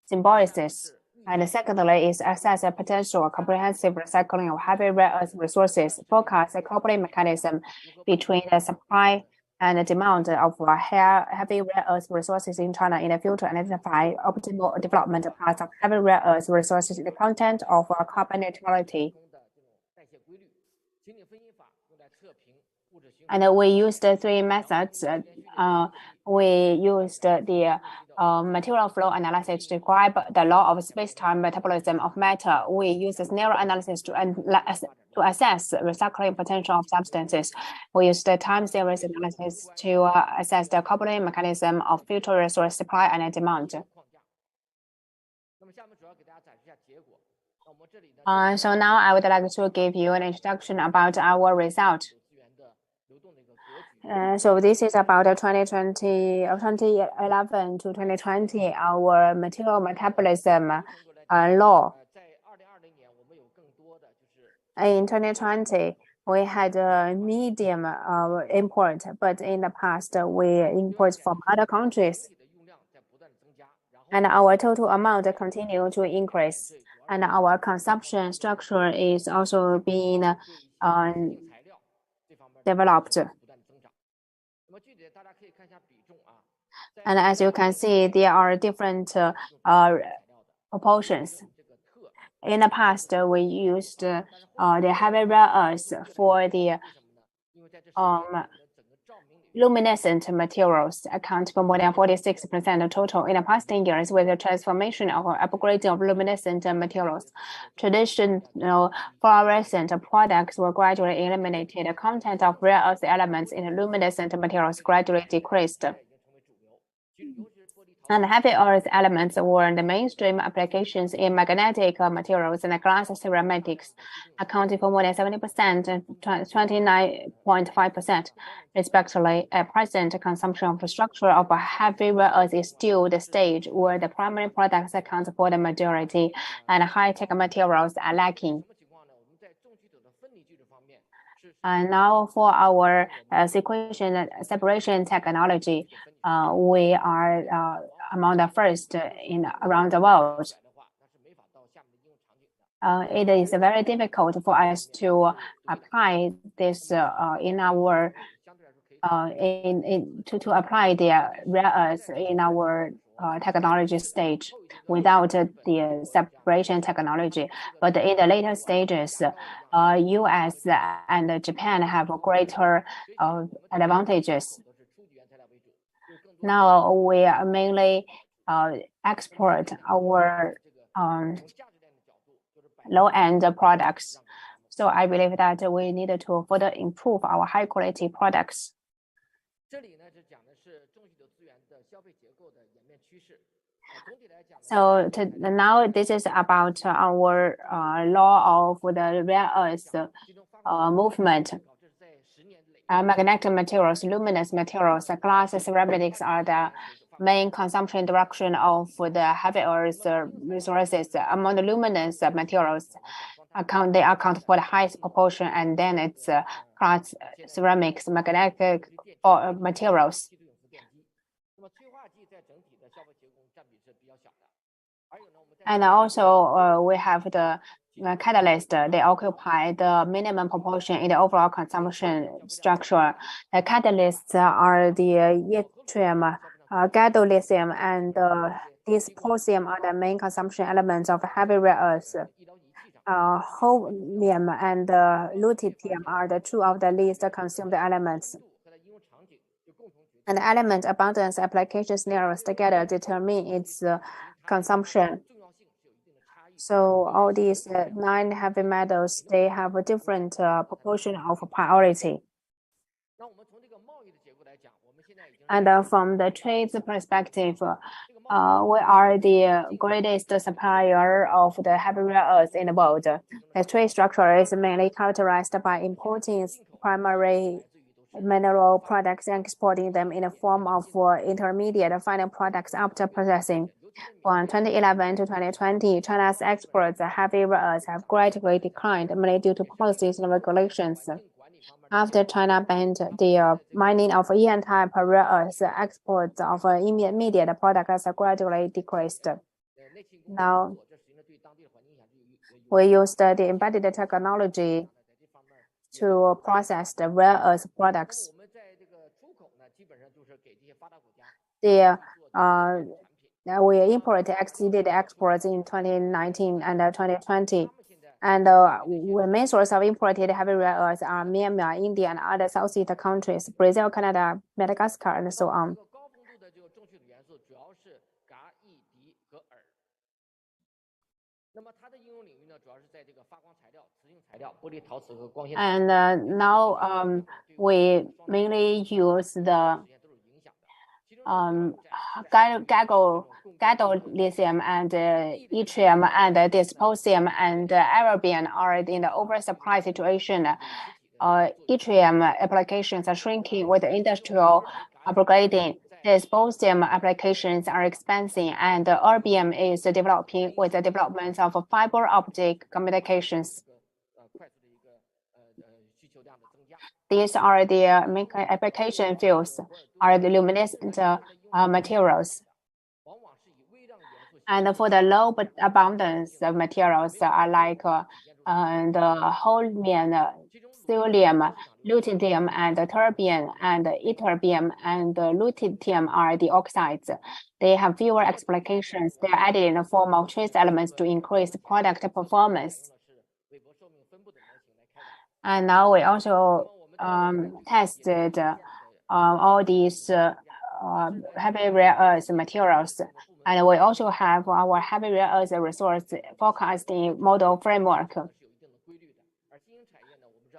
symbiosis. And secondly is assess the potential comprehensive recycling of heavy rare earth resources, forecast the coupling mechanism between the supply and the demand of heavy rare earth resources in China in the future, and identify optimal development paths of heavy rare earth resources in the content of carbon neutrality. And we used 3 methods. We used the material flow analysis to describe the law of space-time metabolism of matter. We used a scenario analysis to assess recycling potential of substances. We used the time series analysis to assess the coupling mechanism of future resource supply and demand. So now I would like to give you an introduction about our result. So this is about 2011 to 2020, our material metabolism law. In 2020, we had a medium import, but in the past, we import from other countries. And our total amount continued to increase. And our consumption structure is also being developed. And as you can see, there are different proportions. In the past, we used the heavy rare earths for the luminescent materials, account for more than 46% of total. In the past 10 years, with the transformation of upgrading of luminescent materials, traditional fluorescent products were gradually eliminated. The content of rare earth elements in luminescent materials gradually decreased. And heavy earth elements were the mainstream applications in magnetic materials and glass ceramics, accounting for more than 70% and 29.5%, respectively. At present, consumption of the structure of a heavy rare earth is still the stage where the primary products account for the majority, and high-tech materials are lacking. And now for our separation technology, we are among the first around the world. It is very difficult for us to apply this in our to apply the rare earths in our technology stage without the separation technology. But in the later stages, US and Japan have greater advantages. Now we mainly export our low-end products. So I believe that we need to further improve our high-quality products. So now this is about our law of the rare earth movement. Magnetic materials, luminous materials, glass ceramics are the main consumption direction of the heavy earth resources. Among the luminous materials, they account for the highest proportion, and then it's glass ceramics, magnetic materials. And also we have the catalyst. They occupy the minimum proportion in the overall consumption structure. The catalysts are the yttrium, gadolithium, and dysprosium are the main consumption elements of heavy rare earths. Holmium and lutetium are the two of the least consumed elements. And element abundance application scenarios together determine its consumption. So all these 9 heavy metals, they have a different proportion of priority. And from the trade perspective, we are the greatest supplier of the heavy rare earths in the world. The trade structure is mainly characterized by importing primary mineral products and exporting them in the form of intermediate final products after processing. From 2011 to 2020, China's exports of heavy rare earths have gradually declined, mainly due to policies and regulations. After China banned the mining of E-type rare earths, exports of intermediate products have gradually decreased. Now, we use the embedded technology to process the rare earth products. We exceeded exports in 2019 and 2020. And the main source of imported heavy rare earths are Myanmar, India, and other Southeast countries, Brazil, Canada, Madagascar, and so on. And now we mainly use the gadolithium and yttrium and dysprosium and erbium are in the oversupply situation. Yttrium applications are shrinking with industrial upgrading. Dysprosium applications are expanding, and erbium is developing with the development of fiber optic communications. These are the main application fields, are the luminescent materials. And for the low abundance of materials are like the holmium thulium, lutetium, and terbium, and ytterbium, and lutetium are the oxides. They have fewer applications. They are added in the form of trace elements to increase product performance. And now we also tested all these heavy rare earth materials. And we also have our heavy rare earth resource forecasting model framework.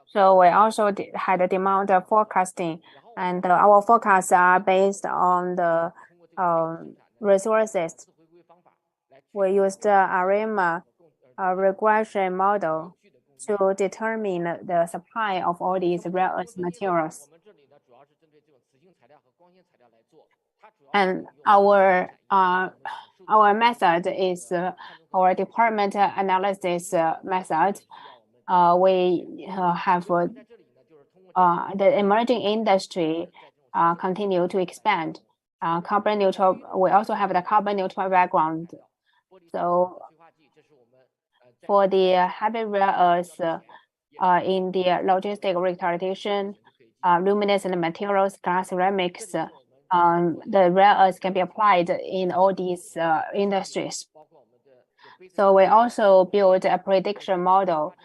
So we also had a demand forecasting, and our forecasts are based on the resources. We used ARIMA regression model to determine the supply of all these rare earth materials. And our method is our department analysis method. We have the emerging industry continue to expand. Carbon neutral. We also have the carbon neutral background. So for the heavy rare earths in the logistic retardation, luminescent materials, glass ceramics, the rare earths can be applied in all these industries. So we also built a prediction model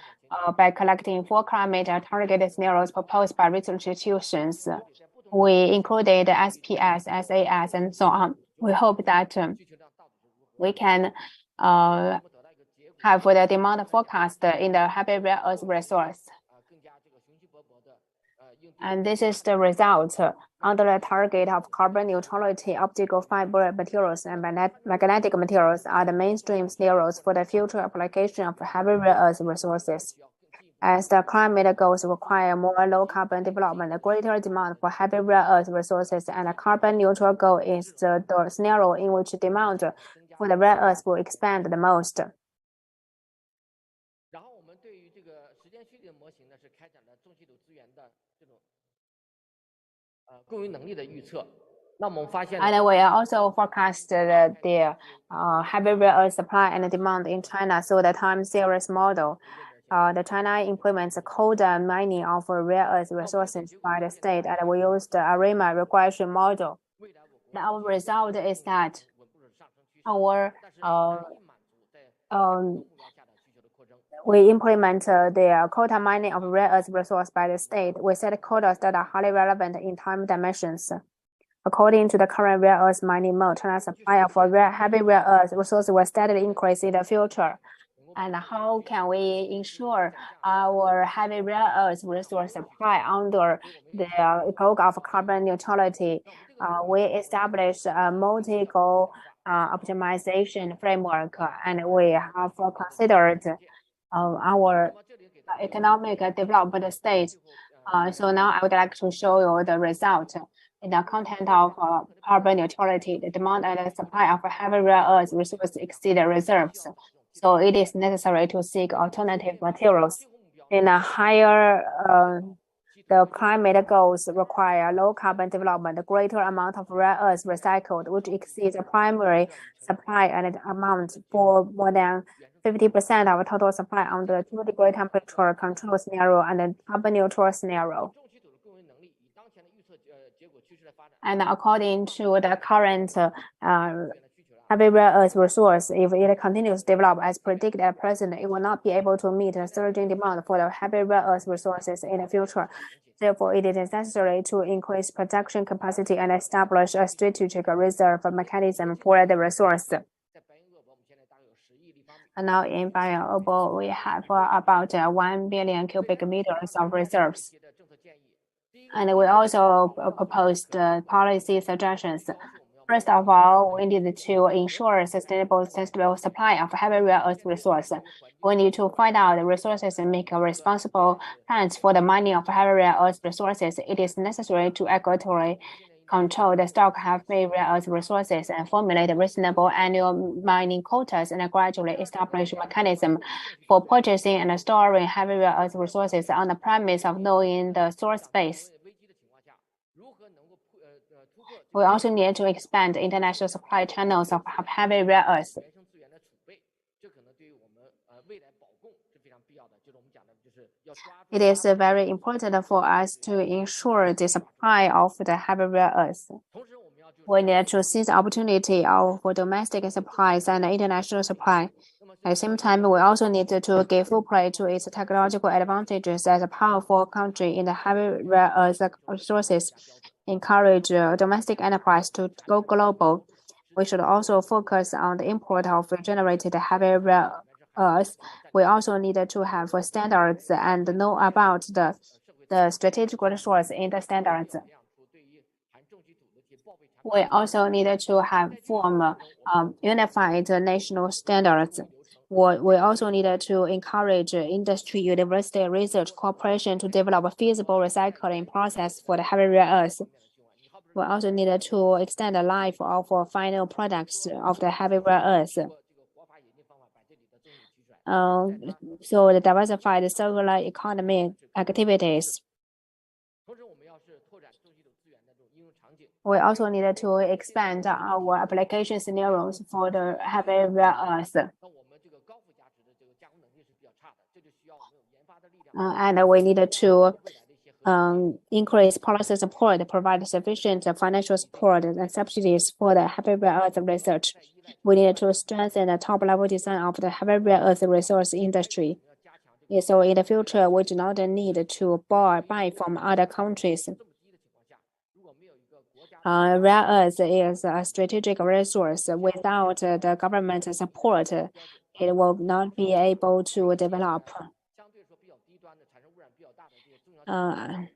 by collecting 4 climate targeted scenarios proposed by research institutions. We included SPS, SAS, and so on. We hope that we can have the demand forecast in the heavy rare earth resource. And this is the result. Under the target of carbon neutrality, optical fiber materials and magnetic materials are the mainstream scenarios for the future application of heavy rare earth resources. As the climate goals require more low-carbon development, a greater demand for heavy rare earth resources, and a carbon neutral goal is the scenario in which demand for the rare earths will expand the most. And we also forecasted the heavy rare earth supply and demand in China through the time series model. The China implements a quota mining of rare earth resources by the state, and we used the ARIMA regression model. Our result is that we implement the quota mining of rare earth resource by the state. We set quotas that are highly relevant in time dimensions. According to the current rare earth mining mode, China's supply of heavy rare earth resources will steadily increase in the future. And how can we ensure our heavy rare earth resource supply under the goal of carbon neutrality? We established a multi-goal optimization framework, and we have considered our economic development stage. So now I would like to show you the result. In the content of carbon neutrality, the demand and the supply of heavy rare earth resources exceed the reserves. So it is necessary to seek alternative materials. In a higher, the climate goals require low carbon development, a greater amount of rare earths recycled, which exceeds the primary supply and amount for more than 50% of total supply under 2-degree temperature control scenario and a carbon neutral scenario. And according to the current heavy rare earth resource, if it continues to develop as predicted at present, it will not be able to meet the surging demand for the heavy rare earth resources in the future. Therefore, it is necessary to increase production capacity and establish a strategic reserve mechanism for the resource. And now in Beidou, we have about 1 billion cubic meters of reserves. And we also proposed policy suggestions. First of all, we need to ensure sustainable supply of heavy rare earth resource. We need to find out the resources and make responsible plans for the mining of heavy rare earth resources. It is necessary to accurately control the stock of heavy rare earth resources and formulate reasonable annual mining quotas and gradually establish a mechanism for purchasing and storing heavy rare earth resources on the premise of knowing the source base. We also need to expand international supply channels of heavy rare earths. It is very important for us to ensure the supply of the heavy rare earths. We need to seize the opportunity of domestic supplies and international supply. At the same time, we also need to give full play to its technological advantages as a powerful country in the heavy rare earth resources. Encourage domestic enterprise to go global. We should also focus on the import of regenerated heavy rare earths. We also need to have standards and know about the strategic resource in the standards. We also need to form unified national standards. We also need to encourage industry, university, research, cooperation to develop a feasible recycling process for the heavy rare earths. We also need to extend the life of final products of the heavy rare earths. So the diversified circular economy activities. We also need to expand our application scenarios for the heavy rare earths. And we need to increase policy support, provide sufficient financial support and subsidies for the heavy rare earth research. We need to strengthen the top-level design of the heavy rare earth resource industry. So in the future, we do not need to buy from other countries. Rare earth is a strategic resource. Without the government support, it will not be able to develop. So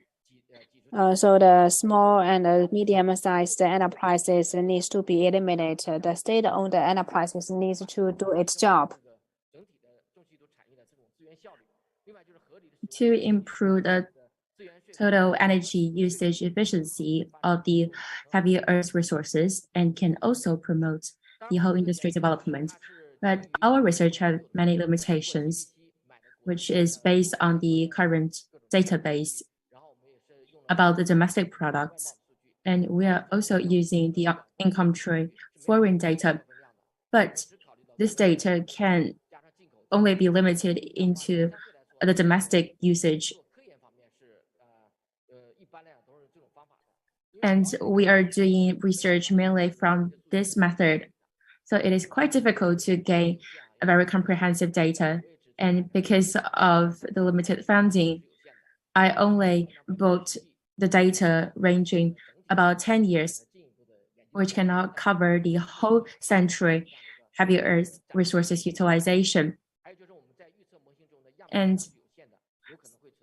the small and medium-sized enterprises needs to be eliminated. The state-owned enterprises needs to do its job. To improve the total energy usage efficiency of the heavy earth resources and can also promote the whole industry development. But our research has many limitations, which is based on the current database about the domestic products. And we are also using the in-country foreign data. But this data can only be limited into the domestic usage. And we are doing research mainly from this method. So it is quite difficult to gain a very comprehensive data. And because of the limited funding, I only bought the data ranging about 10 years, which cannot cover the whole century heavy earth resources utilization. And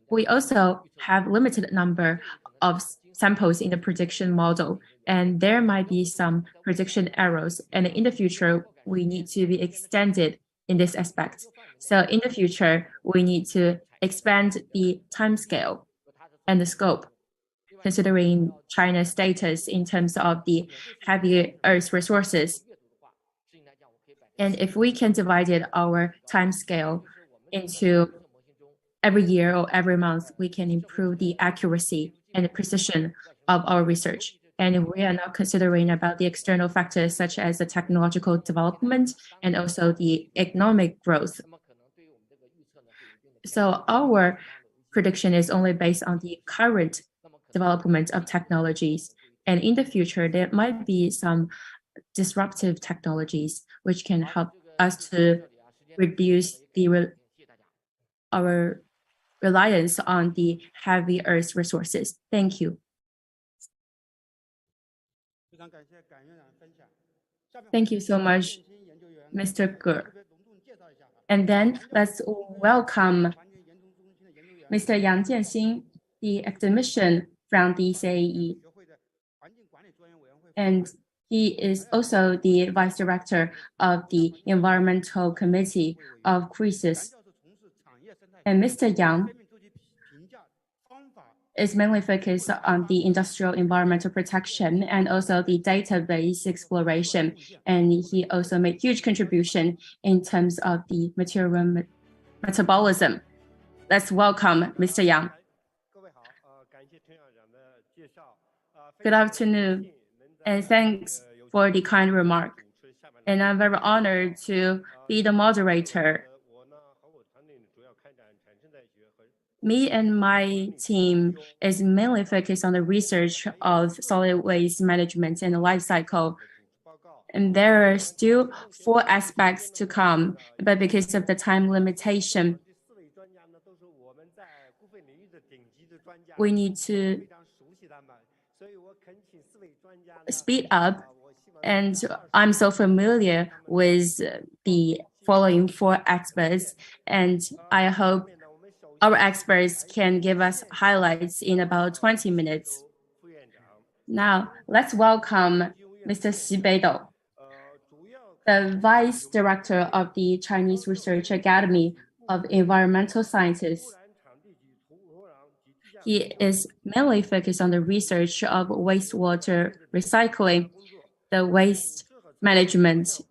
we also have limited number of samples in the prediction model, and there might be some prediction errors. And in the future, we need to be extended in this aspect. So in the future, we need to expand the timescale and the scope, considering China's status in terms of the heavy earth resources. And if we can divide our timescale into every year or every month, we can improve the accuracy and the precision of our research. And we are not considering about the external factors such as the technological development and also the economic growth. So our prediction is only based on the current development of technologies. And in the future, there might be some disruptive technologies which can help us to reduce our reliance on the heavy earth resources. Thank you. Thank you so much, Mr. Ge. And then let's welcome Mr. Yang Jianxin, the academician from the CAE. And he is also the Vice Director of the Environmental Committee of CRISIS. And Mr. Yang is mainly focused on the industrial environmental protection and also the database exploration. And he also made huge contribution in terms of the material metabolism. Let's welcome Mr. Yang. Good afternoon, and thanks for the kind remark. And I'm very honored to be the moderator Me and my team is mainly focused on the research of solid waste management and the life cycle. And there are still 4 aspects to come, but because of the time limitation, we need to speed up. And I'm so familiar with the following 4 experts, and I hope our experts can give us highlights in about 20 minutes. Now, let's welcome Mr. Beidou XI, the Vice Director of the Chinese Research Academy of Environmental Sciences. He is mainly focused on the research of wastewater recycling, the waste management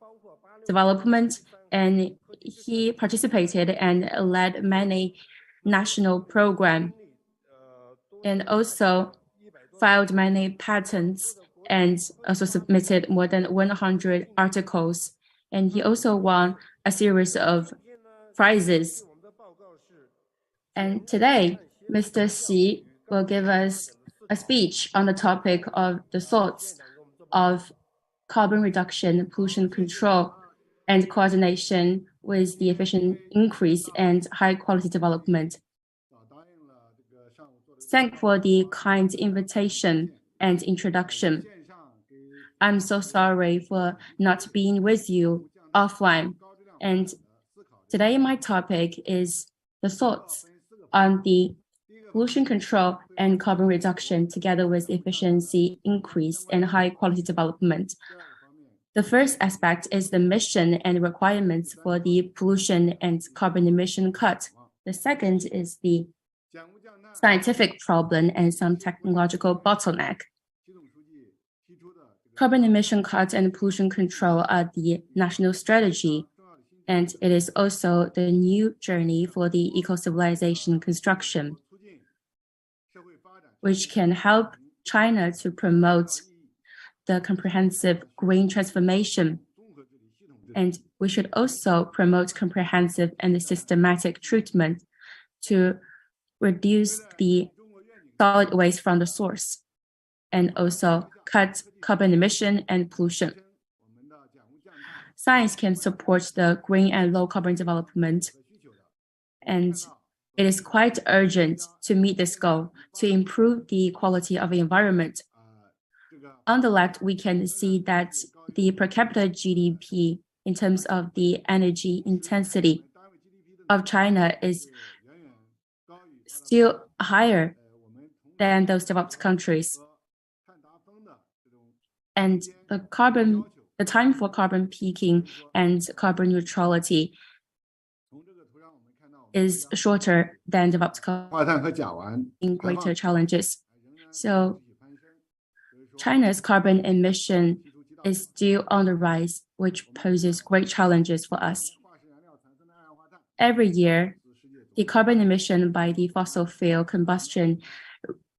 development, and he participated and led many national programs, and also filed many patents and also submitted more than 100 articles. And he also won a series of prizes. And today, Mr. Xi will give us a speech on the topic of the thoughts of carbon reduction, pollution control, and coordination with the efficient increase and high quality development. Thank for the kind invitation and introduction. I'm so sorry for not being with you offline. And today my topic is the thoughts on the pollution control and carbon reduction together with efficiency increase and high quality development. The first aspect is the mission and requirements for the pollution and carbon emission cut. The second is the scientific problem and some technological bottleneck. Carbon emission cut and pollution control are the national strategy, and it is also the new journey for the eco-civilization construction, which can help China to promote the comprehensive green transformation. And we should also promote comprehensive and systematic treatment to reduce the solid waste from the source and also cut carbon emission and pollution. Science can support the green and low carbon development, and it is quite urgent to meet this goal to improve the quality of the environment. On the left, we can see that the per capita GDP in terms of the energy intensity of China is still higher than those developed countries. And the time for carbon peaking and carbon neutrality is shorter than developed countries in greater challenges. So China's carbon emission is still on the rise, which poses great challenges for us. Every year, the carbon emission by the fossil fuel combustion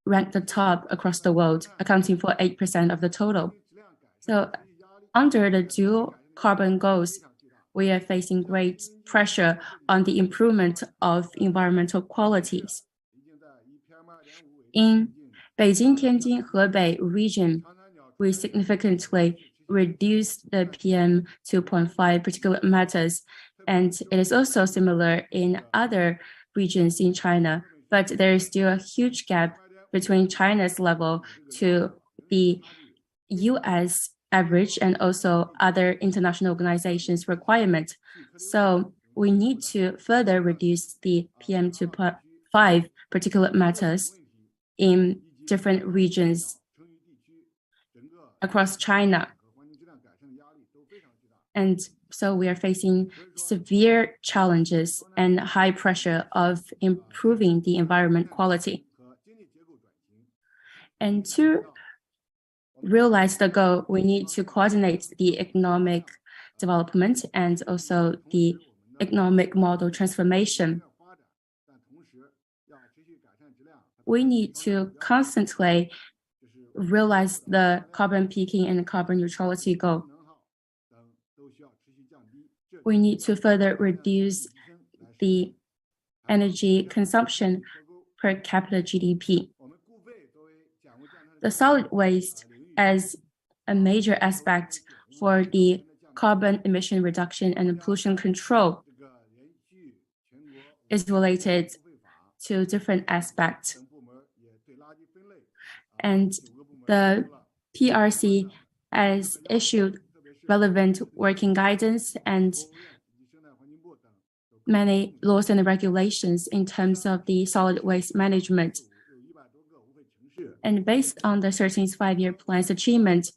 ranked the top across the world, accounting for 8% of the total. So under the dual carbon goals, we are facing great pressure on the improvement of environmental qualities. In Beijing, Tianjin, Hebei region, we significantly reduced the PM 2.5 particulate matters, and it is also similar in other regions in China, but there is still a huge gap between China's level to the US average and also other international organizations' requirement. So we need to further reduce the PM 2.5 particulate matters in different regions across China. And so we are facing severe challenges and high pressure of improving the environment quality. And to realize the goal, we need to coordinate the economic development and also the economic model transformation. We need to constantly realize the carbon peaking and carbon neutrality goal. We need to further reduce the energy consumption per capita GDP. The solid waste as a major aspect for the carbon emission reduction and pollution control is related to different aspects. And the PRC has issued relevant working guidance and many laws and regulations in terms of the solid waste management. And based on the 13th five-year plan's achievement,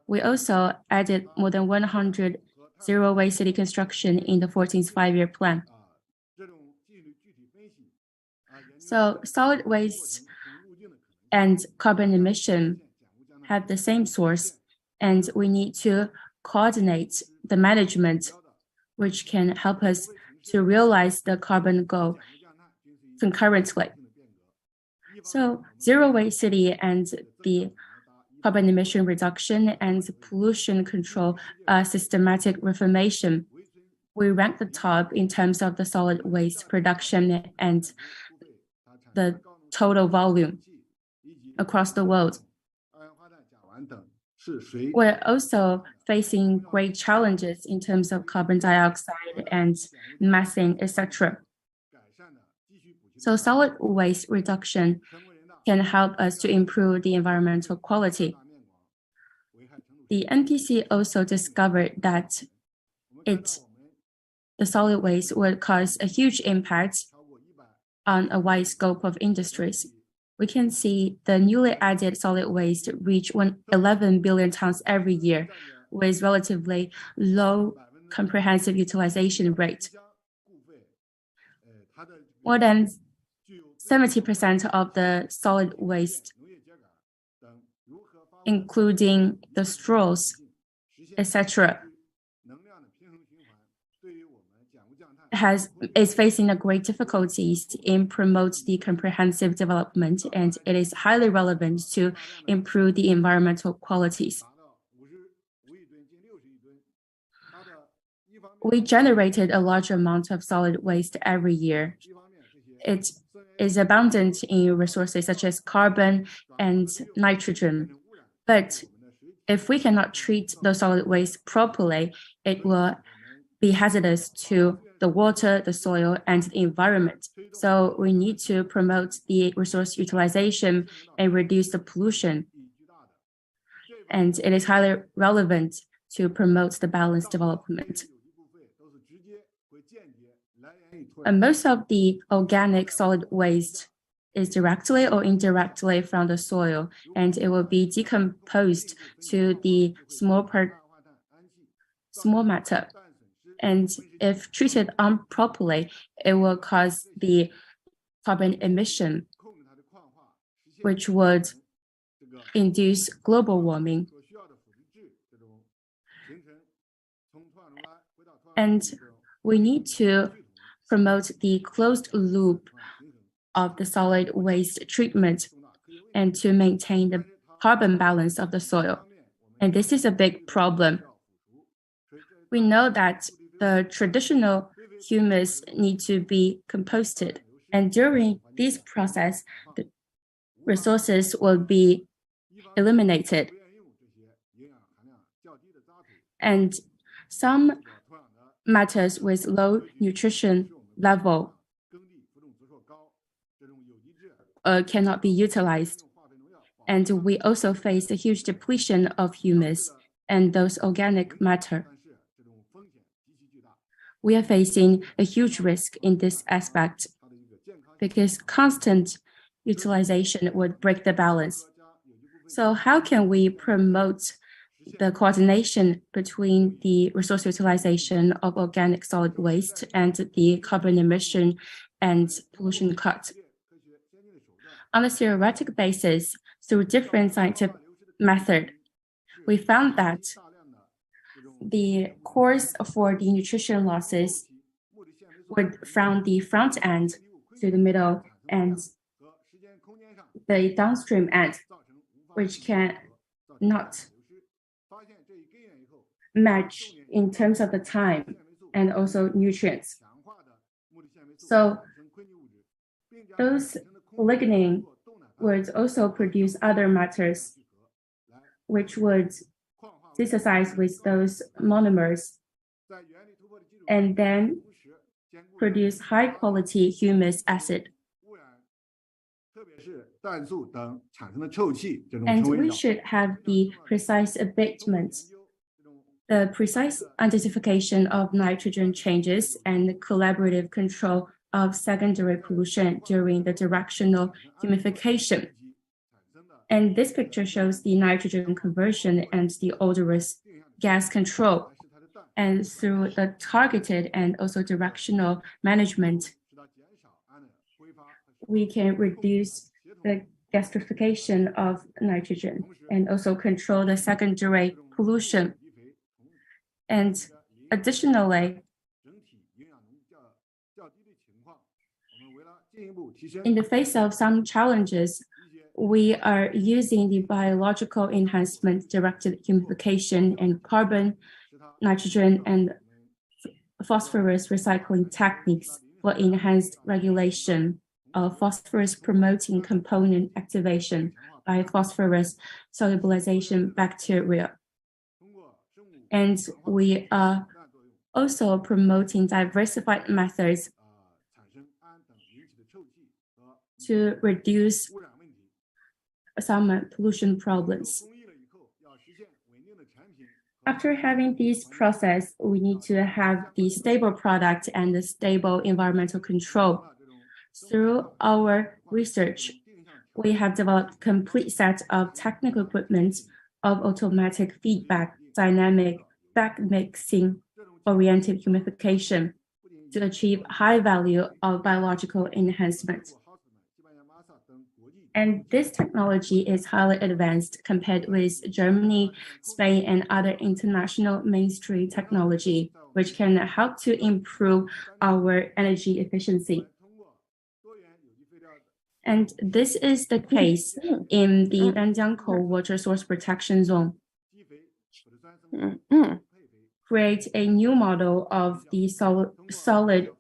we also added more than 100 zero-waste city construction in the 14th five-year plan. So solid waste and carbon emission have the same source, and we need to coordinate the management, which can help us to realize the carbon goal concurrently. So zero-waste city and the carbon emission reduction and pollution control systematic reformation. We rank the top in terms of the solid waste production and the total volume across the world. We're also facing great challenges in terms of carbon dioxide and methane, etc. So solid waste reduction can help us to improve the environmental quality. The NPC also discovered that the solid waste would cause a huge impact on a wide scope of industries. We can see the newly added solid waste reach 11 billion tons every year, with relatively low comprehensive utilization rate. More than 70% of the solid waste, including the straws, etc., is facing a great difficulties in promote the comprehensive development, and it is highly relevant to improve the environmental qualities. We generated a large amount of solid waste every year. It is abundant in resources such as carbon and nitrogen. But if we cannot treat the solid waste properly, it will be hazardous to the water, the soil, and the environment. So we need to promote the resource utilization and reduce the pollution. And it is highly relevant to promote the balanced development. And most of the organic solid waste is directly or indirectly from the soil, and it will be decomposed to the small matter. And if treated improperly, it will cause the carbon emission, which would induce global warming. And we need to promote the closed loop of the solid waste treatment and to maintain the carbon balance of the soil. And this is a big problem. We know that the traditional humus need to be composted, and during this process, the resources will be eliminated. And some matters with low nutrition level cannot be utilized. And we also face a huge depletion of humus and those organic matter. We are facing a huge risk in this aspect because constant utilization would break the balance. So how can we promote the coordination between the resource utilization of organic solid waste and the carbon emission and pollution cut? On a theoretic basis, through different scientific methods, we found that the course for the nutrition losses would from the front end to the middle and the downstream end, which can not match in terms of the time and also nutrients. So those lignin would also produce other matters which would synthesize with those monomers and then produce high quality humus acid. And we should have the precise abatement, the precise identification of nitrogen changes and collaborative control of secondary pollution during the directional humidification. And this picture shows the nitrogen conversion and the odorous gas control. And through the targeted and also directional management, we can reduce the gasification of nitrogen and also control the secondary pollution. And additionally, in the face of some challenges, we are using the biological enhancement directed humidification and carbon, nitrogen, and phosphorus recycling techniques for enhanced regulation of phosphorus promoting component activation by phosphorus solubilization bacteria. And we are also promoting diversified methods to reduce some pollution problems. After having this process, we need to have the stable product and the stable environmental control. Through our research, we have developed a complete set of technical equipment of automatic feedback, dynamic backmixing oriented humidification to achieve high value of biological enhancement. And this technology is highly advanced compared with Germany, Spain, and other international mainstream technology, which can help to improve our energy efficiency. And this is the case in the Nanjiang Water Source Protection Zone. Create a new model of the solid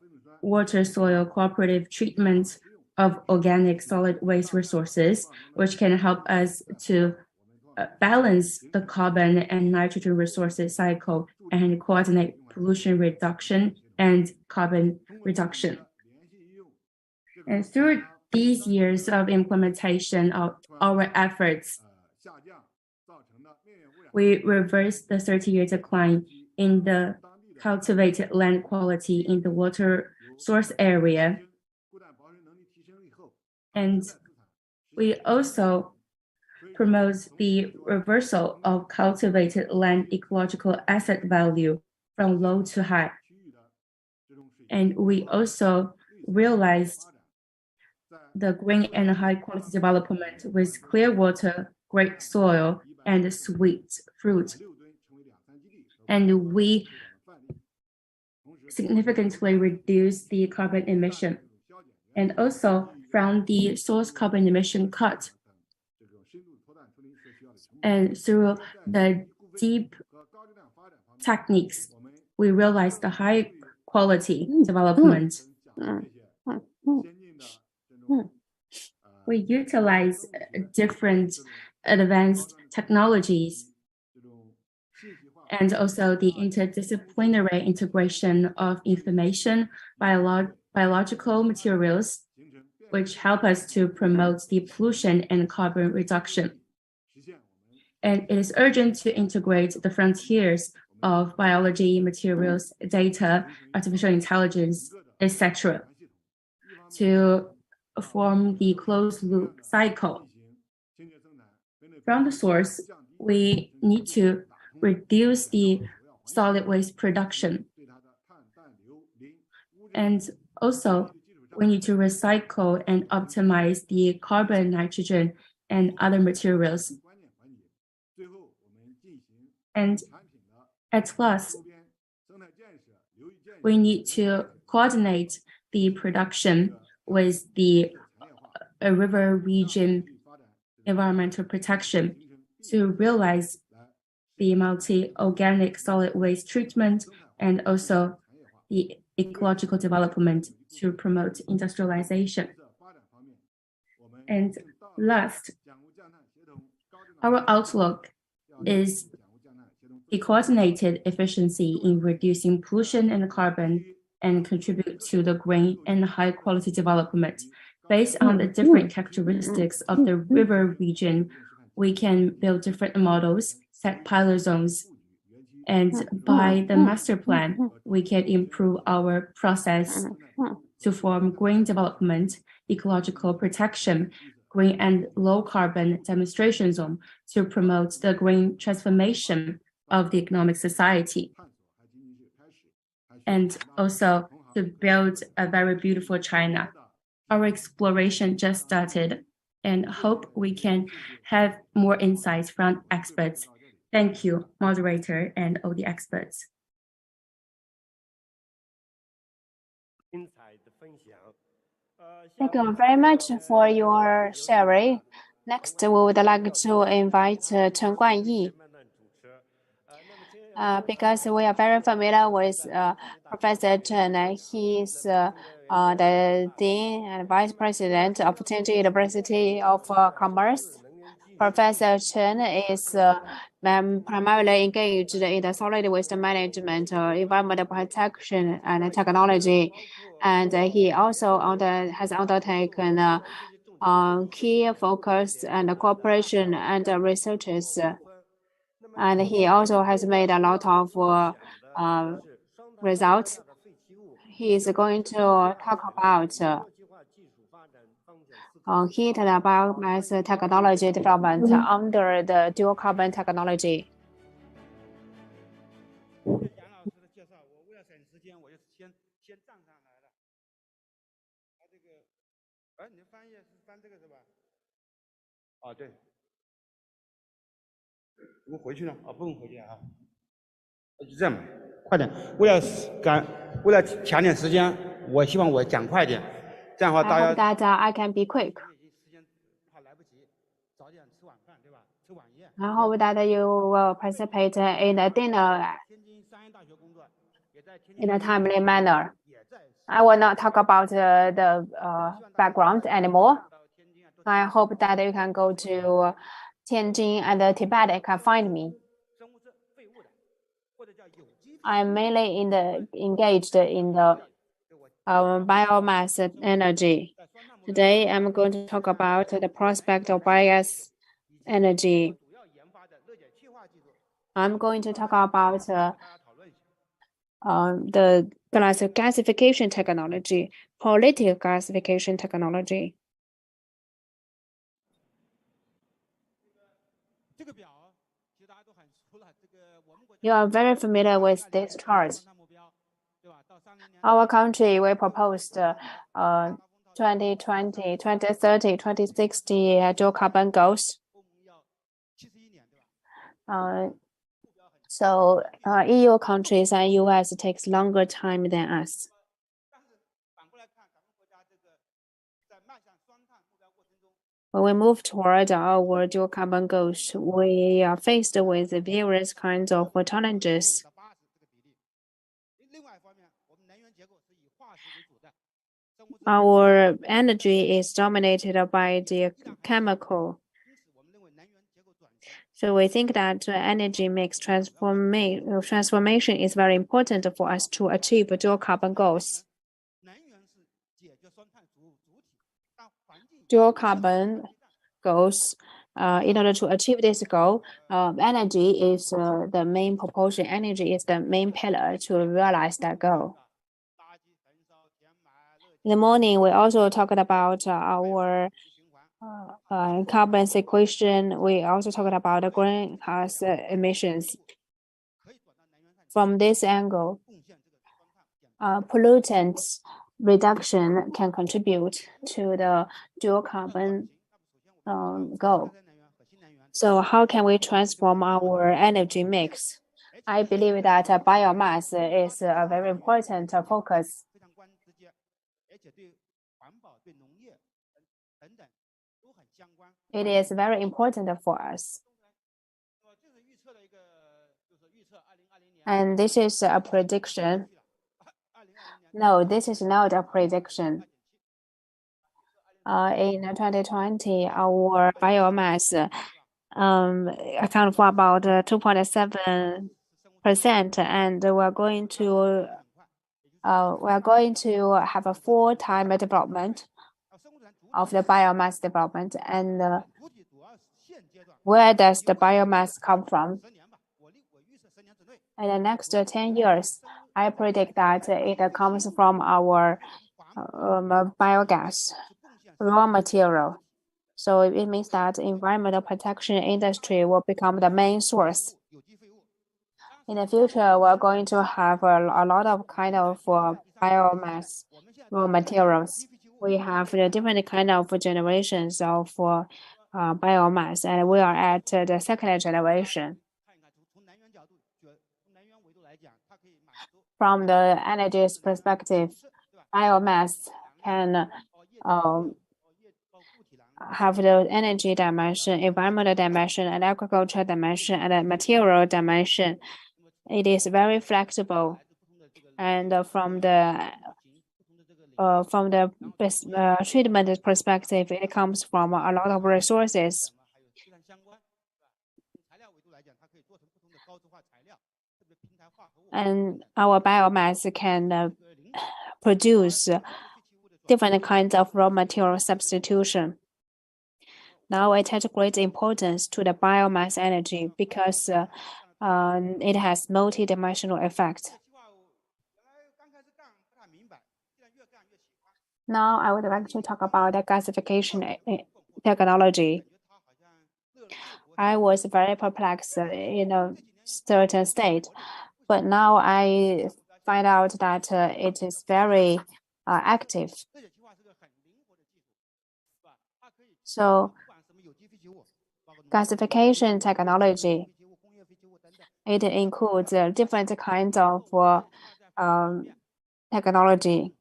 water soil cooperative treatment of organic solid waste resources, which can help us to balance the carbon and nitrogen resources cycle and coordinate pollution reduction and carbon reduction. And through these years of implementation of our efforts, we reversed the 30-year decline in the cultivated land quality in the water source area. And we also promote the reversal of cultivated land ecological asset value from low to high. And we also realized the green and high quality development with clear water, great soil, and sweet fruit. And we significantly reduced the carbon emission. And also from the source carbon emission cut, and through the deep techniques, we realized the high quality development. We utilize different advanced technologies and also the interdisciplinary integration of information, biological materials, which help us to promote the pollution and carbon reduction. And it is urgent to integrate the frontiers of biology, materials, data, artificial intelligence, etc., to form the closed loop cycle. From the source, we need to reduce the solid waste production. And also, we need to recycle and optimize the carbon, nitrogen, and other materials. And at last, we need to coordinate the production with the river region environmental protection to realize the multi-organic solid waste treatment and also the ecological development to promote industrialization. And last, our outlook is a coordinated efficiency in reducing pollution and carbon and contribute to the green and high quality development. Based on the different characteristics of the river region, we can build different models, set pilot zones, and by the master plan, we can improve our process to form green development, ecological protection, green and low carbon demonstration zone to promote the green transformation of the economic society. And also to build a very beautiful China. Our exploration just started and hope we can have more insights from experts. Thank you, moderator and all the experts. Thank you very much for your sharing. Next, we would like to invite Chen Guanyi. Because we are very familiar with Professor Chen. He's the Dean and Vice President of Tianjin University of Commerce. Professor Chen is primarily engaged in the solid waste management, environmental protection, and technology. And he also has undertaken key focus and cooperation and researches. And he also has made a lot of results. He is going to talk about heat and biomass technology development under the dual carbon technology. I hope that I can be quick. I hope that you will participate in a dinner in a timely manner. I will not talk about the background anymore. I hope that you can go to Tianjin and Tibet and can find me. I'm mainly engaged in the biomass energy. Today, I'm going to talk about the prospect of biogas energy. I'm going to talk about the gasification technology, political gasification technology. You are very familiar with this chart. Our country will propose 2020, 2030, 2060 dual carbon goals. So EU countries and US takes longer time than us. When we move toward our dual carbon goals, we are faced with various kinds of challenges. Our energy is dominated by the chemical. So we think that energy mix transformation is very important for us to achieve dual carbon goals. Dual carbon goals, in order to achieve this goal, energy is the main proportion. Energy is the main pillar to realize that goal. In the morning, we also talked about our carbon sequestration. We also talked about the greenhouse emissions. From this angle, pollutants reduction can contribute to the dual carbon goal. So how can we transform our energy mix? I believe that biomass is a very important focus. It is very important for us. And this is a prediction. No, this is not a prediction. In 2020, our biomass account for about 2.7%, and we're going to have a full-time development of the biomass development. And where does the biomass come from? In the next 10 years, I predict that it comes from our biogas raw material. So it means that environmental protection industry will become the main source. In the future, we're going to have a lot of kind of biomass raw materials. We have the different kind of generations of biomass, and we are at the second generation. From the energy's perspective, biomass can have the energy dimension, environmental dimension, and agricultural dimension, and a material dimension. It is very flexible, and from the treatment perspective, it comes from a lot of resources. And our biomass can produce different kinds of raw material substitution. Now I attach great importance to the biomass energy because it has multi-dimensional effect. Now I would like to talk about the gasification technology. I was very perplexed in a certain state, but now I find out that it is very active. So gasification technology, it includes different kinds of technology.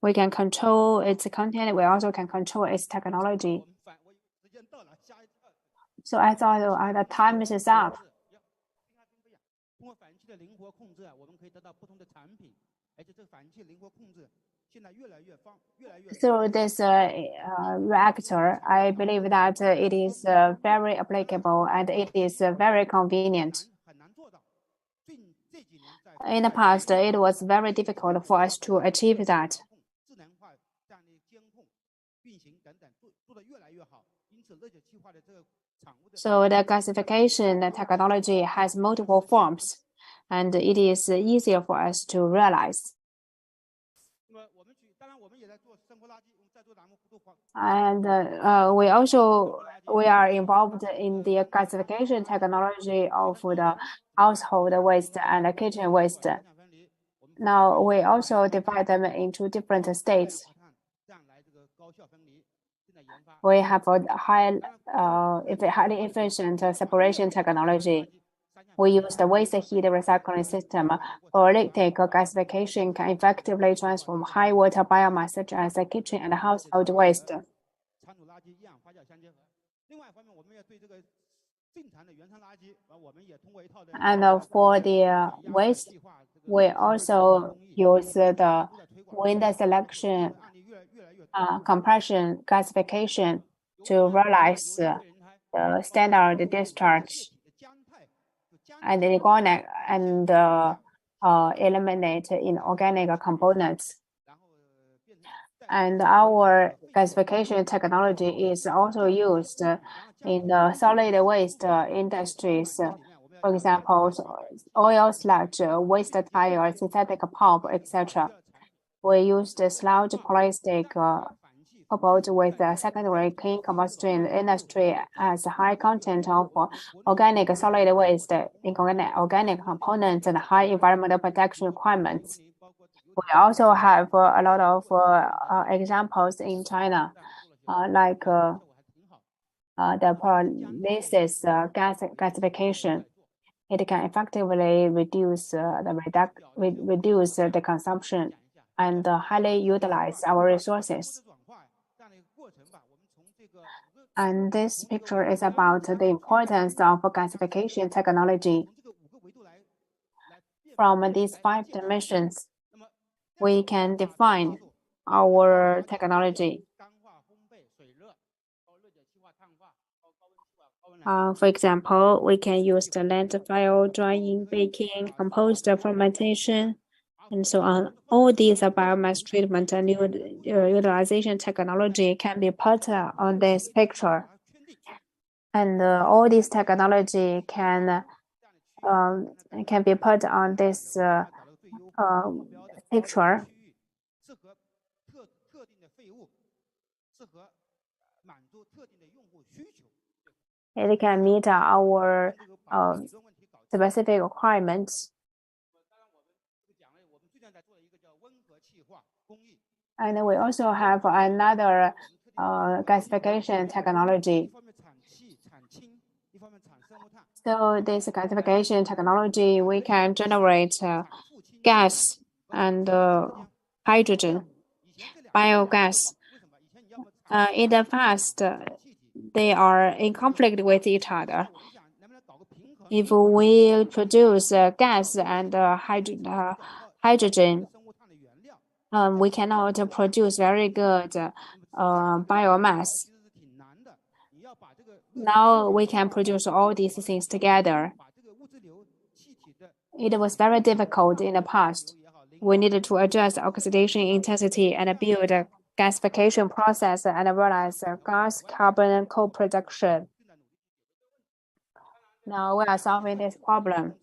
We can control its content. We also can control its technology. So I thought the time is up. Through this reactor, I believe that it is very applicable and it is very convenient. In the past, it was very difficult for us to achieve that. So the gasification technology has multiple forms, and it is easier for us to realize. And we are involved in the gasification technology of the household waste and the kitchen waste. Now we also divide them into different states. We have a highly efficient separation technology. We use the waste heat recycling system. Electric gasification can effectively transform high water biomass such as kitchen and household waste. And for the waste, we also use the wind selection compression gasification to realize the standard discharge and organic and eliminate inorganic components. And our gasification technology is also used in the solid waste industries. For example, oil sludge, waste tire, synthetic pulp, etc. We use the sludge plastic coupled with the secondary clean combustion industry as high content of organic solid waste, organic components, and high environmental protection requirements. We also have a lot of examples in China, like the pyrolysis gasification. It can effectively reduce the consumption and highly utilize our resources. And this picture is about the importance of gasification technology. From these 5 dimensions, we can define our technology. For example, we can use the landfill, drying, baking, compost fermentation, and so on. All these biomass treatment and utilization technology can be put on this picture. And all this technology can be put on this picture. It can meet our specific requirements. And we also have another gasification technology. So this gasification technology, we can generate gas and hydrogen, biogas. In the past, they are in conflict with each other. If we produce gas and hydrogen, we cannot produce very good biomass. Now we can produce all these things together. It was very difficult in the past. We needed to adjust oxidation intensity and build a gasification process and realize gas carbon co-production. Now we are solving this problem.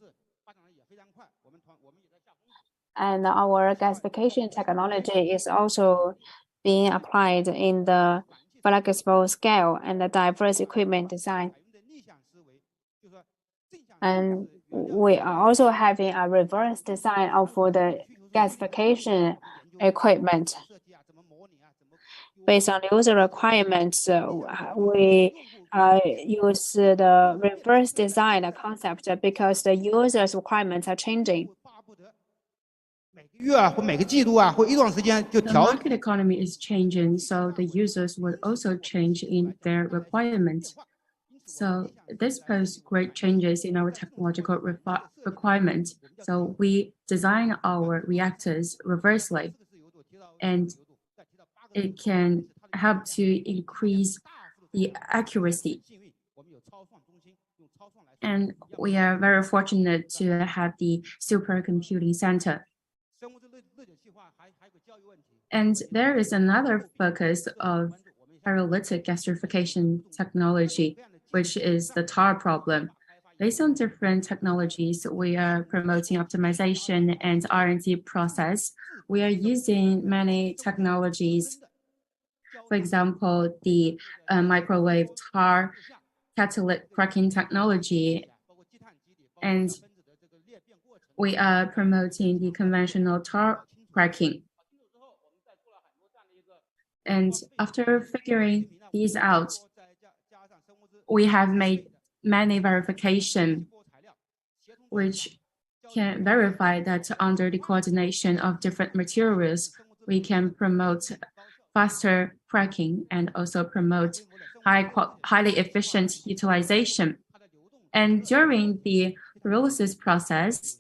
And our gasification technology is also being applied in the flexible scale and the diverse equipment design. And we are also having a reverse design of the gasification equipment. Based on user requirements, we use the reverse design concept because the user's requirements are changing. The market economy is changing, so the users will also change in their requirements. So this poses great changes in our technological requirements. So we design our reactors reversely, and it can help to increase the accuracy. And we are very fortunate to have the supercomputing center. And there is another focus of pyrolytic gasification technology, which is the tar problem. Based on different technologies, we are promoting optimization and R&D process. We are using many technologies. For example, the microwave tar catalytic cracking technology. And we are promoting the conventional tar cracking. And after figuring these out, we have made many verifications which can verify that under the coordination of different materials, we can promote faster cracking and also promote highly efficient utilization. And during the pyrolysis process,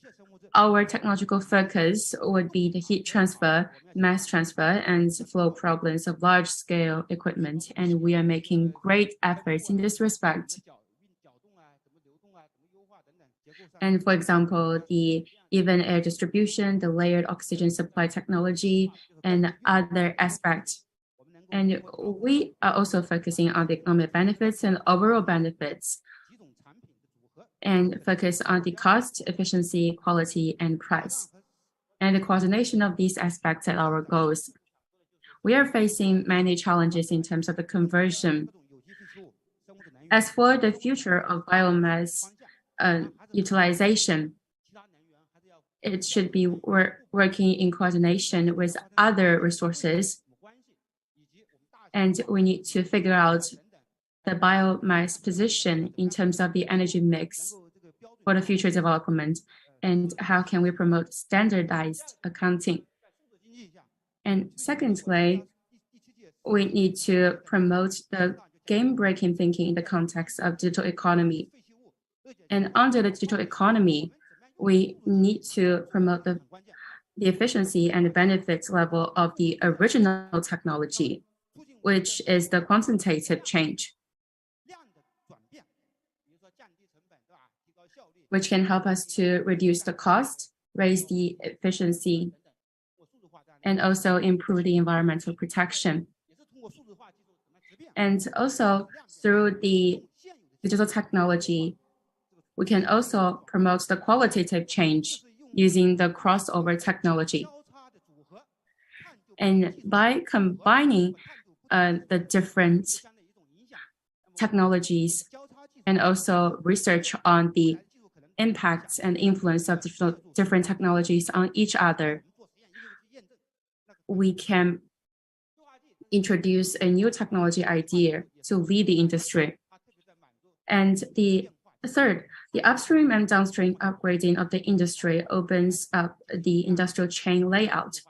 our technological focus would be the heat transfer, mass transfer, and flow problems of large-scale equipment, and we are making great efforts in this respect. And for example, the even air distribution, the layered oxygen supply technology, and other aspects. And we are also focusing on the economic benefits and overall benefits, and focus on the cost, efficiency, quality, and price. And the coordination of these aspects are our goals. We are facing many challenges in terms of the conversion. As for the future of biomass utilization, it should be working in coordination with other resources. And we need to figure out the biomass position in terms of the energy mix for the future development, and how can we promote standardized accounting. And secondly, we need to promote the game-breaking thinking in the context of digital economy. And under the digital economy, we need to promote the the efficiency and the benefits level of the original technology, which is the quantitative change, which can help us to reduce the cost, raise the efficiency, and also improve the environmental protection. And also through the digital technology, we can also promote the qualitative change using the crossover technology. And by combining the different technologies and also research on the impacts and influence of different technologies on each other, we can introduce a new technology idea to lead the industry. And the third, the upstream and downstream upgrading of the industry opens up the industrial chain layout,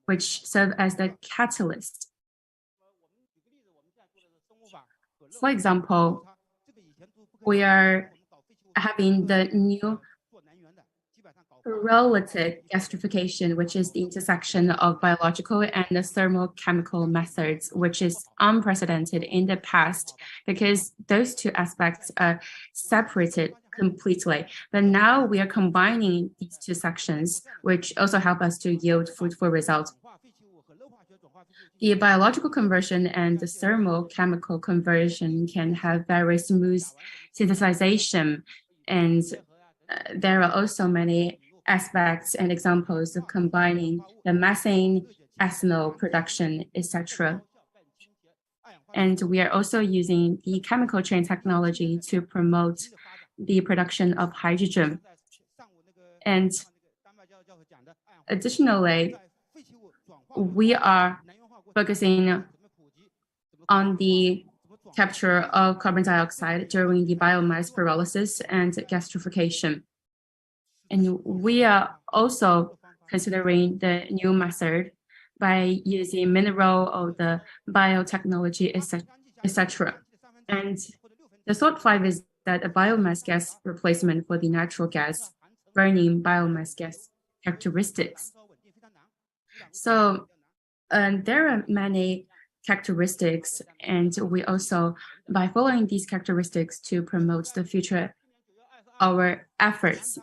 which serve as the catalyst. For example, we are having the new relative gasification, which is the intersection of biological and the thermochemical methods, which is unprecedented in the past because those two aspects are separated completely. But now we are combining these two sections, which also help us to yield fruitful results. The biological conversion and the thermochemical conversion can have very smooth synthesization, and there are also many aspects and examples of combining the methane, ethanol production, etc. And we are also using the chemical chain technology to promote the production of hydrogen. And additionally, we are focusing on the capture of carbon dioxide during the biomass pyrolysis and gasification. And we are also considering the new method by using mineral or the biotechnology, etc. And the thought 5 is that a biomass gas replacement for the natural gas, burning biomass gas characteristics. So there are many characteristics, and we also, by following these characteristics, to promote the future, our efforts.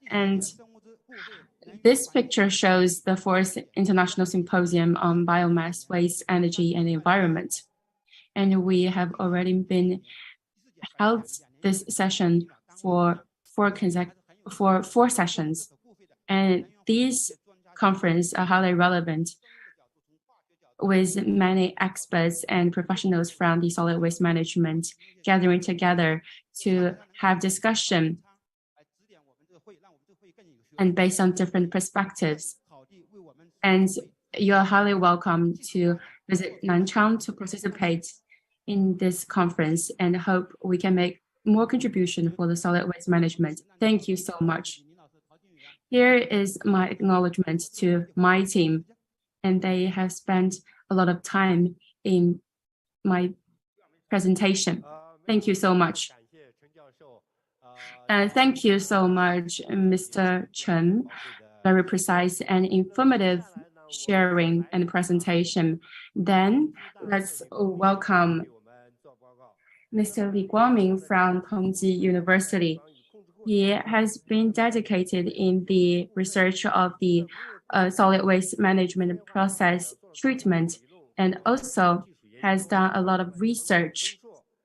And this picture shows the 4th International Symposium on Biomass, Waste, Energy, and Environment. And we have already been held this session for four sessions. And these conferences are highly relevant with many experts and professionals from the solid waste management gathering together to have discussion and based on different perspectives. And you're highly welcome to visit Nanchang to participate in this conference, and hope we can make more contribution for the solid waste management. Thank you so much. Here is my acknowledgement to my team, and they have spent a lot of time in my presentation. Thank you so much. Thank you so much, Mr. Chen. Very precise and informative sharing and presentation. Then let's welcome Mr. Li Guangming from Tongji University. He has been dedicated in the research of the solid waste management process treatment, and also has done a lot of research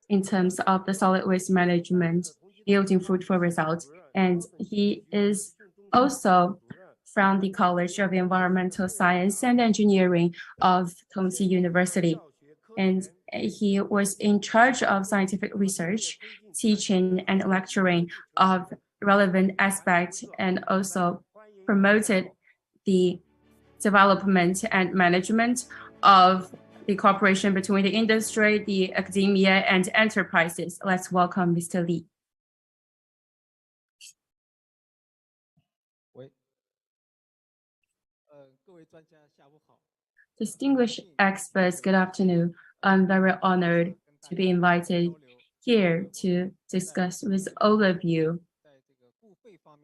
in terms of the solid waste management yielding fruitful results. And he is also from the College of Environmental Science and Engineering of Tongji University. And he was in charge of scientific research, teaching and lecturing of relevant aspects, and also promoted the development and management of the cooperation between the industry, the academia, and enterprises. Let's welcome Mr. Li. Distinguished experts, good afternoon. I'm very honored to be invited here to discuss with all of you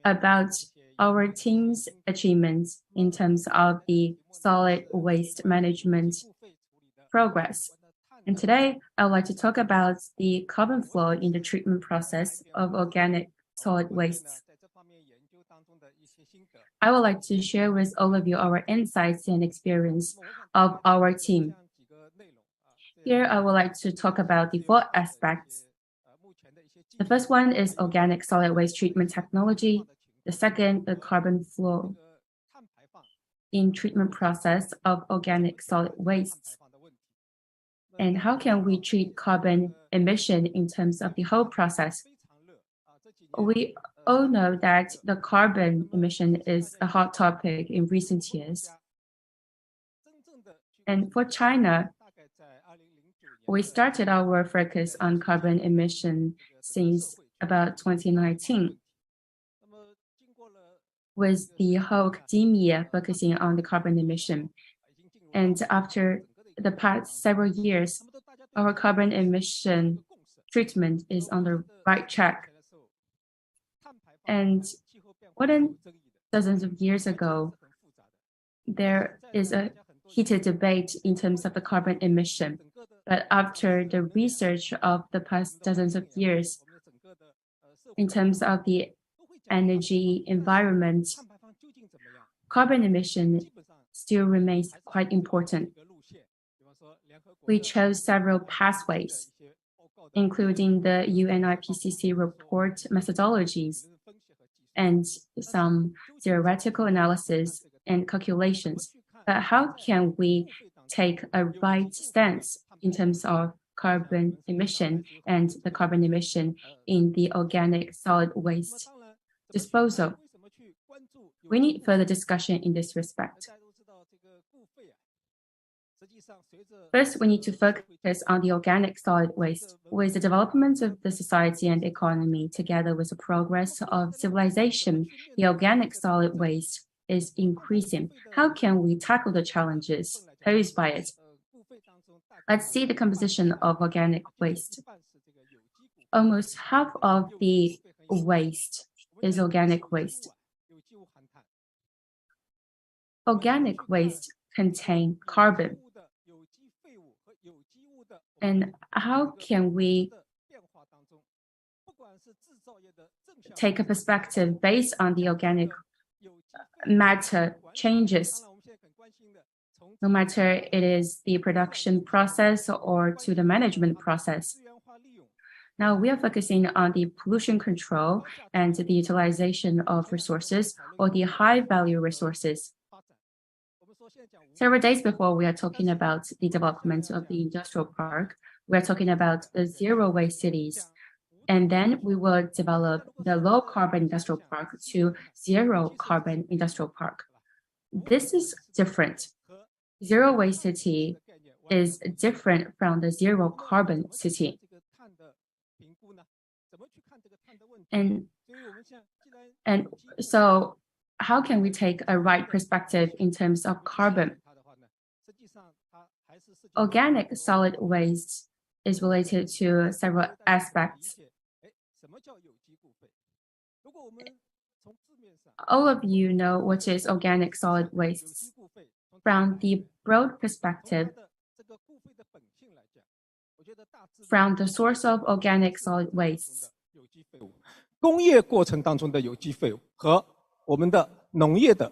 about our team's achievements in terms of the solid waste management progress. And today, I would like to talk about the carbon flow in the treatment process of organic solid wastes. I would like to share with all of you our insights and experience of our team. Here, I would like to talk about the 4 aspects. The first one is organic solid waste treatment technology. The second, the carbon flow in treatment process of organic solid wastes. And how can we treat carbon emission in terms of the whole process? We all know that the carbon emission is a hot topic in recent years. And for China, we started our focus on carbon emission since about 2019, with the whole academia focusing on the carbon emission. And after the past several years, our carbon emission treatment is on the right track. And more than dozens of years ago, there is a heated debate in terms of the carbon emission. But after the research of the past dozens of years, in terms of the energy environment, carbon emission still remains quite important. We chose several pathways, including the UNIPCC report methodologies and some theoretical analysis and calculations. But how can we take a right stance in terms of carbon emission and the carbon emission in the organic solid waste disposal? We need further discussion in this respect. First, we need to focus on the organic solid waste. With the development of the society and economy, together with the progress of civilization, the organic solid waste is increasing. How can we tackle the challenges posed by it? Let's see the composition of organic waste. Almost half of the waste is organic waste. Organic waste contain carbon. And how can we take a perspective based on the organic matter changes, no matter it is the production process or to the management process? Now we are focusing on the pollution control and the utilization of resources or the high-value resources. Several days before, we are talking about the development of the industrial park. We are talking about the zero-waste cities. And then we will develop the low-carbon industrial park to zero-carbon industrial park. This is different. Zero-waste city is different from the zero-carbon city. And so how can we take a right perspective in terms of carbon? Organic solid waste is related to several aspects. All of you know what is organic solid waste. From the broad perspective, from the source of organic solid wastes, 工业过程当中的有机废物和我们的农业的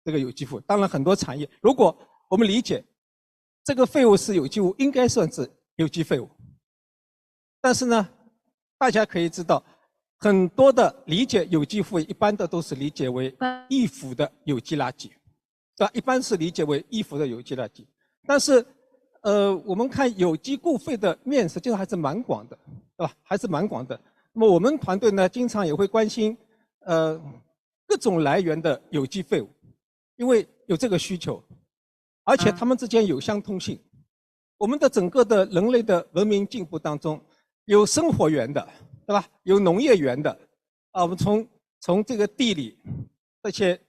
这个有机废物，当然很多产业，如果我们理解这个废物是有机物，应该算是有机废物。但是呢，大家可以知道，很多的理解有机废物，一般的都是理解为易腐的有机垃圾，对吧？一般是理解为易腐的有机垃圾。但是，我们看有机固废的面实际上还是蛮广的，对吧？还是蛮广的。那么我们团队呢，经常也会关心，各种来源的有机废物，因为有这个需求，而且它们之间有相通性。我们的整个的人类的文明进步当中，有生活源的，对吧？有农业源的，我们从这个地里这些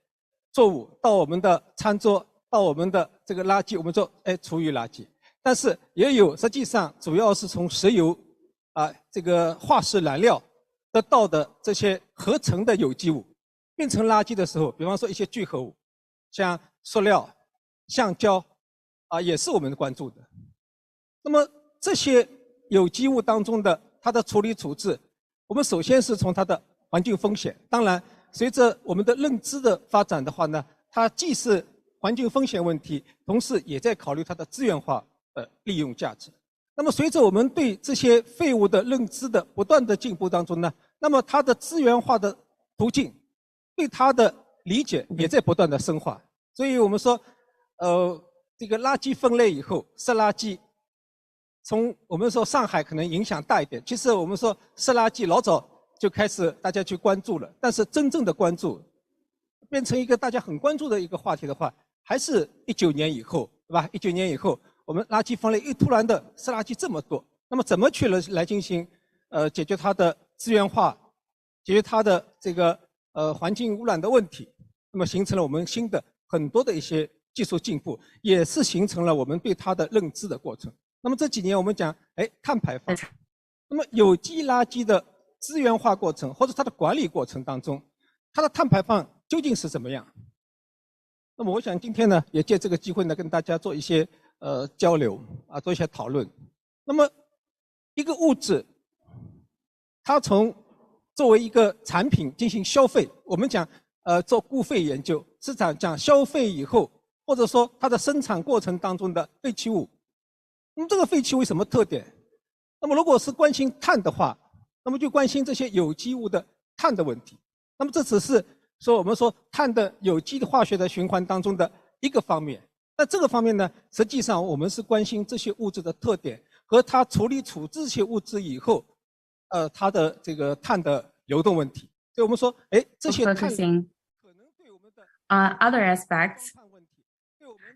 作物到我们的餐桌，到我们的这个垃圾，我们说厨余垃圾。但是也有实际上主要是从石油这个化石燃料得到的这些合成的有机物。变成垃圾的时候，比方说一些聚合物，像塑料、橡胶也是我们关注的。那么这些有机物当中的它的处理处置，我们首先是从它的环境风险。当然，随着我们的认知的发展的话呢，它既是环境风险问题，同时也在考虑它的资源化利用价值。那么随着我们对这些废物的认知的不断的进步当中呢，那么它的资源化的途径，对它的理解也在不断的深化。所以我们说，这个垃圾分类以后，湿垃圾，从我们说上海可能影响大一点，其实我们说湿垃圾老早就开始大家去关注了，但是真正的关注，变成一个大家很关注的一个话题的话，还是19年以后，对吧？19年以后，我们垃圾分类突然的湿垃圾这么多，那么怎么去来进行解决它的资源化，解决它的这个环境污染的问题？那么形成了我们新的很多的一些技术进步，也是形成了我们对它的认知的过程。那么这几年我们讲，碳排放，那么有机垃圾的资源化过程或者它的管理过程当中，它的碳排放究竟是怎么样？那么我想今天呢，也借这个机会呢，跟大家做一些交流做一些讨论。那么一个物质，它从作为一个产品进行消费，我们讲做固废研究，是讲消费以后，或者说它的生产过程当中的废弃物。那么这个废弃物有什么特点？那么如果是关心碳的话，那么就关心这些有机物的碳的问题。那么这只是说我们说碳的有机的化学的循环当中的一个方面。那这个方面呢，实际上我们是关心这些物质的特点和它处理处置这些物质以后，它的这个碳的流动问题。所以我们说，这些碳 other aspects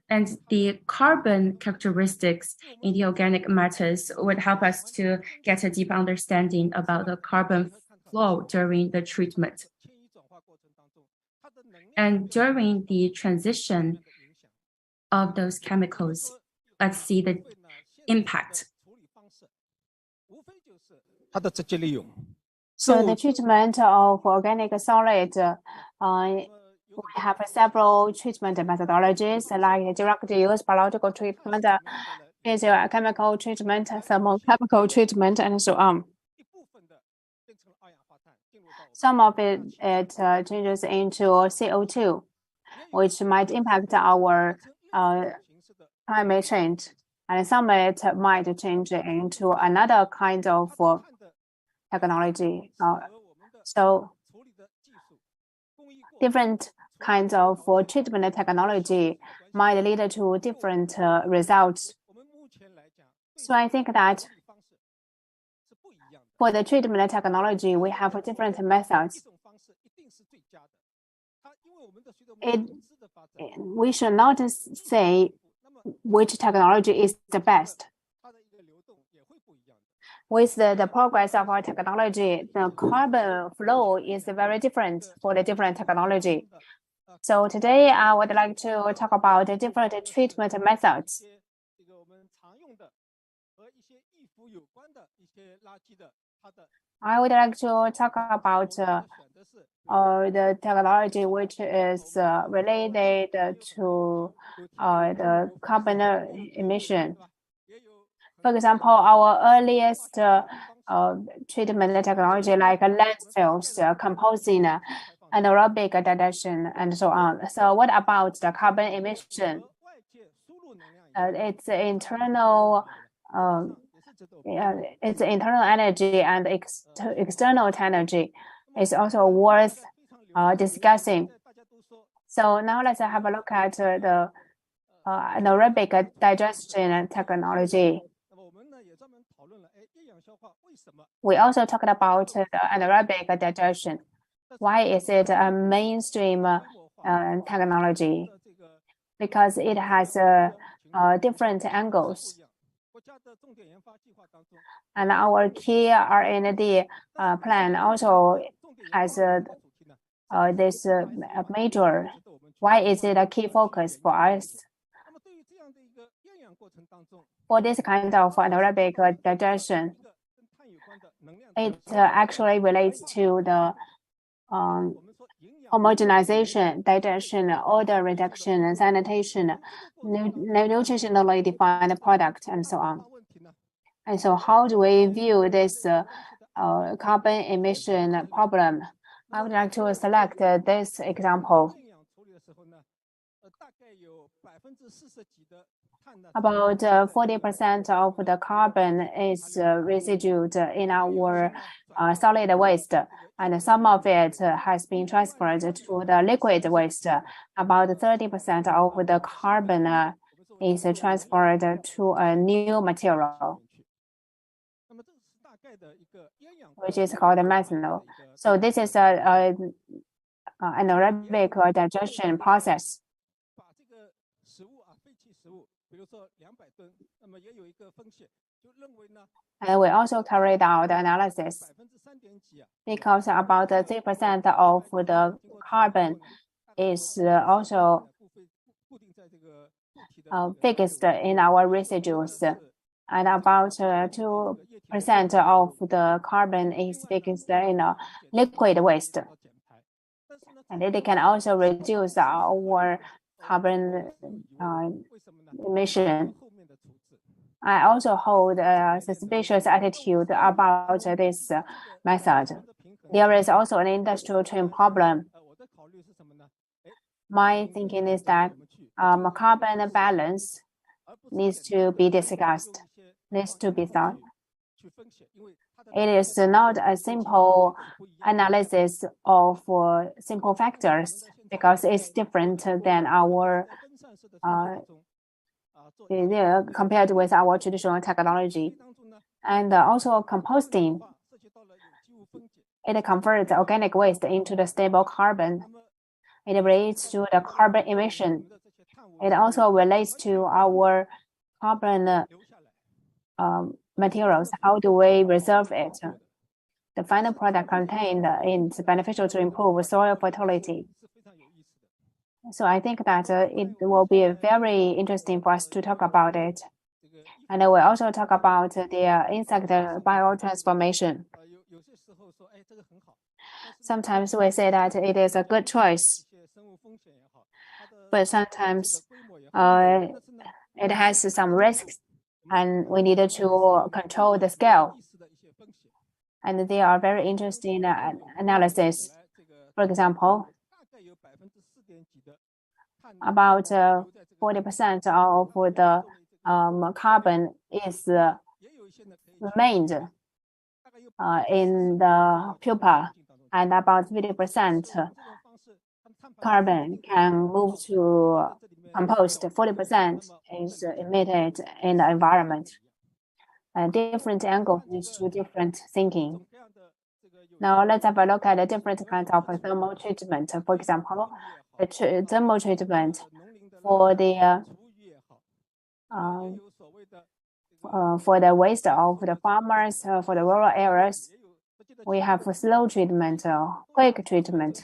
and the carbon characteristics in the organic matters would help us to get a deep understanding about the carbon flow during the treatment. And during the transition of those chemicals, let's see the impact. So the treatment of organic solid, we have several treatment methodologies like direct use, biological treatment, physiochemical treatment, thermochemical treatment, and so on. Some of it changes into CO2, which might impact our climate change, and some of it might change into another kind of technology. So different kinds of treatment technology might lead to different results. So I think that for the treatment technology, we have different methods. We should not say which technology is the best. With the progress of our technology, the carbon flow is very different for the different technology. So today I would like to talk about the different treatment methods. I would like to talk about the technology which is related to the carbon emission. For example, our earliest treatment technology like landfills, composting, anaerobic digestion, and so on. So what about the carbon emission? Its internal energy and external energy is also worth discussing. So now let's have a look at the anaerobic digestion technology. We also talked about the anaerobic digestion. Why is it a mainstream technology? Because it has different angles. And our key R&D plan also has this major. Why is it a key focus for us? For this kind of anaerobic digestion, it actually relates to the homogenization, digestion, odor reduction, and sanitation, nutritionally defined product, and so on. And so how do we view this carbon emission problem? I would like to select this example. About 40% of the carbon is residued in our solid waste, and some of it has been transferred to the liquid waste. About 30% of the carbon is transferred to a new material, which is called methanol. So this is an anaerobic digestion process. And we also carried out analysis because about 3% of the carbon is also fixed in our residues, and about 2% of the carbon is fixed in liquid waste. And it can also reduce our carbon emission. I also hold a suspicious attitude about this method. There is also an industrial chain problem. My thinking is that carbon balance needs to be discussed, needs to be thought. It is not a simple analysis of simple factors because it's different than our compared with our traditional technology. And also composting, it converts organic waste into the stable carbon. It relates to the carbon emission. It also relates to our carbon materials. How do we reserve it? The final product contained is beneficial to improve soil fertility. So I think that it will be very interesting for us to talk about it. And we'll also talk about the insect biotransformation. Sometimes we say that it is a good choice, but sometimes it has some risks, and we need to control the scale. And they are very interesting analysis. For example, about 40% of the carbon is remained in the pupa, and about 50% carbon can move to compost. 40% is emitted in the environment. And different angles lead to different thinking. Now let's have a look at the different kinds of thermal treatment. For example, the thermal treatment for the waste of the farmers, for the rural areas, we have slow treatment, quick treatment.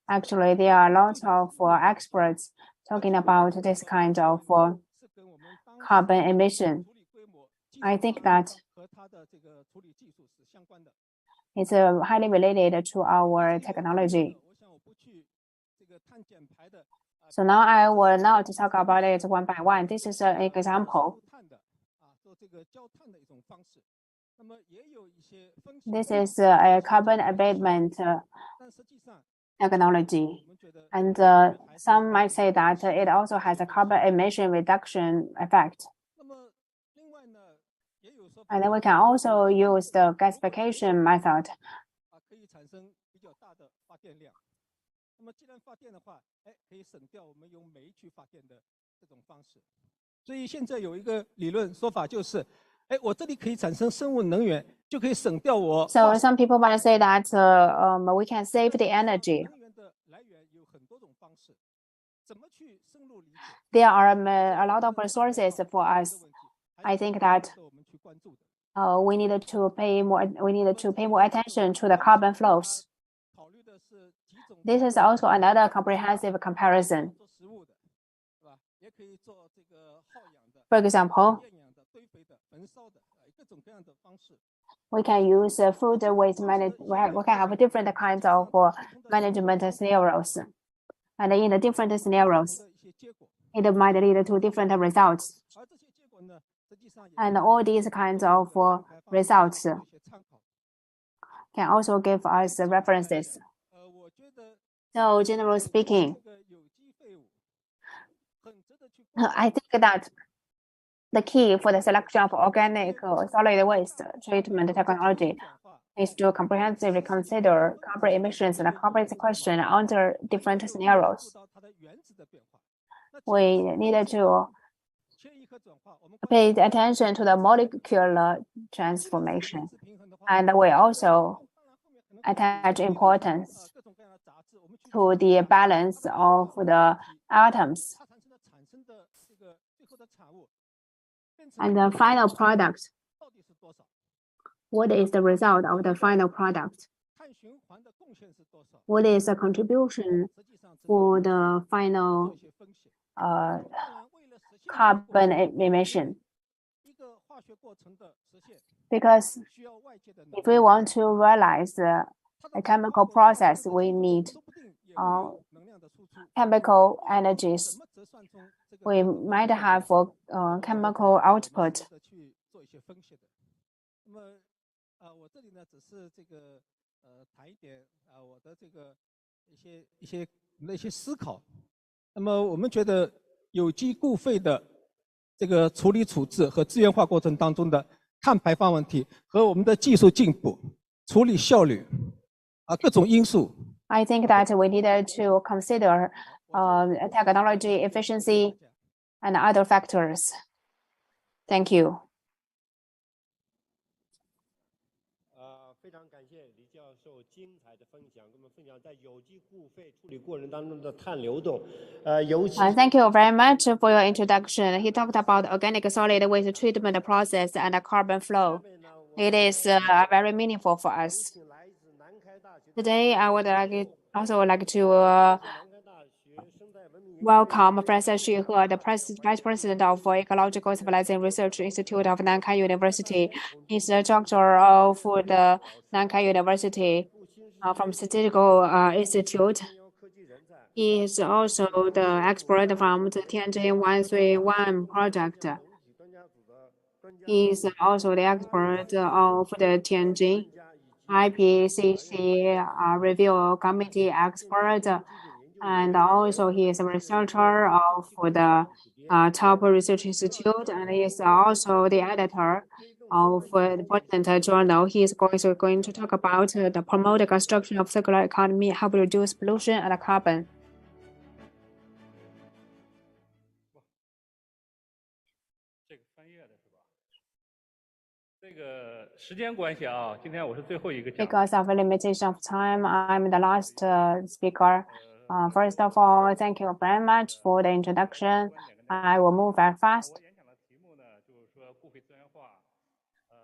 Actually, there are a lot of experts talking about this kind of carbon emission. I think that it's highly related to our technology. So now I will not talk about it one by one. This is an example. This is a carbon abatement technology. And some might say that it also has a carbon emission reduction effect. And then we can also use the gasification method. So some people might say that we can save the energy. There are a lot of resources for us. I think that we need to pay more attention to the carbon flows. This is also another comprehensive comparison. For example, we can use food waste management. We can have different kinds of management scenarios, and in the different scenarios, it might lead to different results. And all these kinds of results can also give us references. So, generally speaking, I think that the key for the selection of organic solid waste treatment technology is to comprehensively consider carbon emissions and carbon sequestration under different scenarios. We need to pay attention to the molecular transformation, and we also attach importance to the balance of the atoms. And the final product, what is the result of the final product? What is the contribution for the final carbon emission? Because if we want to realize a chemical process, we need chemical energies. We might have chemical output.有机固废的这个处理处置和资源化过程当中的碳排放问题和我们的技术进步、处理效率各种因素。I think that we needed to consider technology efficiency and other factors. Thank you. 非常感谢李教授精彩的分享，跟我们分享在有机固废处理过程当中的碳流动，尤其。Thank you very much for your introduction. He talked about organic solid waste treatment process and carbon flow. It is very meaningful for us. Today, I would also like to welcome Professor Xu He, the Vice President of Ecological Civilization Research Institute of Nankai University. He's the doctor of the Nankai University from Statistical Institute. He is also the expert from the Tianya 131 project. He is also the expert of the Tianjin IPCC review committee expert. And also he is a researcher of the top research institute, and he is also the editor of the important journal. He is also going to talk about the promote the construction of circular economy, help reduce pollution and carbon. 这个时间关系啊，今天我是最后一个讲。 Because of a limitation of time, I'm the last speaker. First of all, thank you very much for the introduction. I will move very fast.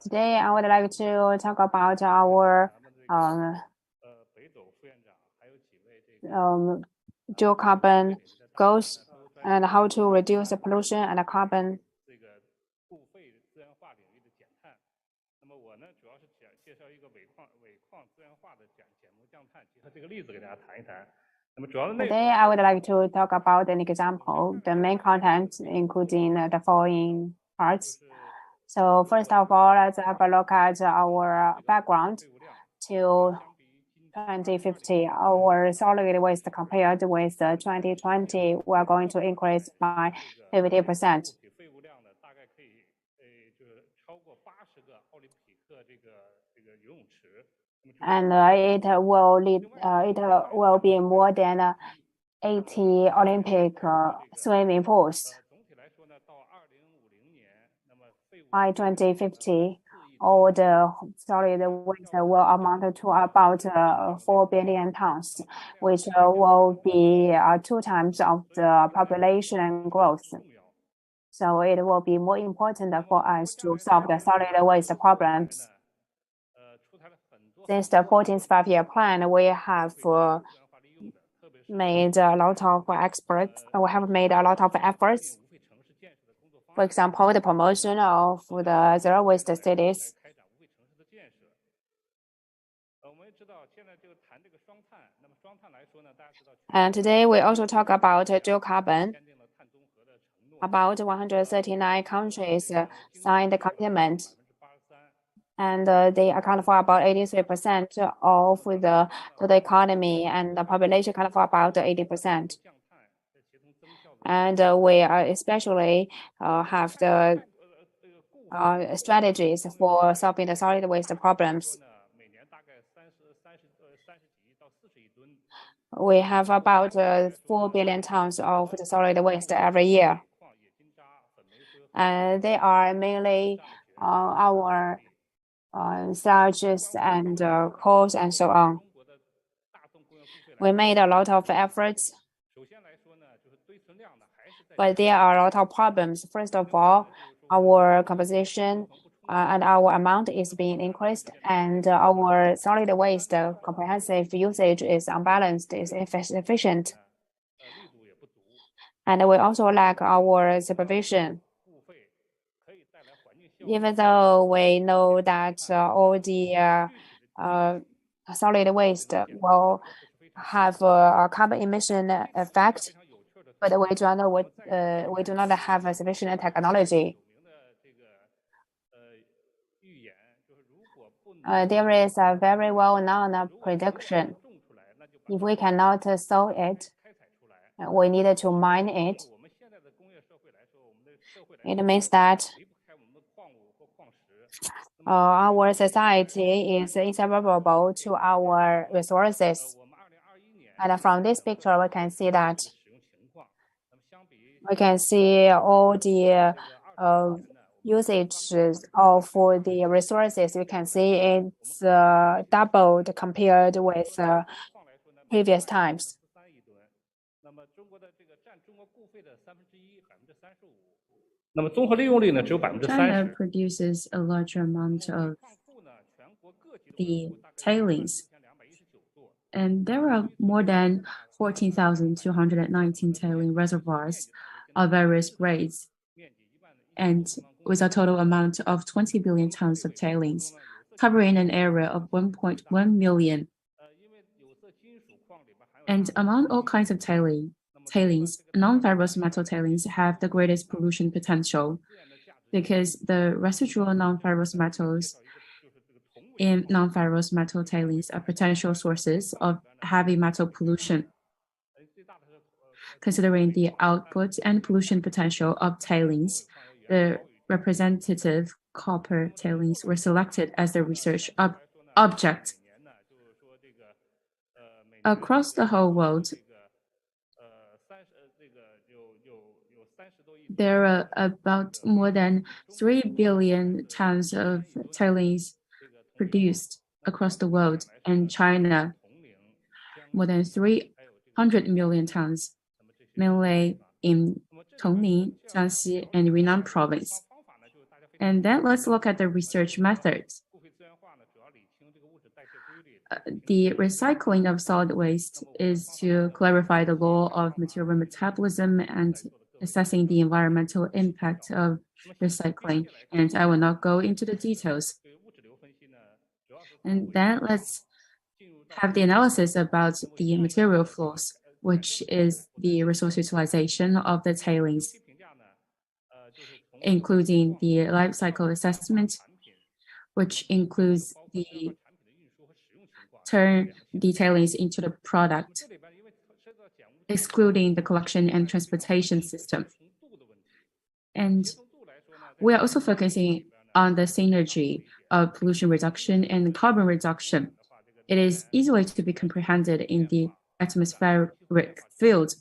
Today, I would like to talk about our dual carbon goals and how to reduce the pollution and carbon. 介绍一个尾矿资源化的减煤降碳，结合这个例子给大家谈一谈。那么主要的内容。 Today, I would like to talk about an example, the main content, including the following parts. So first of all, let's have a look at our background to 2050. Our solid waste compared with 2020, we are going to increase by 50%. And it will be more than 80 Olympic swimming pools. By 2050, all the solid waste will amount to about 4 billion tons, which will be 2 times of the population growth. So it will be more important for us to solve the solid waste problems. Since the 14th five-year plan, we have made a lot of efforts. For example, the promotion of the zero waste cities And today we also talk about dual carbon. About 139 countries signed the commitment, and they account for about 83% of the total economy, and the population account for about 80%. And we are especially have the strategies for solving the solid waste problems. We have about 4 billion tons of the solid waste every year. They are mainly our sludges and coals and so on. We made a lot of efforts, but there are a lot of problems. First of all, our composition and our amount is being increased, and our solid waste comprehensive usage is unbalanced, is inefficient. And we also lack our supervision. Even though we know that all the solid waste will have a carbon emission effect, but we do not have a sufficient technology. There is a very well-known prediction. If we cannot solve it, we need to mine it. It means that our society is inseparable to our resources. And from this picture, we can see that all the usages of the resources. We can see it's doubled compared with previous times. China produces a larger amount of the tailings, and there are more than 14,219 tailing reservoirs of various grades, and with a total amount of 20 billion tons of tailings, covering an area of 1.1 million. And among all kinds of tailings, non-ferrous metal tailings have the greatest pollution potential, because the residual non-ferrous metals in non-ferrous metal tailings are potential sources of heavy metal pollution. Considering the output and pollution potential of tailings, the representative copper tailings were selected as the research object. Across the whole world, there are about more than 3 billion tons of tailings produced across the world, and China, more than 300 million tons, mainly in Tongning, Jiangxi, and Yunnan province. And then let's look at the research methods. The recycling of solid waste is to clarify the law of material metabolism and assessing the environmental impact of recycling, and I will not go into the details. And then let's have the analysis about the material flows, which is the resource utilization of the tailings, including the life cycle assessment, which includes the turn the tailings into the product, excluding the collection and transportation system. And we are also focusing on the synergy of pollution reduction and carbon reduction. It is easily to be comprehended in the atmospheric field,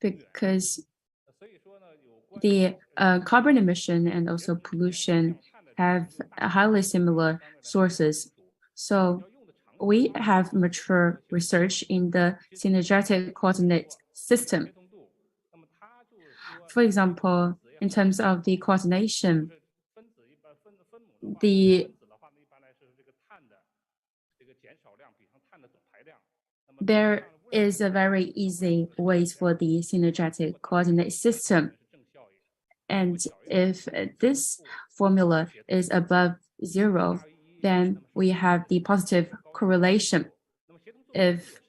because the carbon emission and also pollution have highly similar sources. So we have mature research in the synergetic coordinate system. For example, in terms of the coordination, there is a very easy way for the synergetic coordinate system. And if this formula is above 0, then we have the positive correlation. If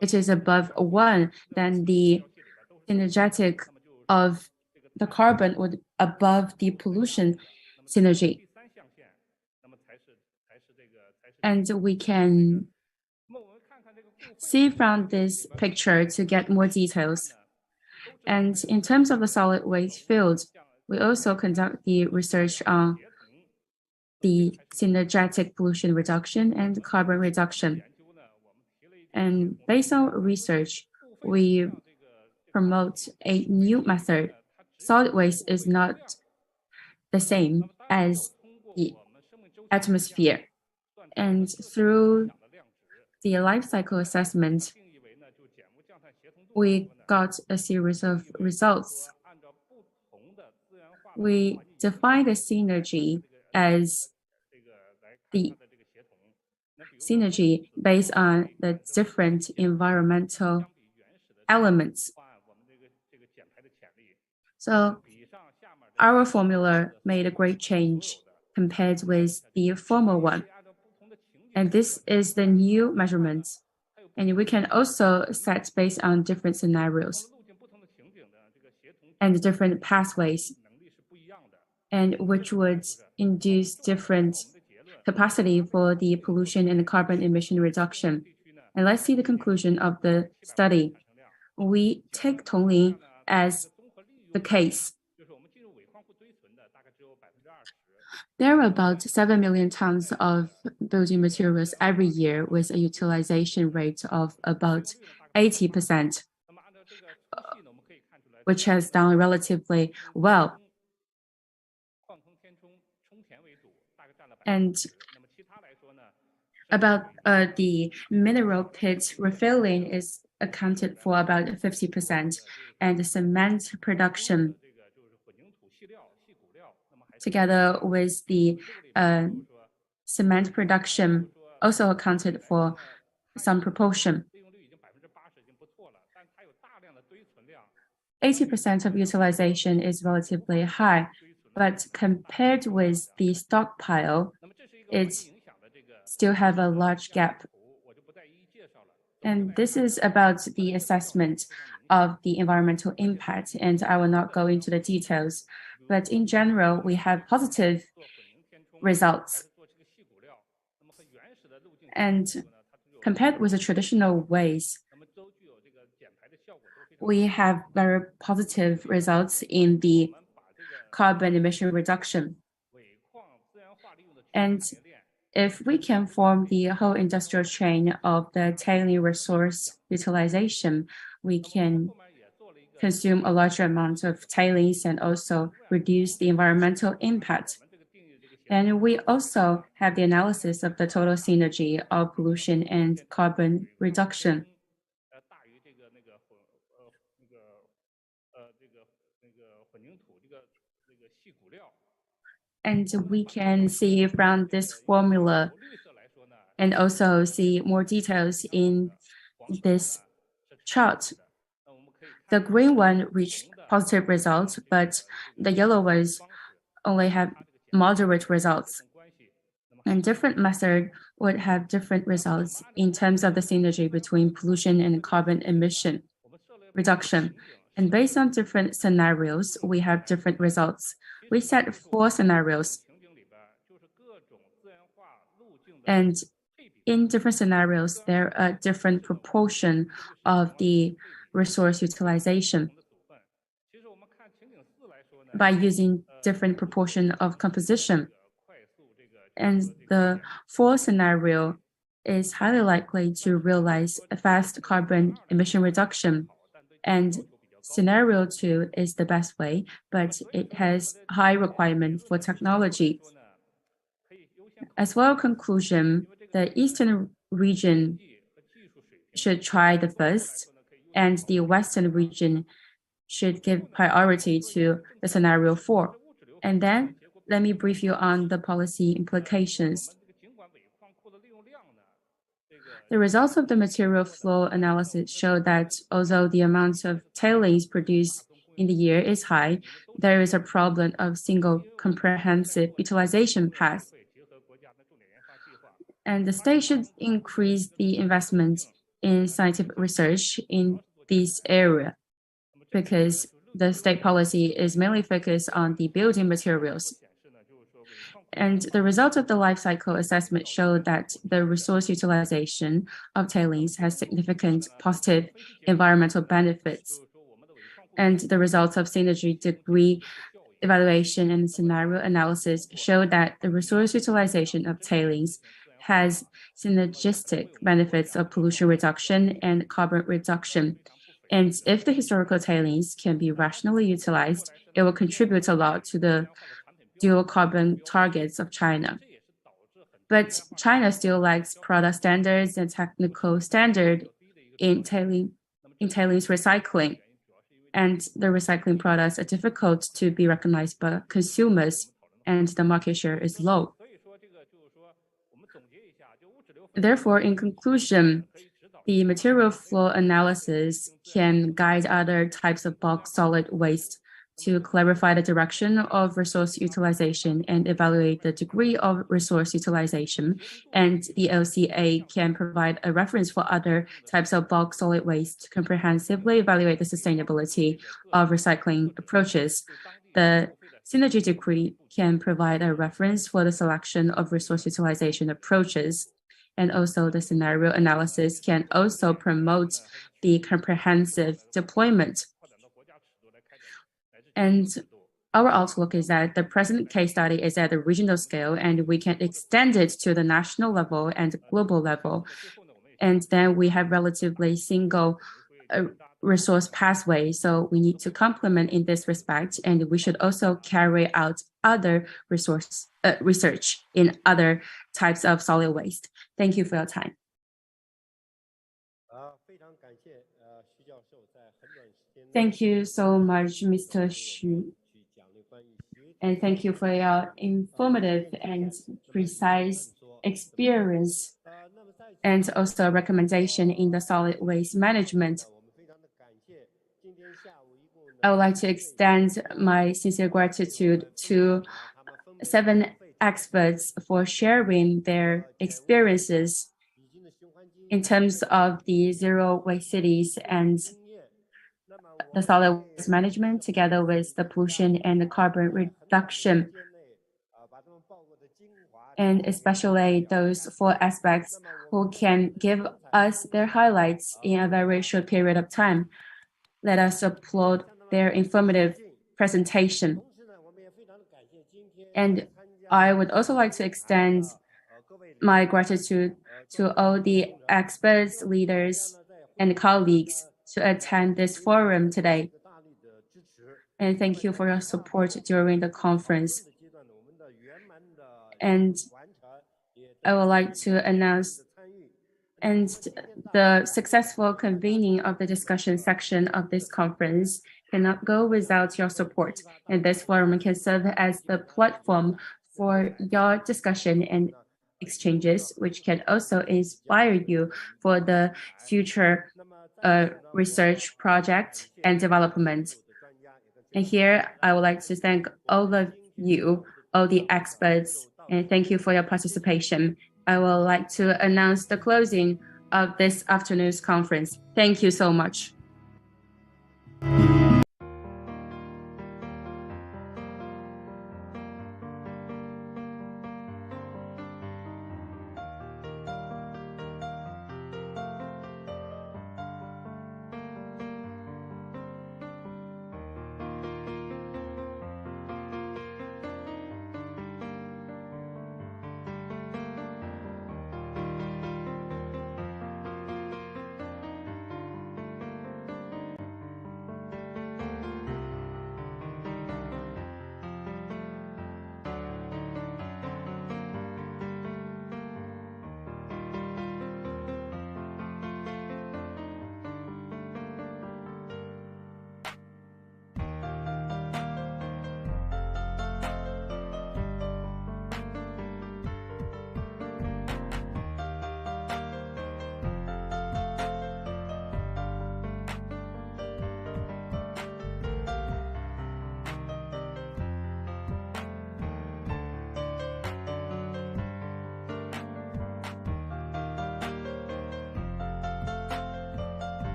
it is above 1, then the synergetic of the carbon would above the pollution synergy. And we can see from this picture to get more details. And in terms of the solid waste field, we also conduct the research on the synergetic pollution reduction and carbon reduction. And based on research, we promote a new method. Solid waste is not the same as the atmosphere. And through the life cycle assessment, we got a series of results. We define the synergy as the synergy based on the different environmental elements. So our formula made a great change compared with the former one. And this is the new measurement. And we can also set based on different scenarios and different pathways, and which would induce different capacity for the pollution and the carbon emission reduction. And let's see the conclusion of the study. We take Tongling as the case. There are about 7 million tons of building materials every year with a utilization rate of about 80%, which has done relatively well. And about the mineral pit refilling is accounted for about 50%, and the cement production together with the cement production also accounted for some proportion. 80% of utilization is relatively high, but compared with the stockpile, it still have a large gap. And this is about the assessment of the environmental impact, and I will not go into the details. But in general, we have positive results. And compared with the traditional ways, we have very positive results in the carbon emission reduction. And if we can form the whole industrial chain of the tailing resource utilization, we can consume a larger amount of tailings and also reduce the environmental impact. And we also have the analysis of the total synergy of pollution and carbon reduction. And we can see from this formula and also see more details in this chart. The green one reached positive results, but the yellow ones only have moderate results. And different methods would have different results in terms of the synergy between pollution and carbon emission reduction. And based on different scenarios, we have different results. We set 4 scenarios. And in different scenarios, there are different proportion of the resource utilization. By using different proportion of composition. And the 4th scenario is highly likely to realize a fast carbon emission reduction. And scenario 2 is the best way, but it has high requirement for technology. As well, conclusion, the eastern region should try the first, and the western region should give priority to the scenario 4. And then let me brief you on the policy implications. The results of the material flow analysis show that although the amount of tailings produced in the year is high, there is a problem of single comprehensive utilization path. And the state should increase the investment in scientific research in this area because the state policy is mainly focused on the building materials. And the results of the life cycle assessment showed that the resource utilization of tailings has significant positive environmental benefits. And the results of synergy degree evaluation and scenario analysis show that the resource utilization of tailings has synergistic benefits of pollution reduction and carbon reduction. And if the historical tailings can be rationally utilized, it will contribute a lot to the dual carbon targets of China. But China still lacks product standards and technical standard in tailings recycling. And the recycling products are difficult to be recognized by consumers, and the market share is low. Therefore, in conclusion, the material flow analysis can guide other types of bulk solid waste to clarify the direction of resource utilization and evaluate the degree of resource utilization. And the LCA can provide a reference for other types of bulk solid waste to comprehensively evaluate the sustainability of recycling approaches. The synergy decree can provide a reference for the selection of resource utilization approaches. And also the scenario analysis can also promote the comprehensive deployment. And our outlook is that the present case study is at the regional scale, and we can extend it to the national level and global level. And then we have relatively single resource pathway. So we need to complement in this respect, and we should also carry out other research in other types of solid waste. Thank you for your time. Thank you so much, Mr. Xu. And thank you for your informative and precise experience and also recommendation in the solid waste management. I would like to extend my sincere gratitude to 7 experts for sharing their experiences in terms of the zero waste cities and the solid waste management, together with the pollution and the carbon reduction. And especially those 4 aspects who can give us their highlights in a very short period of time. Let us applaud their informative presentation. And I would also like to extend my gratitude to all the experts, leaders, and colleagues to attend this forum today. And thank you for your support during the conference. And I would like to announce the successful convening of the discussion section of this conference cannot go without your support. And this forum can serve as the platform for your discussion and exchanges, which can also inspire you for the future research project and development. And here, I would like to thank all of you, all the experts, and thank you for your participation. I would like to announce the closing of this afternoon's conference. Thank you so much.